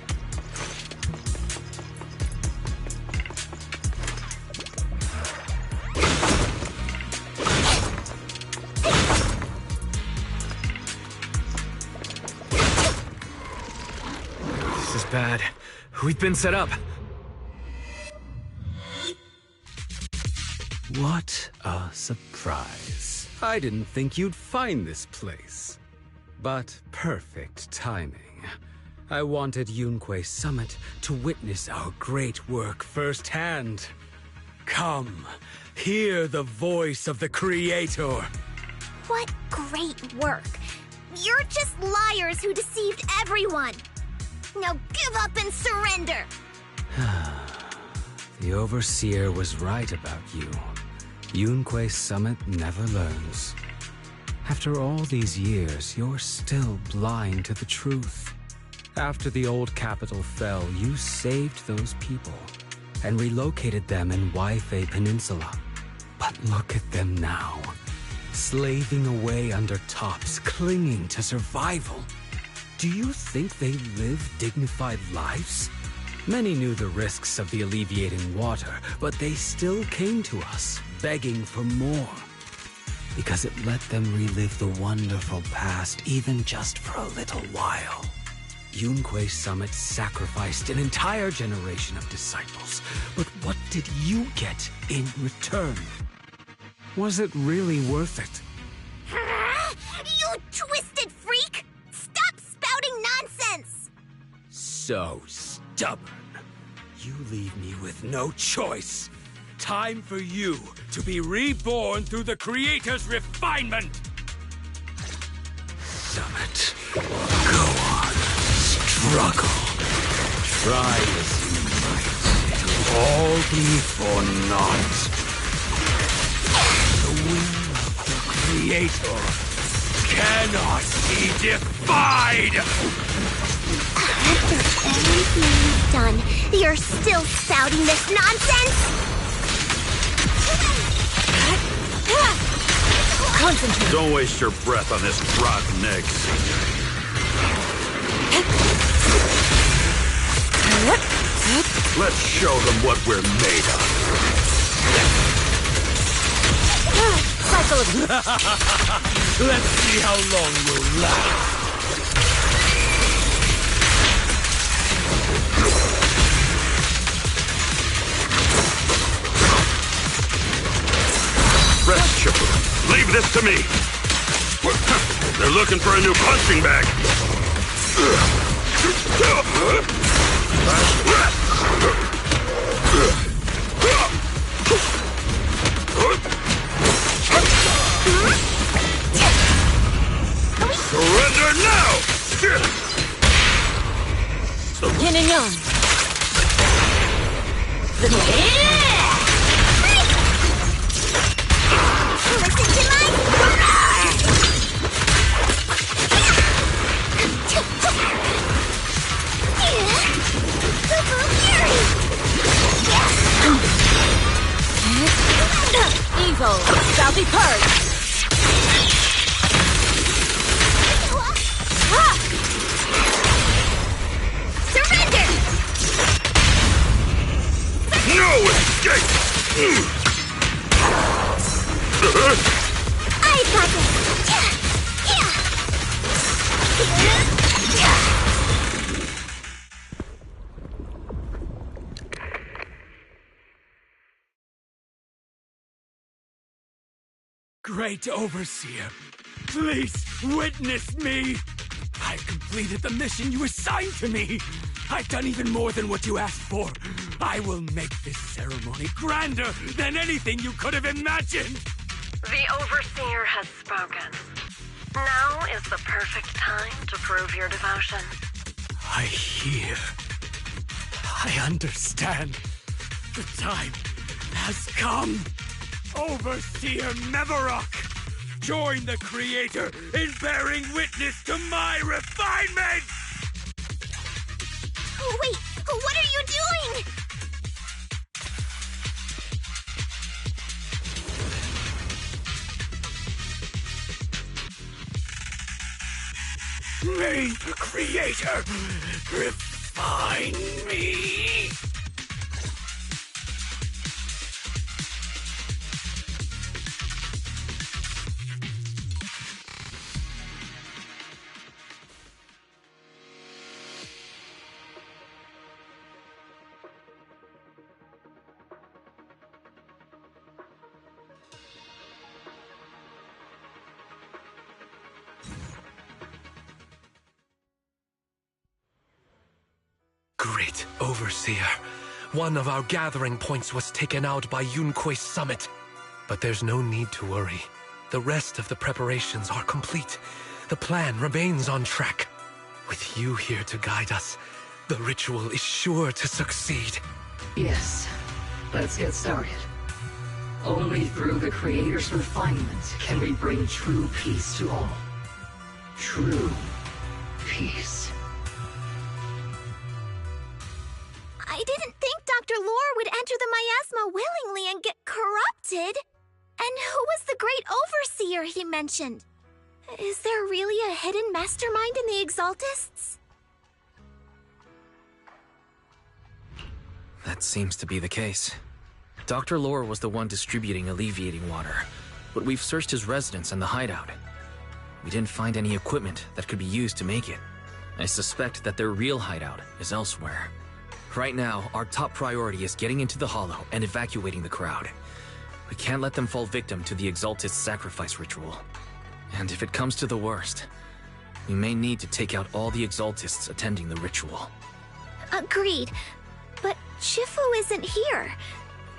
This is bad. We've been set up. What a surprise. I didn't think you'd find this place. But perfect timing. I wanted Yunque Summit to witness our great work firsthand. Come, hear the voice of the Creator. What great work! You're just liars who deceived everyone! Now give up and surrender! The Overseer was right about you. Yunque Summit never learns. After all these years, you're still blind to the truth. After the old capital fell, you saved those people and relocated them in Waifei Peninsula. But look at them now, slaving away under tops, clinging to survival. Do you think they live dignified lives? Many knew the risks of the alleviating water, but they still came to us, begging for more. Because it let them relive the wonderful past, even just for a little while. Yunque Summit sacrificed an entire generation of disciples, but what did you get in return? Was it really worth it? You twisted freak! Stop spouting nonsense! So stubborn. You leave me with no choice. Time for you to be reborn through the Creator's refinement! Summit, go on, struggle. Try as you might, it'll all be for naught. The will of the Creator cannot be defied! After everything you've done, you're still spouting this nonsense? Concentrate. Don't waste your breath on this rotten egg, Senior. Let's show them what we're made of. Cycle of... Let's see how long you'll last. Rest, Chipper. Leave this to me. They're looking for a new punching bag. Surrender now! Yin and Yang. Listen to my... Evil shall be purged. Surrender! No escape! I got this! Great Overseer, please witness me! I've completed the mission you assigned to me! I've done even more than what you asked for! I will make this ceremony grander than anything you could have imagined! The Overseer has spoken. Now is the perfect time to prove your devotion. I hear. I understand. The time has come. Overseer Mevarok, join the Creator in bearing witness to my refinement! Wait, what are you doing? May the Creator refine me! Great Overseer. One of our gathering points was taken out by Yunque's summit. But there's no need to worry. The rest of the preparations are complete. The plan remains on track. With you here to guide us, the ritual is sure to succeed. Yes, let's get started. Only through the Creator's refinement can we bring true peace to all. True peace. I didn't think Dr. Lore would enter the miasma willingly and get corrupted. And who was the great overseer he mentioned? Is there really a hidden mastermind in the Exaltists? That seems to be the case. Dr. Lore was the one distributing alleviating water, but we've searched his residence and the hideout. We didn't find any equipment that could be used to make it. I suspect that their real hideout is elsewhere. Right now, our top priority is getting into the Hollow and evacuating the crowd. We can't let them fall victim to the Exaltist sacrifice ritual. And if it comes to the worst, we may need to take out all the Exaltists attending the ritual. Agreed. But Shifu isn't here.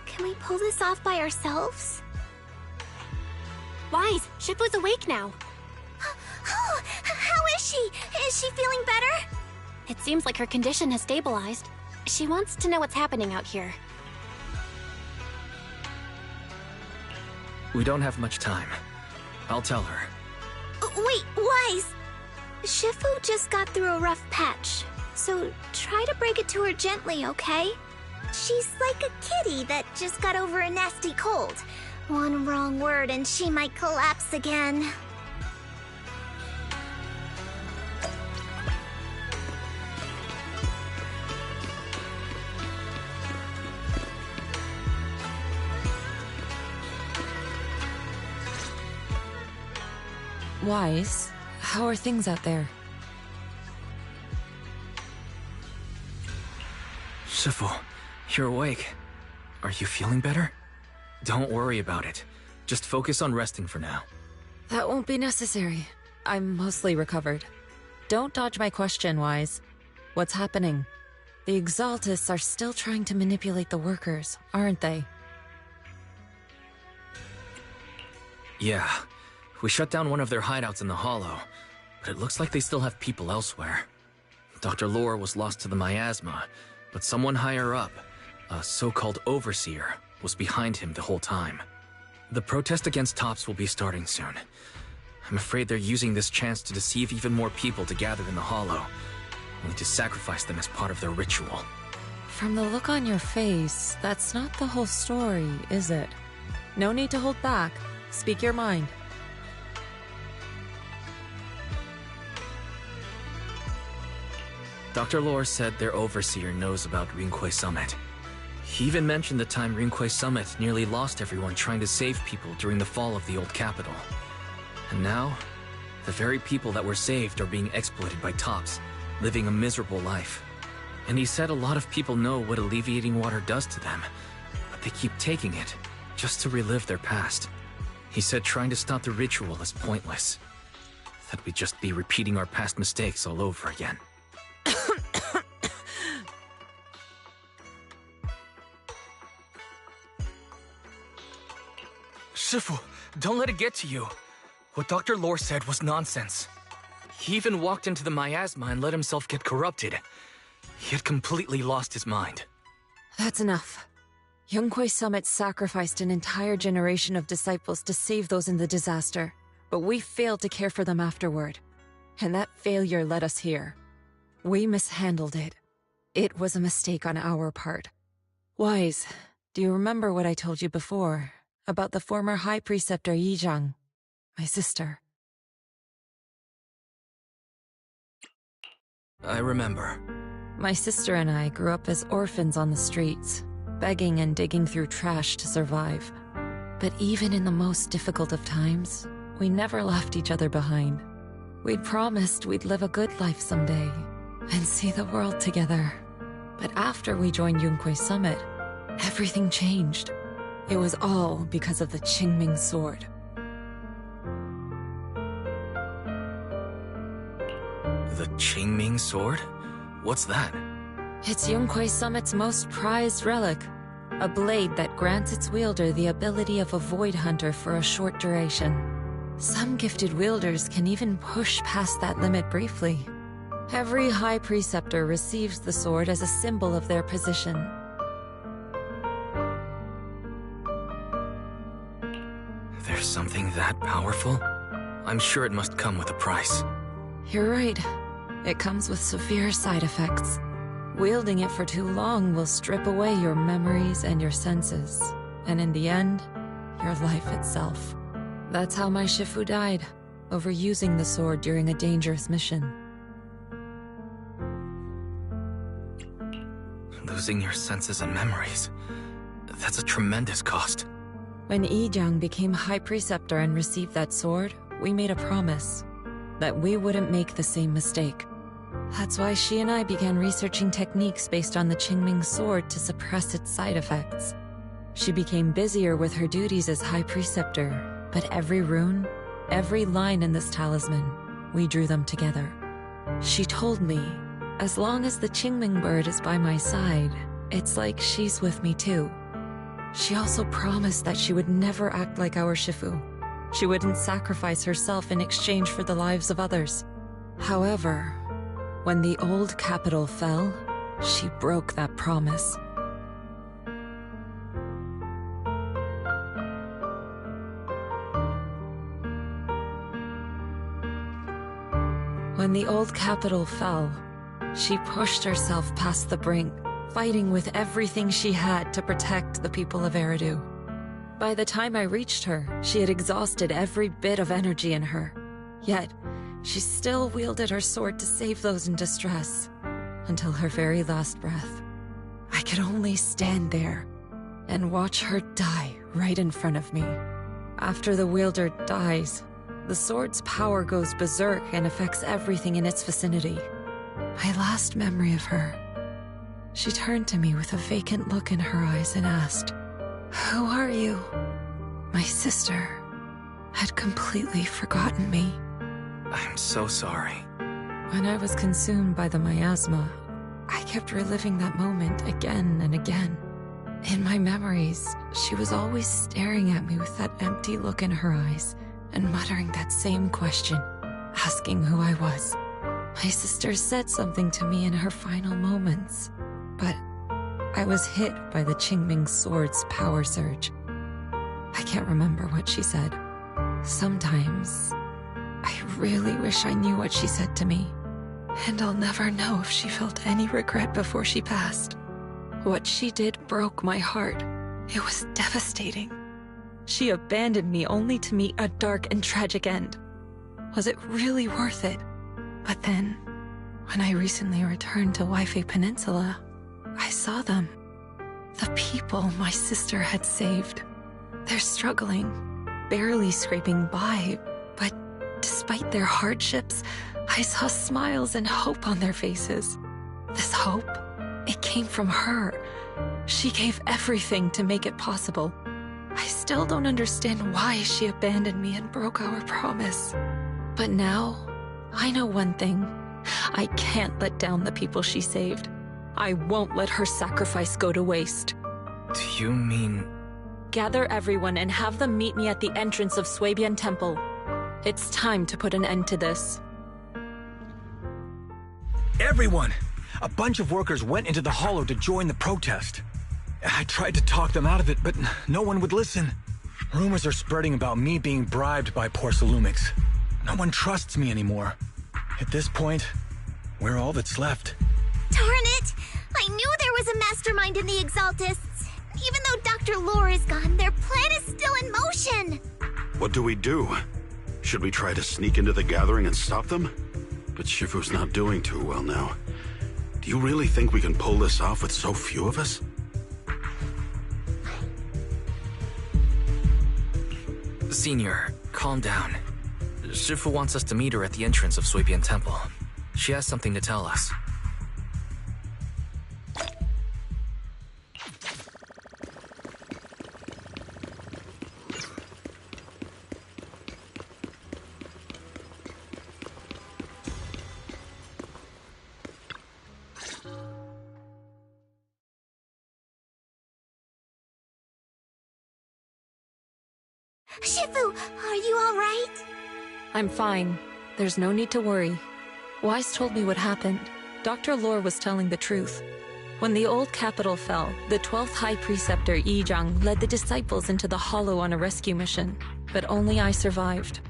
Can we pull this off by ourselves? Wise, Shifu's awake now. Oh, how is she? Is she feeling better? It seems like her condition has stabilized. She wants to know what's happening out here. We don't have much time. I'll tell her. Wait, Wise! Shifu just got through a rough patch, so try to break it to her gently, okay? She's like a kitty that just got over a nasty cold. One wrong word and she might collapse again. Wise, how are things out there? Shifu, you're awake. Are you feeling better? Don't worry about it. Just focus on resting for now. That won't be necessary. I'm mostly recovered. Don't dodge my question, Wise. What's happening? The Exaltists are still trying to manipulate the workers, aren't they? Yeah. We shut down one of their hideouts in the Hollow, but it looks like they still have people elsewhere. Dr. Lore was lost to the miasma, but someone higher up, a so-called overseer, was behind him the whole time. The protest against Tops will be starting soon. I'm afraid they're using this chance to deceive even more people to gather in the Hollow, only to sacrifice them as part of their ritual. From the look on your face, that's not the whole story, is it? No need to hold back. Speak your mind. Dr. Lore said their overseer knows about Rinque Summit. He even mentioned the time Rinque Summit nearly lost everyone trying to save people during the fall of the old capital. And now, the very people that were saved are being exploited by Tops, living a miserable life. And he said a lot of people know what alleviating water does to them, but they keep taking it just to relive their past. He said trying to stop the ritual is pointless, that we'd just be repeating our past mistakes all over again. Shifu, don't let it get to you. What Dr. Lore said was nonsense. He even walked into the miasma and let himself get corrupted. He had completely lost his mind. That's enough. Yunque Summit sacrificed an entire generation of disciples to save those in the disaster. but we failed to care for them afterward. And that failure led us here. We mishandled it. It was a mistake on our part. Wise, do you remember what I told you before about the former High Preceptor Yizhang, my sister? I remember. My sister and I grew up as orphans on the streets, begging and digging through trash to survive. But even in the most difficult of times, we never left each other behind. We'd promised we'd live a good life someday and see the world together. But after we joined Yunkwei Summit, everything changed. It was all because of the Qingming Sword. The Qingming Sword? What's that? It's Yunkwei Summit's most prized relic. A blade that grants its wielder the ability of a void hunter for a short duration. Some gifted wielders can even push past that limit briefly. Every High Preceptor receives the sword as a symbol of their position. There's something that powerful? I'm sure it must come with a price. You're right. It comes with severe side effects. Wielding it for too long will strip away your memories and your senses, and in the end, your life itself. That's how my Shifu died, overusing the sword during a dangerous mission. Losing your senses and memories. That's a tremendous cost. When Yizhang became High Preceptor and received that sword, we made a promise that we wouldn't make the same mistake. That's why she and I began researching techniques based on the Qingming Sword to suppress its side effects. She became busier with her duties as High Preceptor, but every rune, every line in this talisman, we drew them together. She told me, as long as the Qingming bird is by my side, it's like she's with me too. She also promised that she would never act like our Shifu. She wouldn't sacrifice herself in exchange for the lives of others. However, when the old capital fell, she broke that promise. When the old capital fell, she pushed herself past the brink, fighting with everything she had to protect the people of Eridu. By the time I reached her, she had exhausted every bit of energy in her. Yet, she still wielded her sword to save those in distress, until her very last breath. I could only stand there and watch her die right in front of me. After the wielder dies, the sword's power goes berserk and affects everything in its vicinity. My last memory of her, she turned to me with a vacant look in her eyes and asked, "Who are you?" My sister had completely forgotten me. I'm so sorry. When I was consumed by the miasma, I kept reliving that moment again and again. In my memories, she was always staring at me with that empty look in her eyes and muttering that same question, asking who I was. My sister said something to me in her final moments, but I was hit by the Qingming Sword's power surge. I can't remember what she said. Sometimes, I really wish I knew what she said to me, and I'll never know if she felt any regret before she passed. What she did broke my heart. It was devastating. She abandoned me only to meet a dark and tragic end. Was it really worth it? But then, when I recently returned to Waifei Peninsula, I saw them. The people my sister had saved. They're struggling, barely scraping by, but despite their hardships, I saw smiles and hope on their faces. This hope, it came from her. She gave everything to make it possible. I still don't understand why she abandoned me and broke our promise. But now, I know one thing. I can't let down the people she saved. I won't let her sacrifice go to waste. Do you mean... Gather everyone and have them meet me at the entrance of Suibian Temple. It's time to put an end to this. Everyone! A bunch of workers went into the hollow to join the protest. I tried to talk them out of it, but no one would listen. Rumors are spreading about me being bribed by Porcelumix. No one trusts me anymore. At this point, we're all that's left. Darn it! I knew there was a mastermind in the Exaltists. Even though Dr. Lore is gone, their plan is still in motion. What do we do? Should we try to sneak into the gathering and stop them? But Shifu's not doing too well now. Do you really think we can pull this off with so few of us? Senior, calm down. Shifu wants us to meet her at the entrance of Suipian Temple. She has something to tell us. Shifu, are you all right? I'm fine. There's no need to worry. Wise told me what happened. Dr. Lore was telling the truth. When the old capital fell, the 12th High Preceptor Yi Zhang led the disciples into the Hollow on a rescue mission, but only I survived.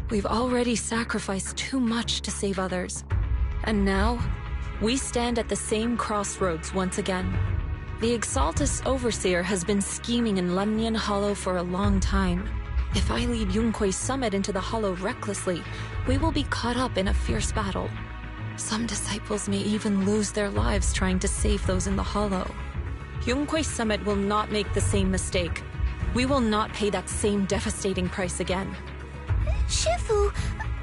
We've already sacrificed too much to save others. And now, we stand at the same crossroads once again. The Exaltus Overseer has been scheming in Lemnian Hollow for a long time. If I lead Yunkui's summit into the Hollow recklessly, we will be caught up in a fierce battle. Some disciples may even lose their lives trying to save those in the Hollow. Yunkui's summit will not make the same mistake. We will not pay that same devastating price again. Shifu,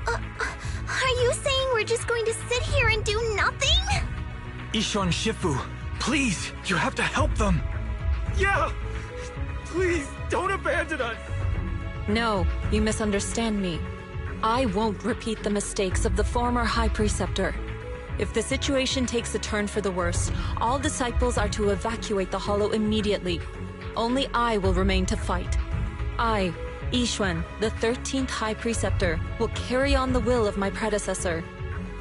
are you saying we're just going to sit here and do nothing? Isha and Shifu, please, you have to help them. Yeah! Please, don't abandon us! No, you misunderstand me. I won't repeat the mistakes of the former High Preceptor. If the situation takes a turn for the worse, all disciples are to evacuate the Hollow immediately. Only I will remain to fight. I, Yixuan, the 13th High Preceptor, will carry on the will of my predecessor.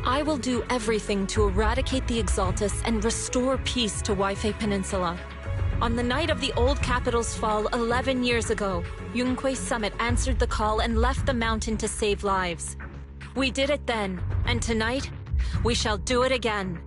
I will do everything to eradicate the Exaltus and restore peace to Waifei Peninsula. On the night of the old capital's fall 11 years ago, Yunkui's summit answered the call and left the mountain to save lives. We did it then, and tonight, we shall do it again.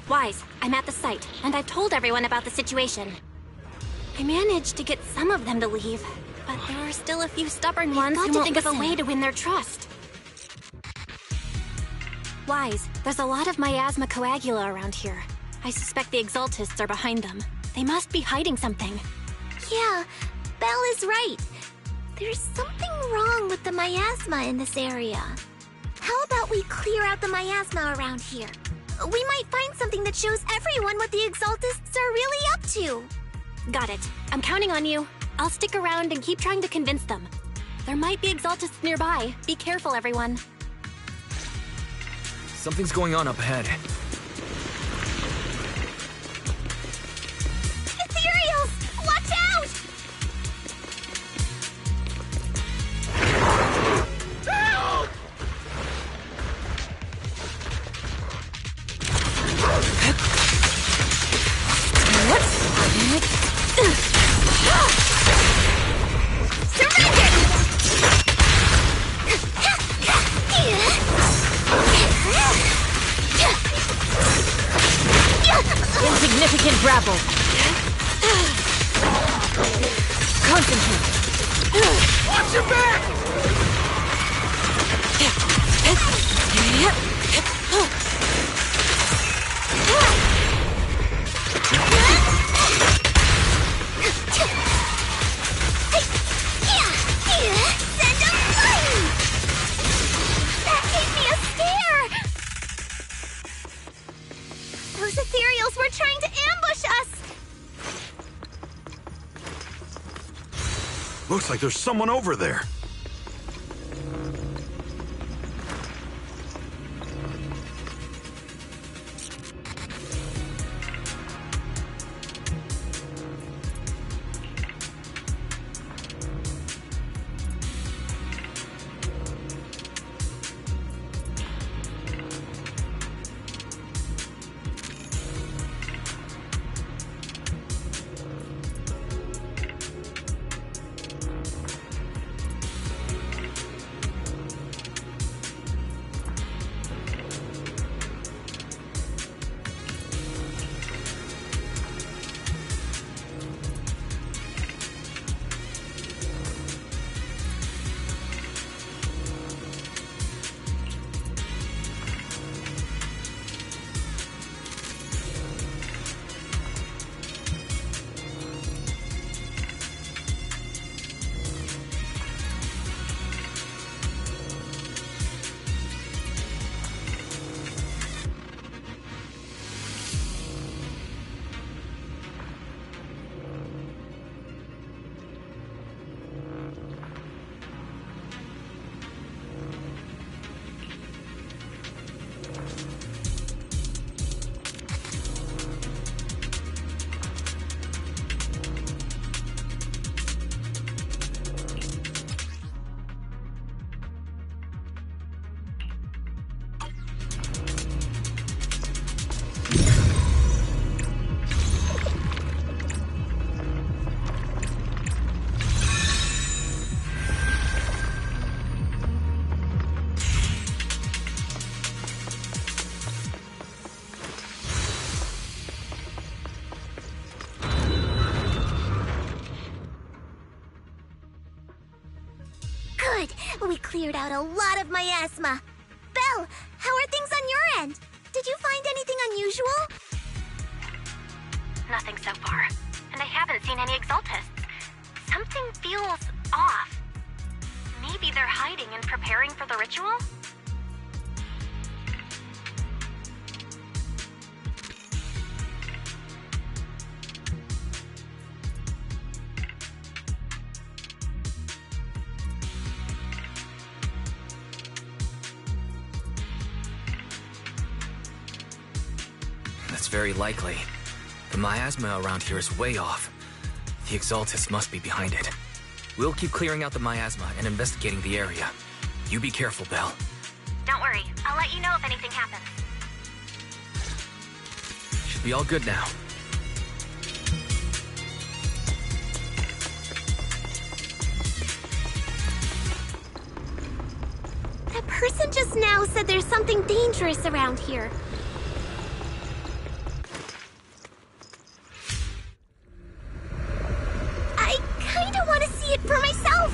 Wise, I'm at the site, and I've told everyone about the situation. I managed to get some of them to leave, but there are still a few stubborn ones who won't think of a way to win their trust. Wise, there's a lot of miasma coagula around here. I suspect the Exaltists are behind them. They must be hiding something. Yeah, Belle is right. There's something wrong with the miasma in this area. How about we clear out the miasma around here? We might find something that shows everyone what the Exaltists are really up to. Got it. I'm counting on you. I'll stick around and keep trying to convince them. There might be Exaltists nearby. Be careful, everyone. Something's going on up ahead. Ethereals! Watch out! Help! Grapple. Concentrate. Watch your back! Send him flying! That gave me a scare! Those ethereals were trying to ambush us! Looks like there's someone over there. We cleared out a lot of miasma. Belle, how are things on your end? Did you find anything unusual? Nothing so far. And I haven't seen any Exaltists. Something feels off. Maybe they're hiding and preparing for the ritual? That's very likely. The miasma around here is way off. The Exaltists must be behind it. We'll keep clearing out the miasma and investigating the area. You be careful, Belle. Don't worry. I'll let you know if anything happens. Should be all good now. That person just now said there's something dangerous around here. I kinda want to see it for myself.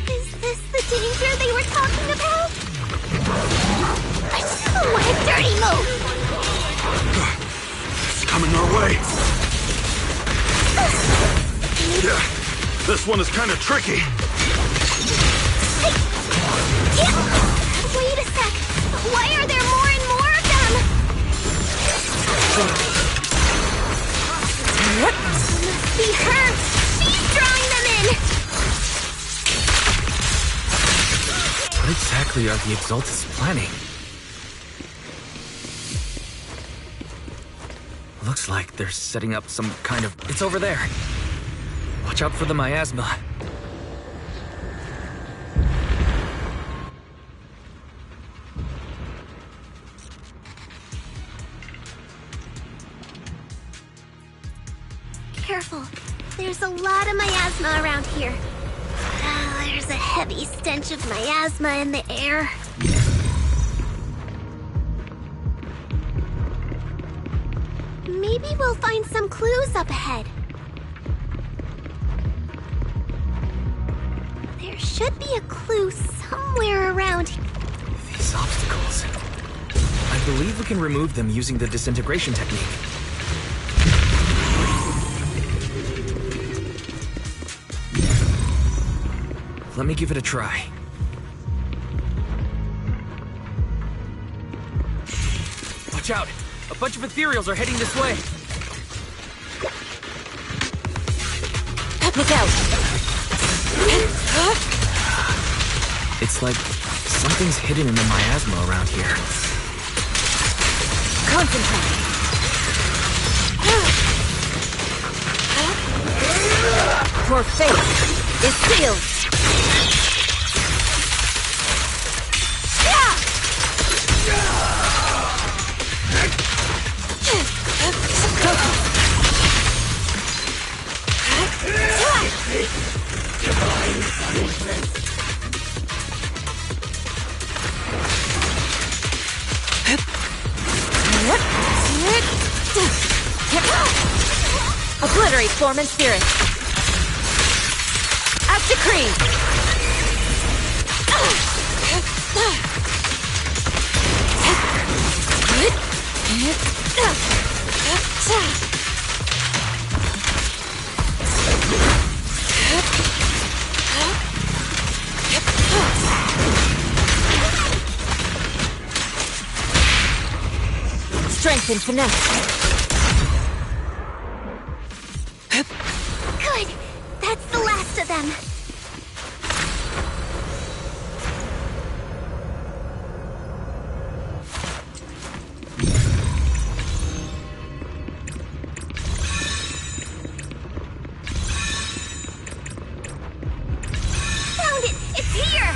Is this the danger they were talking about? What a dirty move! It's coming our way. Yeah, this one is kind of tricky. Wait a sec. Why are there more and more of them? Must be her. She's drawing them in. What exactly are the Exaltists planning? Looks like they're setting up some kind of... It's over there. Watch out for the miasma. There's a lot of miasma around here. There's a heavy stench of miasma in the air. Maybe we'll find some clues up ahead. There should be a clue somewhere around here. These obstacles. I believe we can remove them using the disintegration technique. Let me give it a try. Watch out! A bunch of ethereals are heading this way! Look out! It's like something's hidden in the miasma around here. Concentrate! Your fate is sealed! Obliterate form and spirit. As decreed. Strength and finesse. Good. That's the last of them. Found it! It's here!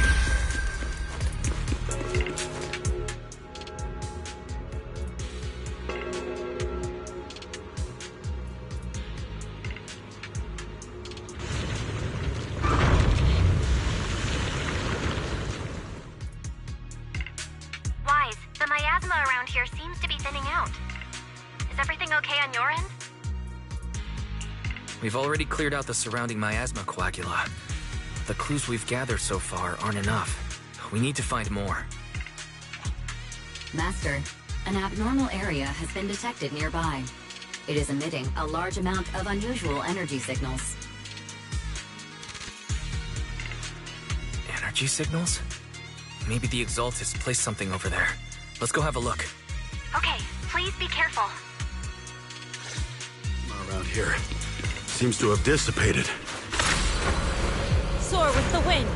Wise, the miasma around here seems to be thinning out. Is everything okay on your end? We've already cleared out the surrounding miasma coagula. The clues we've gathered so far aren't enough. We need to find more. Master, an abnormal area has been detected nearby. It is emitting a large amount of unusual energy signals. Energy signals? Maybe the Exaltists placed something over there. Let's go have a look. Okay, please be careful. Around here seems to have dissipated. Soar with the wind.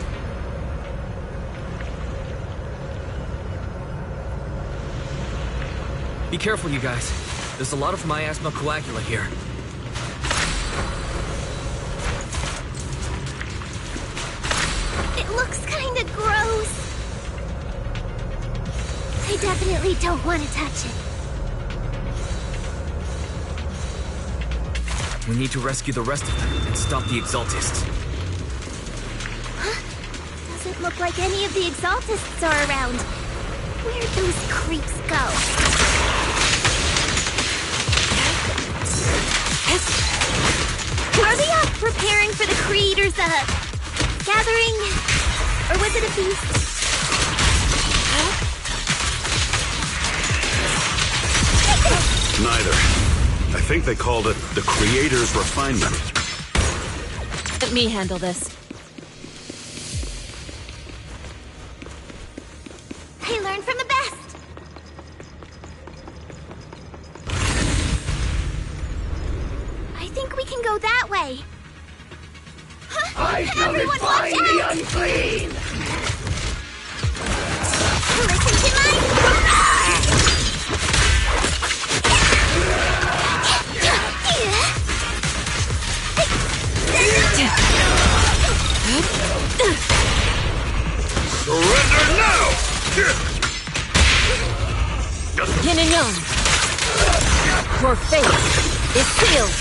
Be careful, you guys. There's a lot of miasma coagula here. It looks kinda gross. I definitely don't want to touch it. We need to rescue the rest of them and stop the Exaltists. Huh? Doesn't look like any of the Exaltists are around. Where'd those creeps go? Are they up preparing for the Creator's, gathering? Or was it a feast? Neither. I think they called it the Creator's Refinement. Let me handle this. I learned from the best. I think we can go that way. I shall Everyone define watch the out! unclean! Listen to my... Surrender now! Yin and Yang. Your fate is sealed.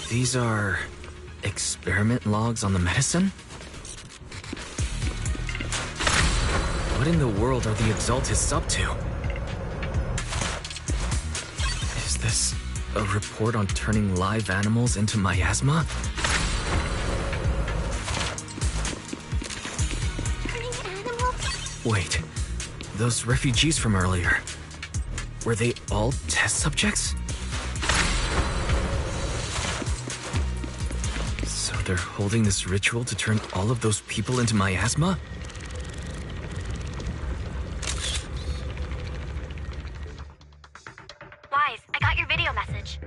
These are experiment logs on the medicine? What in the world are the Exaltists up to? Is this a report on turning live animals into miasma? Turning animals? Wait, those refugees from earlier, were they all test subjects? So they're holding this ritual to turn all of those people into miasma? Wise, I got your video message.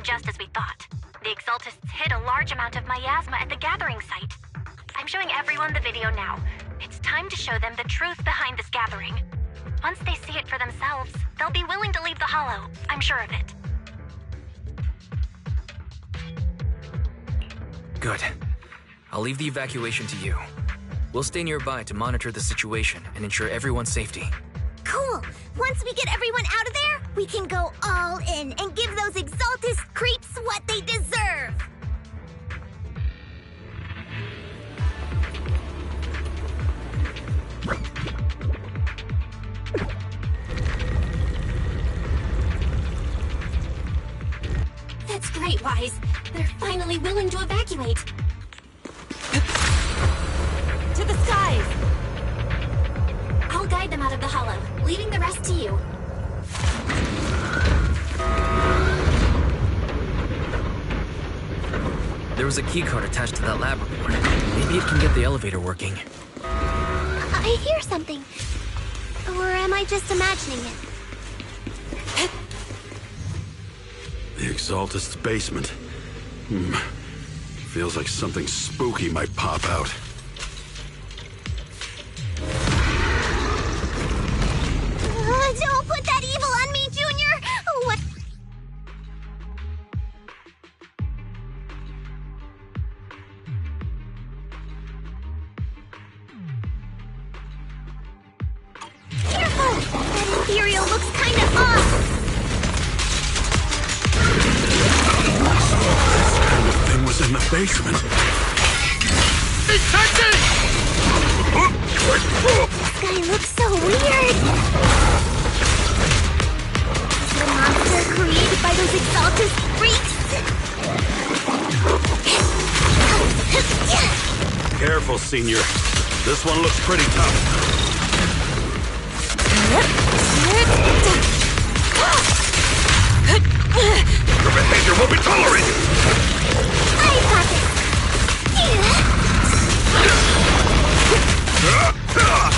Just as we thought. The Exaltists hid a large amount of miasma at the gathering site. I'm showing everyone the video now. It's time to show them the truth behind this gathering. Once they see it for themselves, they'll be willing to leave the Hollow. I'm sure of it. Good. I'll leave the evacuation to you. We'll stay nearby to monitor the situation and ensure everyone's safety. Cool! Once we get everyone out of there, we can go all in and give those Exaltist creeps what they deserve! That's great, Wise. They're finally willing to evacuate. To the skies! I'll guide them out of the Hollow, leaving the rest to you. There was a keycard attached to that lab report. Maybe it can get the elevator working. I hear something. Or am I just imagining it? The Exaltist's basement. Feels like something spooky might pop out. Don't put that evil on me, Junior! What? Careful! That Imperial looks kinda off! This kind of thing was in the basement. Detected! This guy looks so weird! The monster created by those Exaltist freaks! Careful, Senior. This one looks pretty tough. Your behavior won't be tolerated! I got this!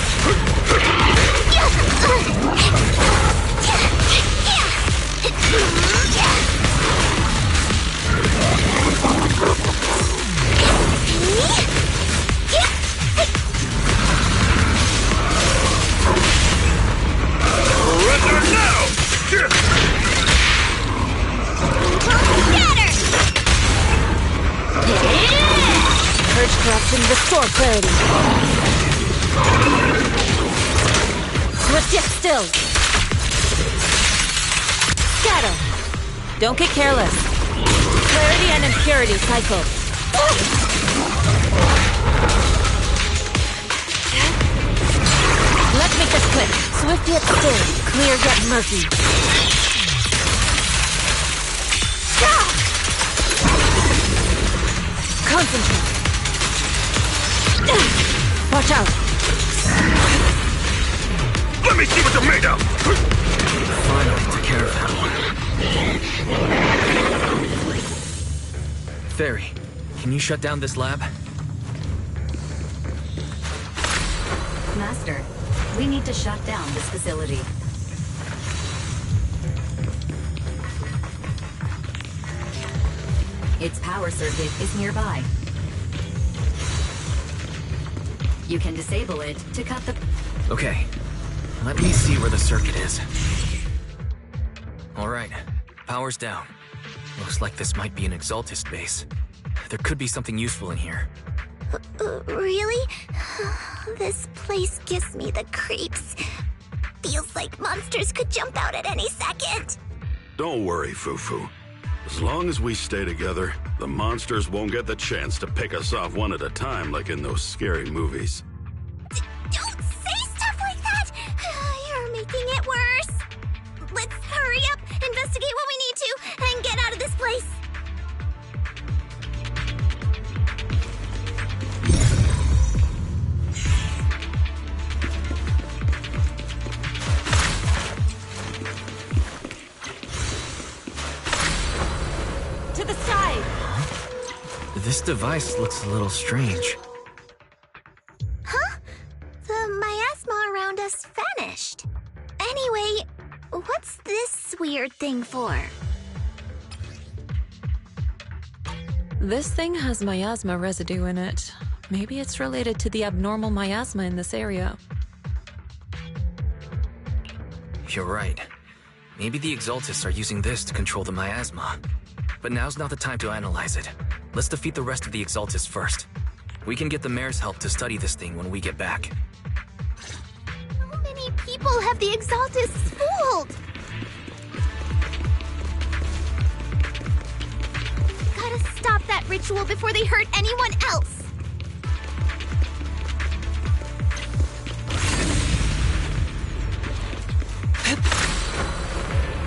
Surrender now! Purge corruption, restore clarity. Swift yet still. Scatter. Don't get careless. Clarity and impurity cycle. Let's make this quick. Swift yet still. Clear yet murky. Concentrate. Watch out. Let me see what you're made of! Finally took care of that one. Fairy, can you shut down this lab? Master, we need to shut down this facility. Its power circuit is nearby. You can disable it to cut the... Okay, let me see where the circuit is. Alright, power's down. Looks like this might be an Exaltist base. There could be something useful in here. Really? This place gives me the creeps. Feels like monsters could jump out at any second. Don't worry, Fufu. As long as we stay together, the monsters won't get the chance to pick us off one at a time like in those scary movies. Don't say stuff like that! You're making it worse. Let's hurry up, investigate what we need to, and get out of this place. To the side! This device looks a little strange. Huh? The miasma around us vanished. Anyway, what's this weird thing for? This thing has miasma residue in it. Maybe it's related to the abnormal miasma in this area. You're right. Maybe the Exaltists are using this to control the miasma. But now's not the time to analyze it. Let's defeat the rest of the Exaltists first. We can get the mayor's help to study this thing when we get back. How many people have the Exaltists fooled? Gotta stop that ritual before they hurt anyone else.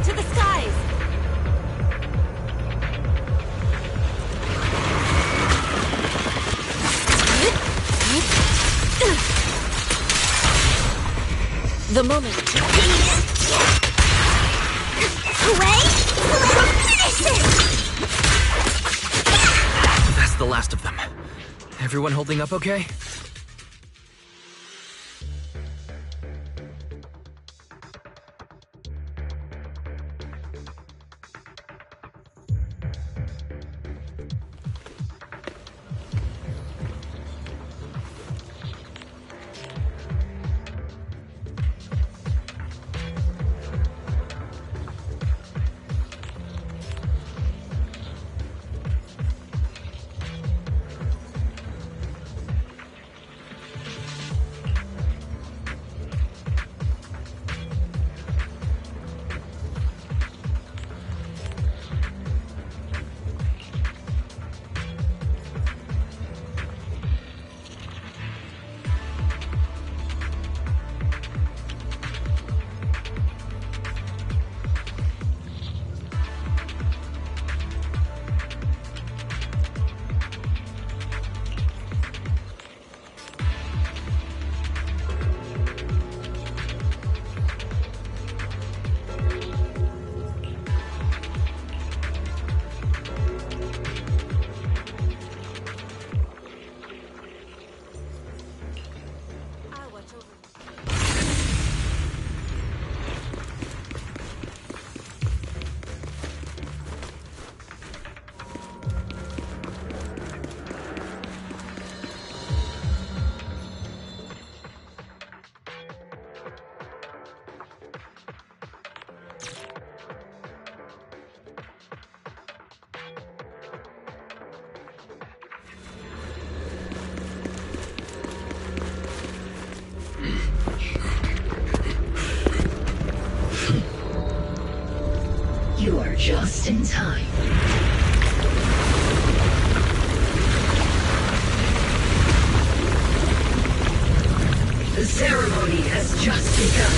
To the skies! The moment. Wait! Finish this! That's the last of them. Everyone holding up okay? You are just in time. The ceremony has just begun.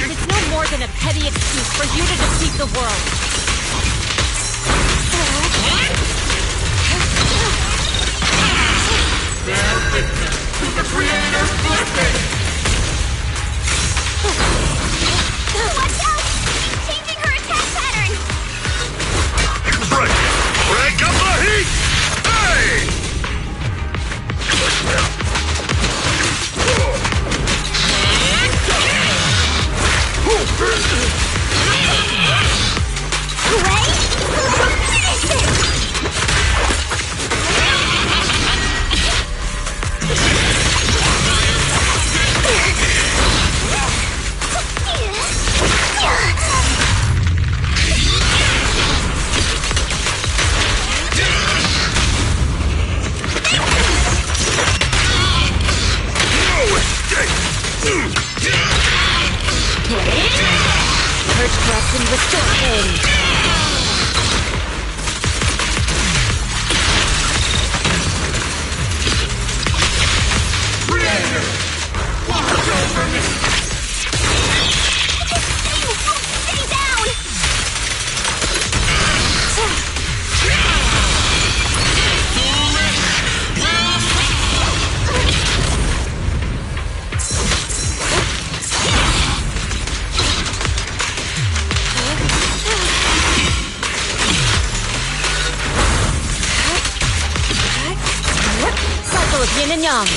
It's no more than a petty excuse for you to defeat the world. The Creator's birthday! Watch out! She's changing her attack pattern! That's right! Crank up the heat! Hey! Purge corruption, restore pain. Cycle of yin and yang.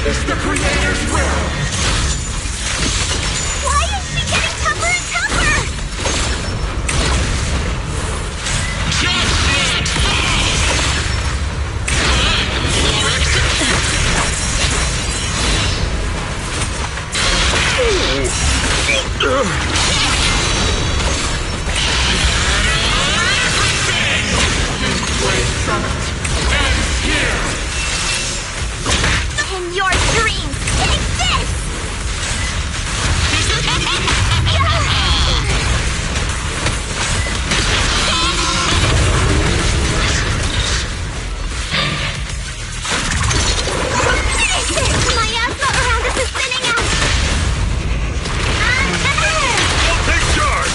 It's the Creator's will! Why is she getting tougher and tougher? In your dreams, take this! My asthma around us is thinning out! Take charge!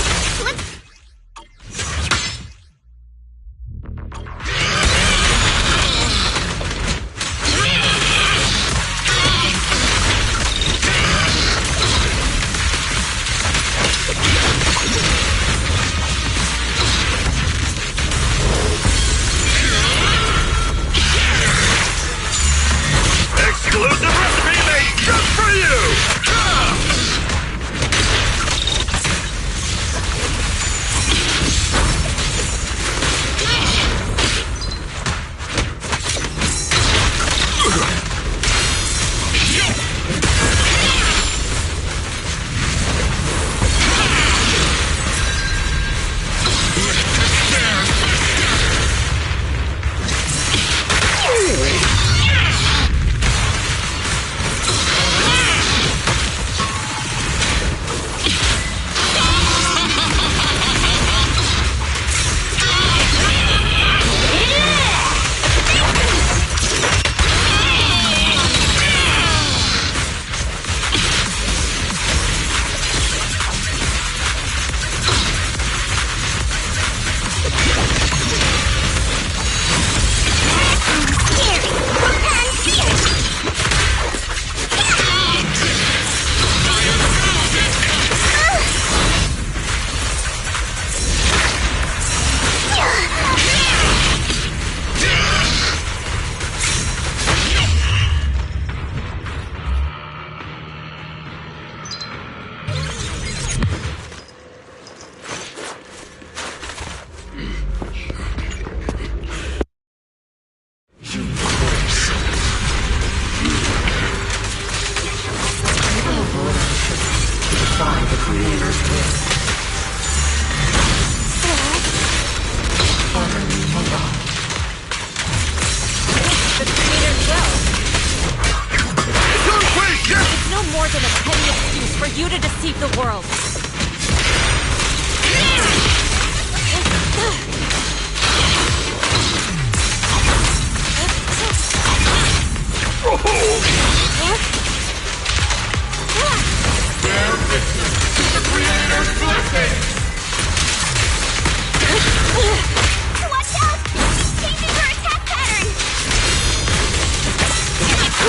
Exclusive recipe made just for you! More than a petty excuse for you to deceive the world. The Creator's blessing! Watch out! Changing her attack pattern!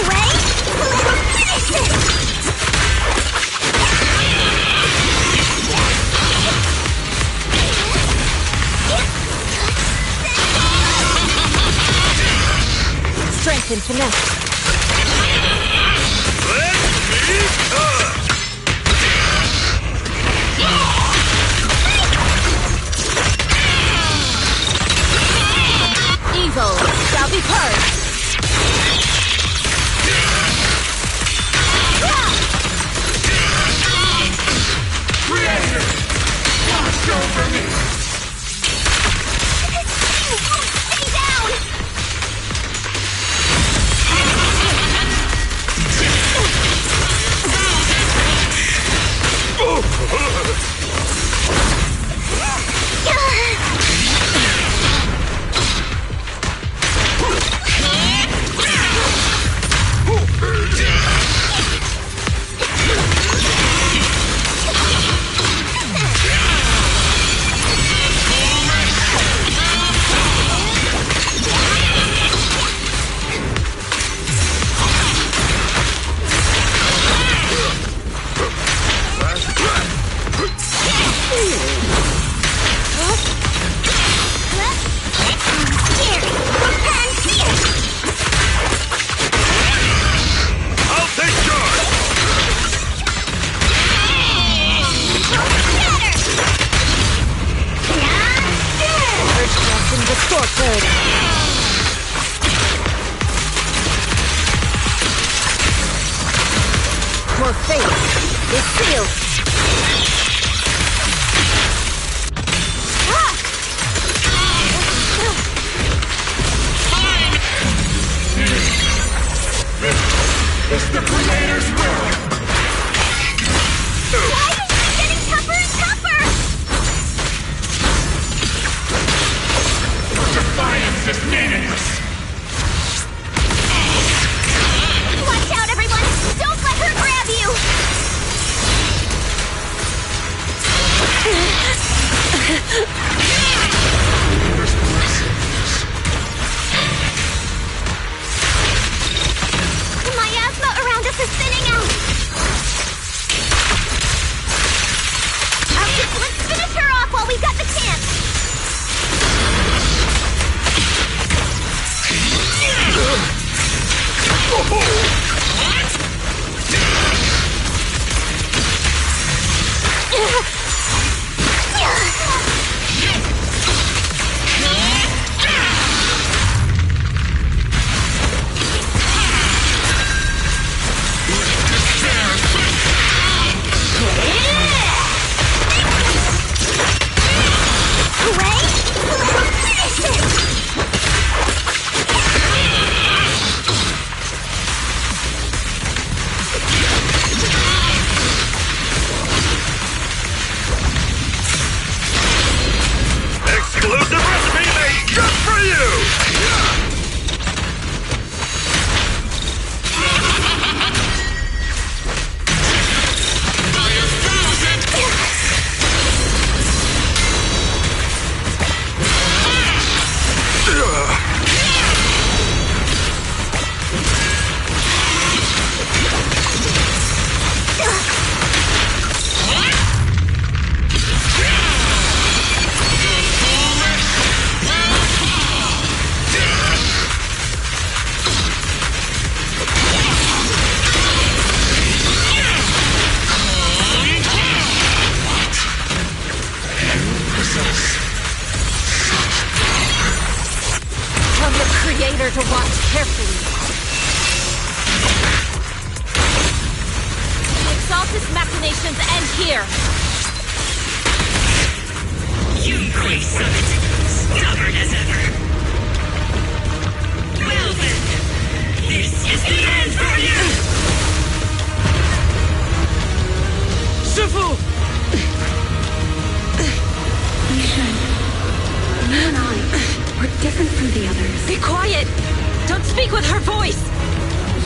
Wait! Finish it! in finesse. Evil shall be purged. Creator, watch over me. Stay down. Your fate is sealed. It's the Creator's will! Why is it getting tougher and tougher? Defiance is meaningless! Watch out, everyone! Don't let her grab you! My asthma around us is thinning out! Let's finish her off while we've got the chance! Exclusive recipe made just for you! Tell the Creator to watch carefully. The Exaltus machinations end here. You grace of it, stubborn as ever. Well then, this is the end for you! Shifu! Ishan, you and I, we're different from the others. Be quiet! Don't speak with her voice!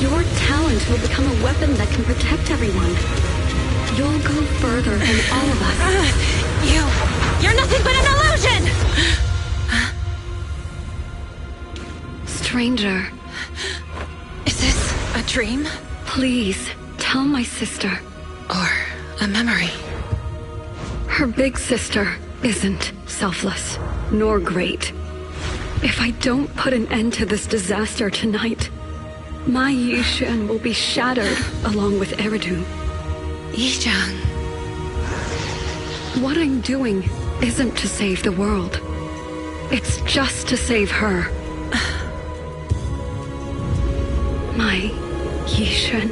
Your talent will become a weapon that can protect everyone. You'll go further than all of us. You're nothing but an illusion! Stranger. Is this a dream? Please, tell my sister. Or a memory? Her big sister isn't selfless, nor great. If I don't put an end to this disaster tonight, My Yishan will be shattered along with Eridu. Yishan. What I'm doing isn't to save the world. It's just to save her. My Yishan.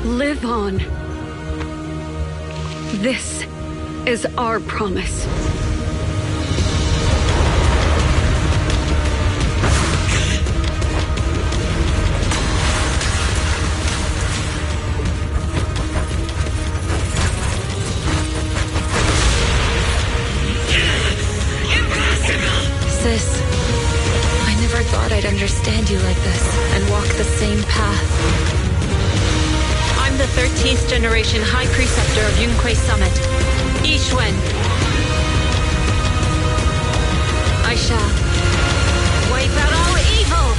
Live on. This is our promise. Sis, I never thought I'd understand you like this and walk the same path. I'm the 13th generation High Preceptor of Yunquei Summit, Yixuan. I shall wipe out all evil!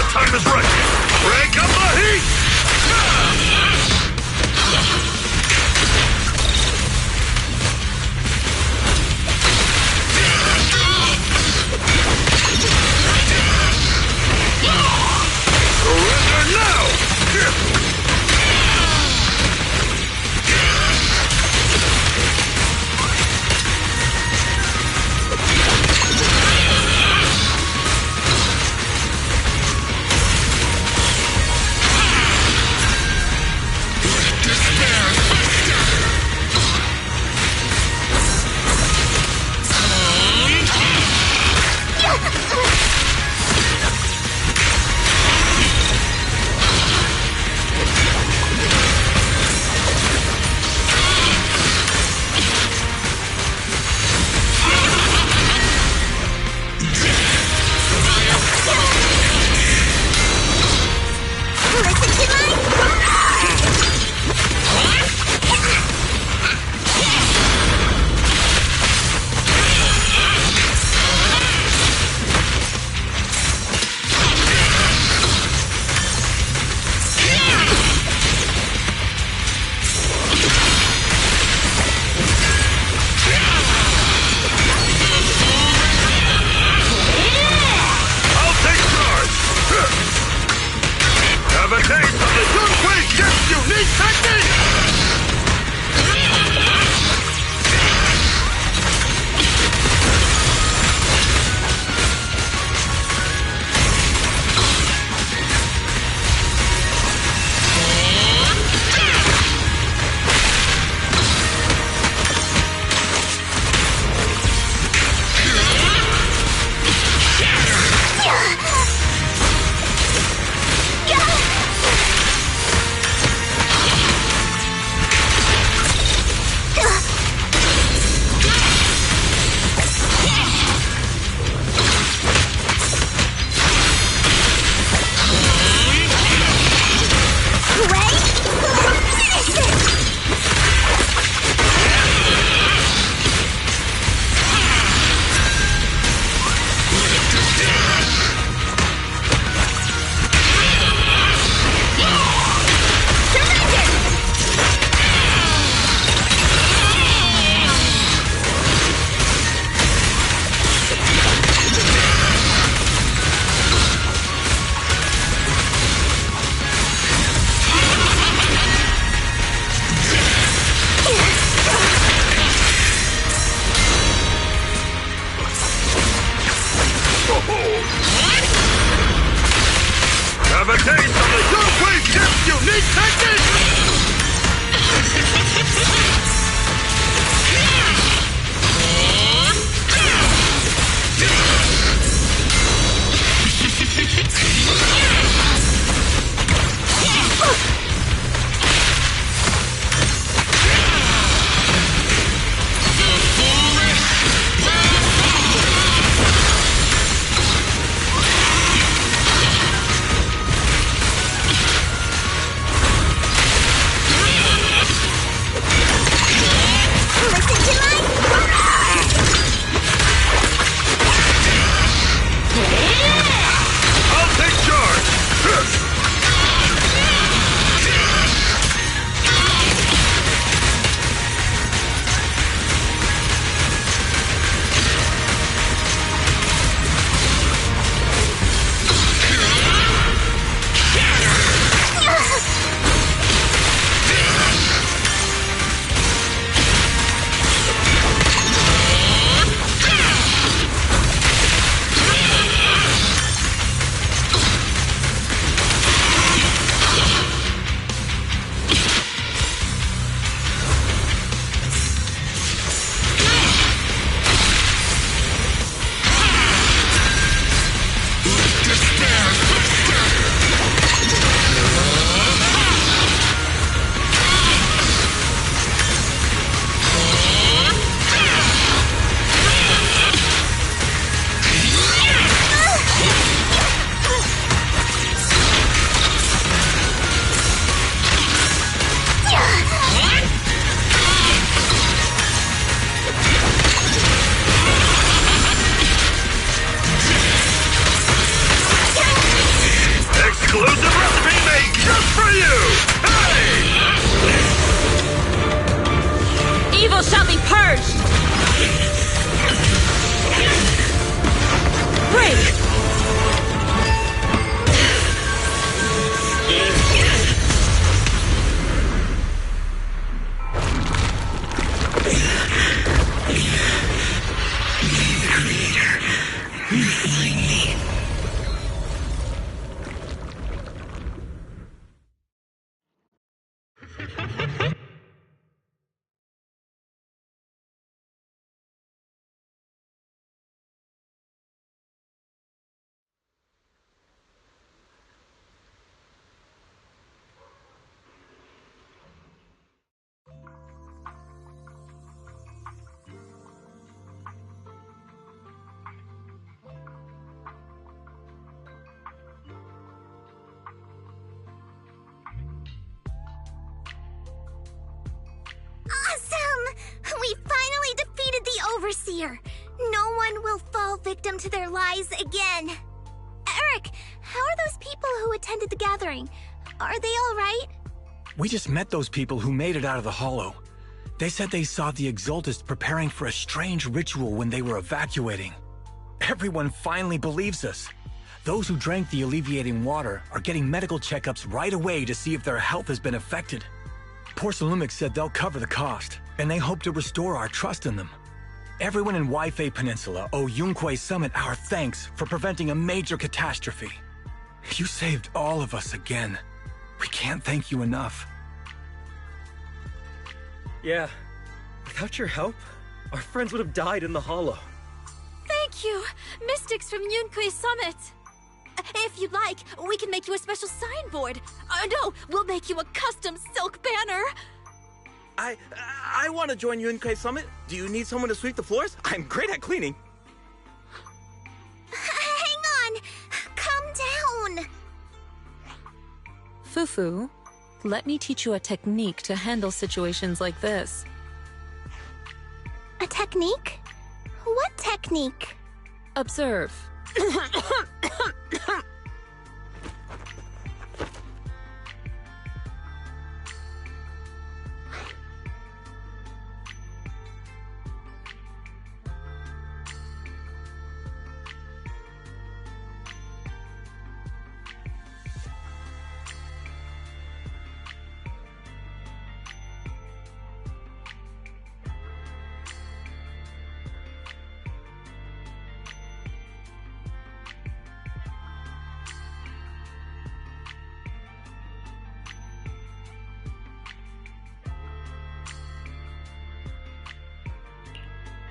Time is right. Break up the heat! Surrender now! Have a taste of the Yunquei Ship's unique technique! Finally. Awesome! We finally defeated the Overseer. No one will fall victim to their lies again. Eric, how are those people who attended the gathering? Are they all right? We just met those people who made it out of the Hollow. They said they saw the Exaltists preparing for a strange ritual when they were evacuating. Everyone finally believes us. Those who drank the alleviating water are getting medical checkups right away to see if their health has been affected. Porcelumix said they'll cover the cost, and they hope to restore our trust in them. Everyone in Waifei Peninsula owe Yunque Summit our thanks for preventing a major catastrophe. You saved all of us again. We can't thank you enough. Yeah. Without your help, our friends would have died in the Hollow. Thank you, Mystics from Yunque Summit. If you'd like, we can make you a special signboard. No, we'll make you a custom silk banner. I want to join Yunque Summit. Do you need someone to sweep the floors? I'm great at cleaning. Hang on! Calm down! Fufu, let me teach you a technique to handle situations like this. A technique? What technique? Observe.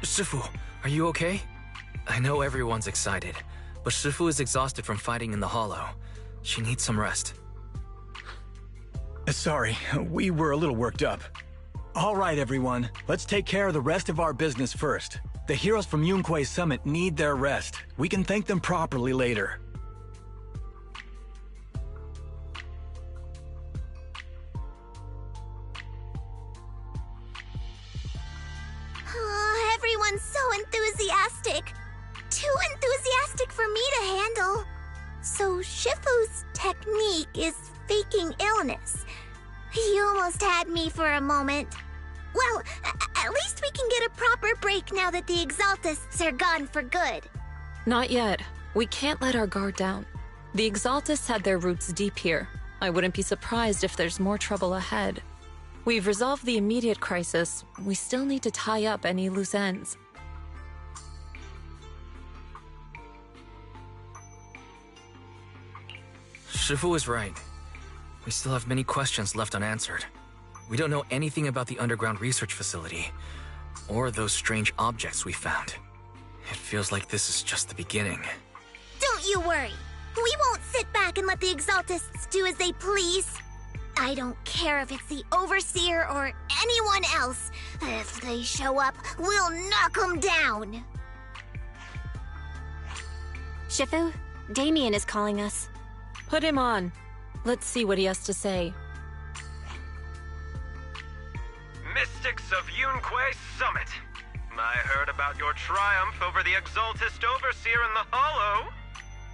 Shifu, are you okay? I know everyone's excited, but Shifu is exhausted from fighting in the Hollow. She needs some rest. Sorry, we were a little worked up. All right, everyone, let's take care of the rest of our business first. The heroes from Yunque Summit need their rest. We can thank them properly later. Everyone's so enthusiastic. Too enthusiastic for me to handle. So Shifu's technique is faking illness. You almost had me for a moment. Well, at least we can get a proper break now that the Exaltists are gone for good. Not yet. We can't let our guard down. The Exaltists had their roots deep here. I wouldn't be surprised if there's more trouble ahead. We've resolved the immediate crisis. We still need to tie up any loose ends. Shifu is right. We still have many questions left unanswered. We don't know anything about the underground research facility, or those strange objects we found. It feels like this is just the beginning. Don't you worry. We won't sit back and let the Exaltists do as they please. I don't care if it's the Overseer or anyone else. If they show up, we'll knock them down. Shifu, Damien is calling us. Put him on. Let's see what he has to say. Mystics of Yunque Summit. I heard about your triumph over the Exaltist Overseer in the Hollow.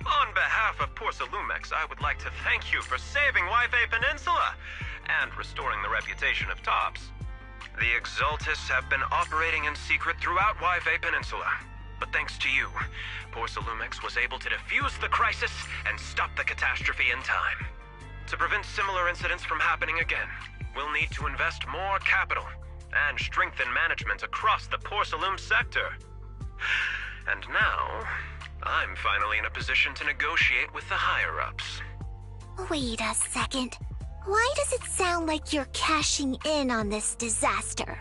On behalf of Porcelumix, I would like to thank you for saving Waifei Peninsula and restoring the reputation of Tops. The Exaltists have been operating in secret throughout Waifei Peninsula, but thanks to you, Porcelumix was able to defuse the crisis and stop the catastrophe in time. To prevent similar incidents from happening again, we'll need to invest more capital and strengthen management across the Porcelum sector. And now, I'm finally in a position to negotiate with the higher-ups. Wait a second. Why does it sound like you're cashing in on this disaster?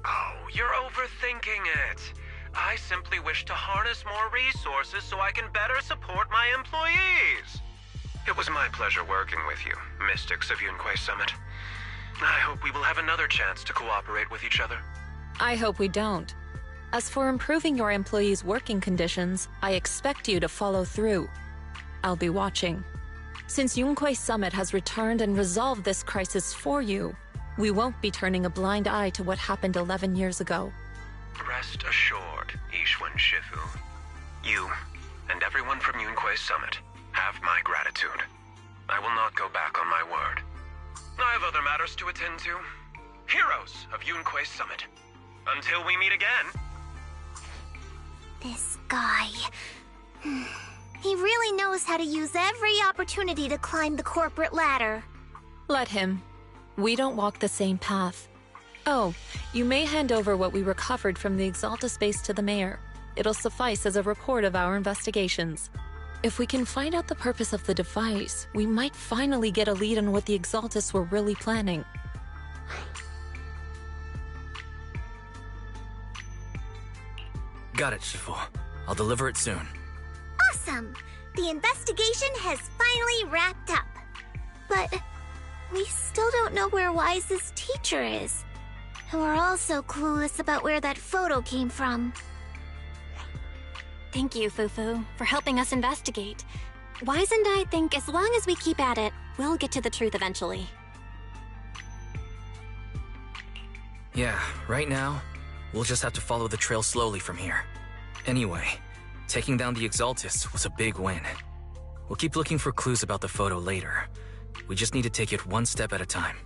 Oh, you're overthinking it. I simply wish to harness more resources so I can better support my employees. It was my pleasure working with you, Mystics of Yunquay Summit. I hope we will have another chance to cooperate with each other. I hope we don't. As for improving your employees' working conditions, I expect you to follow through. I'll be watching. Since Yunquay Summit has returned and resolved this crisis for you, we won't be turning a blind eye to what happened 11 years ago. Rest assured, Ishwan Shifu. You, and everyone from Yunquay Summit, have my gratitude. I will not go back on my word. I have other matters to attend to. Heroes of Yunquay Summit. Until we meet again. This guy... He really knows how to use every opportunity to climb the corporate ladder. Let him. We don't walk the same path. Oh, you may hand over what we recovered from the Exalta space to the mayor. It'll suffice as a report of our investigations. If we can find out the purpose of the device, we might finally get a lead on what the Exaltists were really planning. Got it, Shifu. I'll deliver it soon. Awesome! The investigation has finally wrapped up. But we still don't know where Wise's teacher is. And we're also clueless about where that photo came from. Thank you, Fufu, for helping us investigate. Wise and I think as long as we keep at it, we'll get to the truth eventually. Yeah, right now, we'll just have to follow the trail slowly from here. Anyway, taking down the Exaltists was a big win. We'll keep looking for clues about the photo later. We just need to take it one step at a time.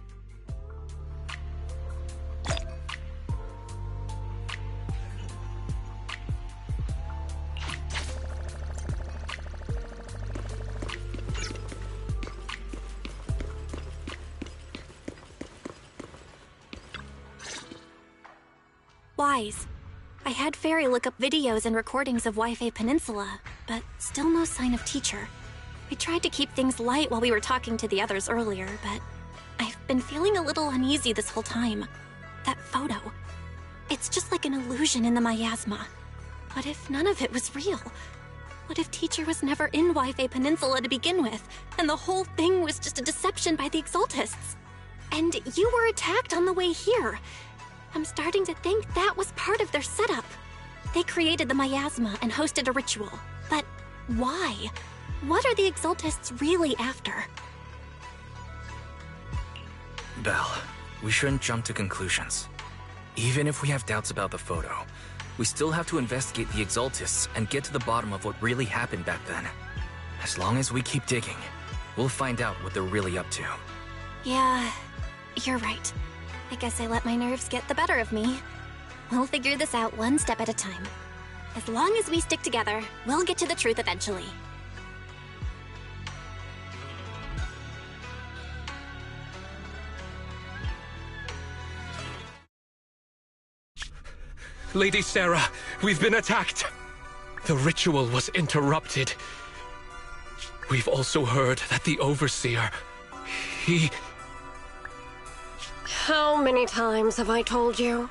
Wise. I had Fairy look up videos and recordings of Wi-Fi Peninsula, but still no sign of teacher. We tried to keep things light while we were talking to the others earlier, but I've been feeling a little uneasy this whole time. That photo. It's just like an illusion in the miasma. What if none of it was real? What if teacher was never in Wi-Fi Peninsula to begin with, and the whole thing was just a deception by the Exaltists? And you were attacked on the way here. I'm starting to think that was part of their setup. They created the miasma and hosted a ritual. But why? What are the Exaltists really after? Belle, we shouldn't jump to conclusions. Even if we have doubts about the photo, we still have to investigate the Exaltists and get to the bottom of what really happened back then. As long as we keep digging, we'll find out what they're really up to. Yeah, you're right. I guess I let my nerves get the better of me. We'll figure this out one step at a time. As long as we stick together, we'll get to the truth eventually. Lady Sarah, we've been attacked. The ritual was interrupted. We've also heard that the Overseer, he... How many times have I told you?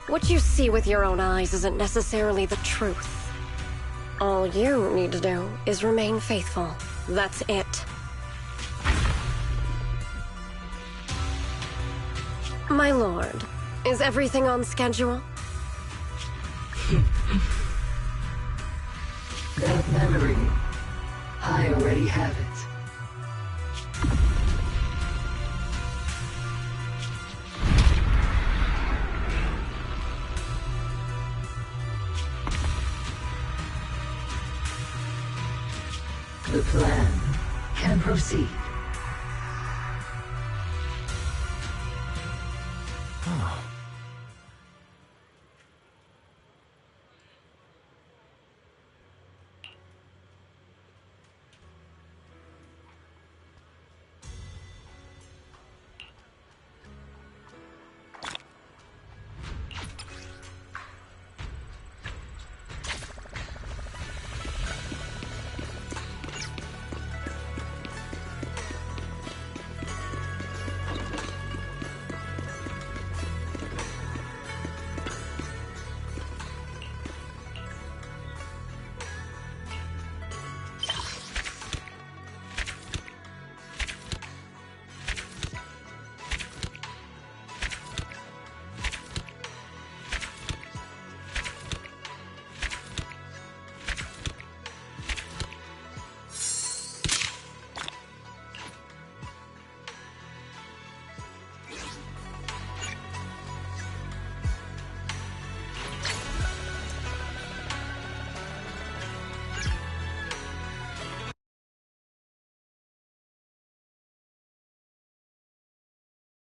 What you see with your own eyes isn't necessarily the truth. All you need to do is remain faithful. That's it. My lord, is everything on schedule? That memory, I already have it. The plan can proceed.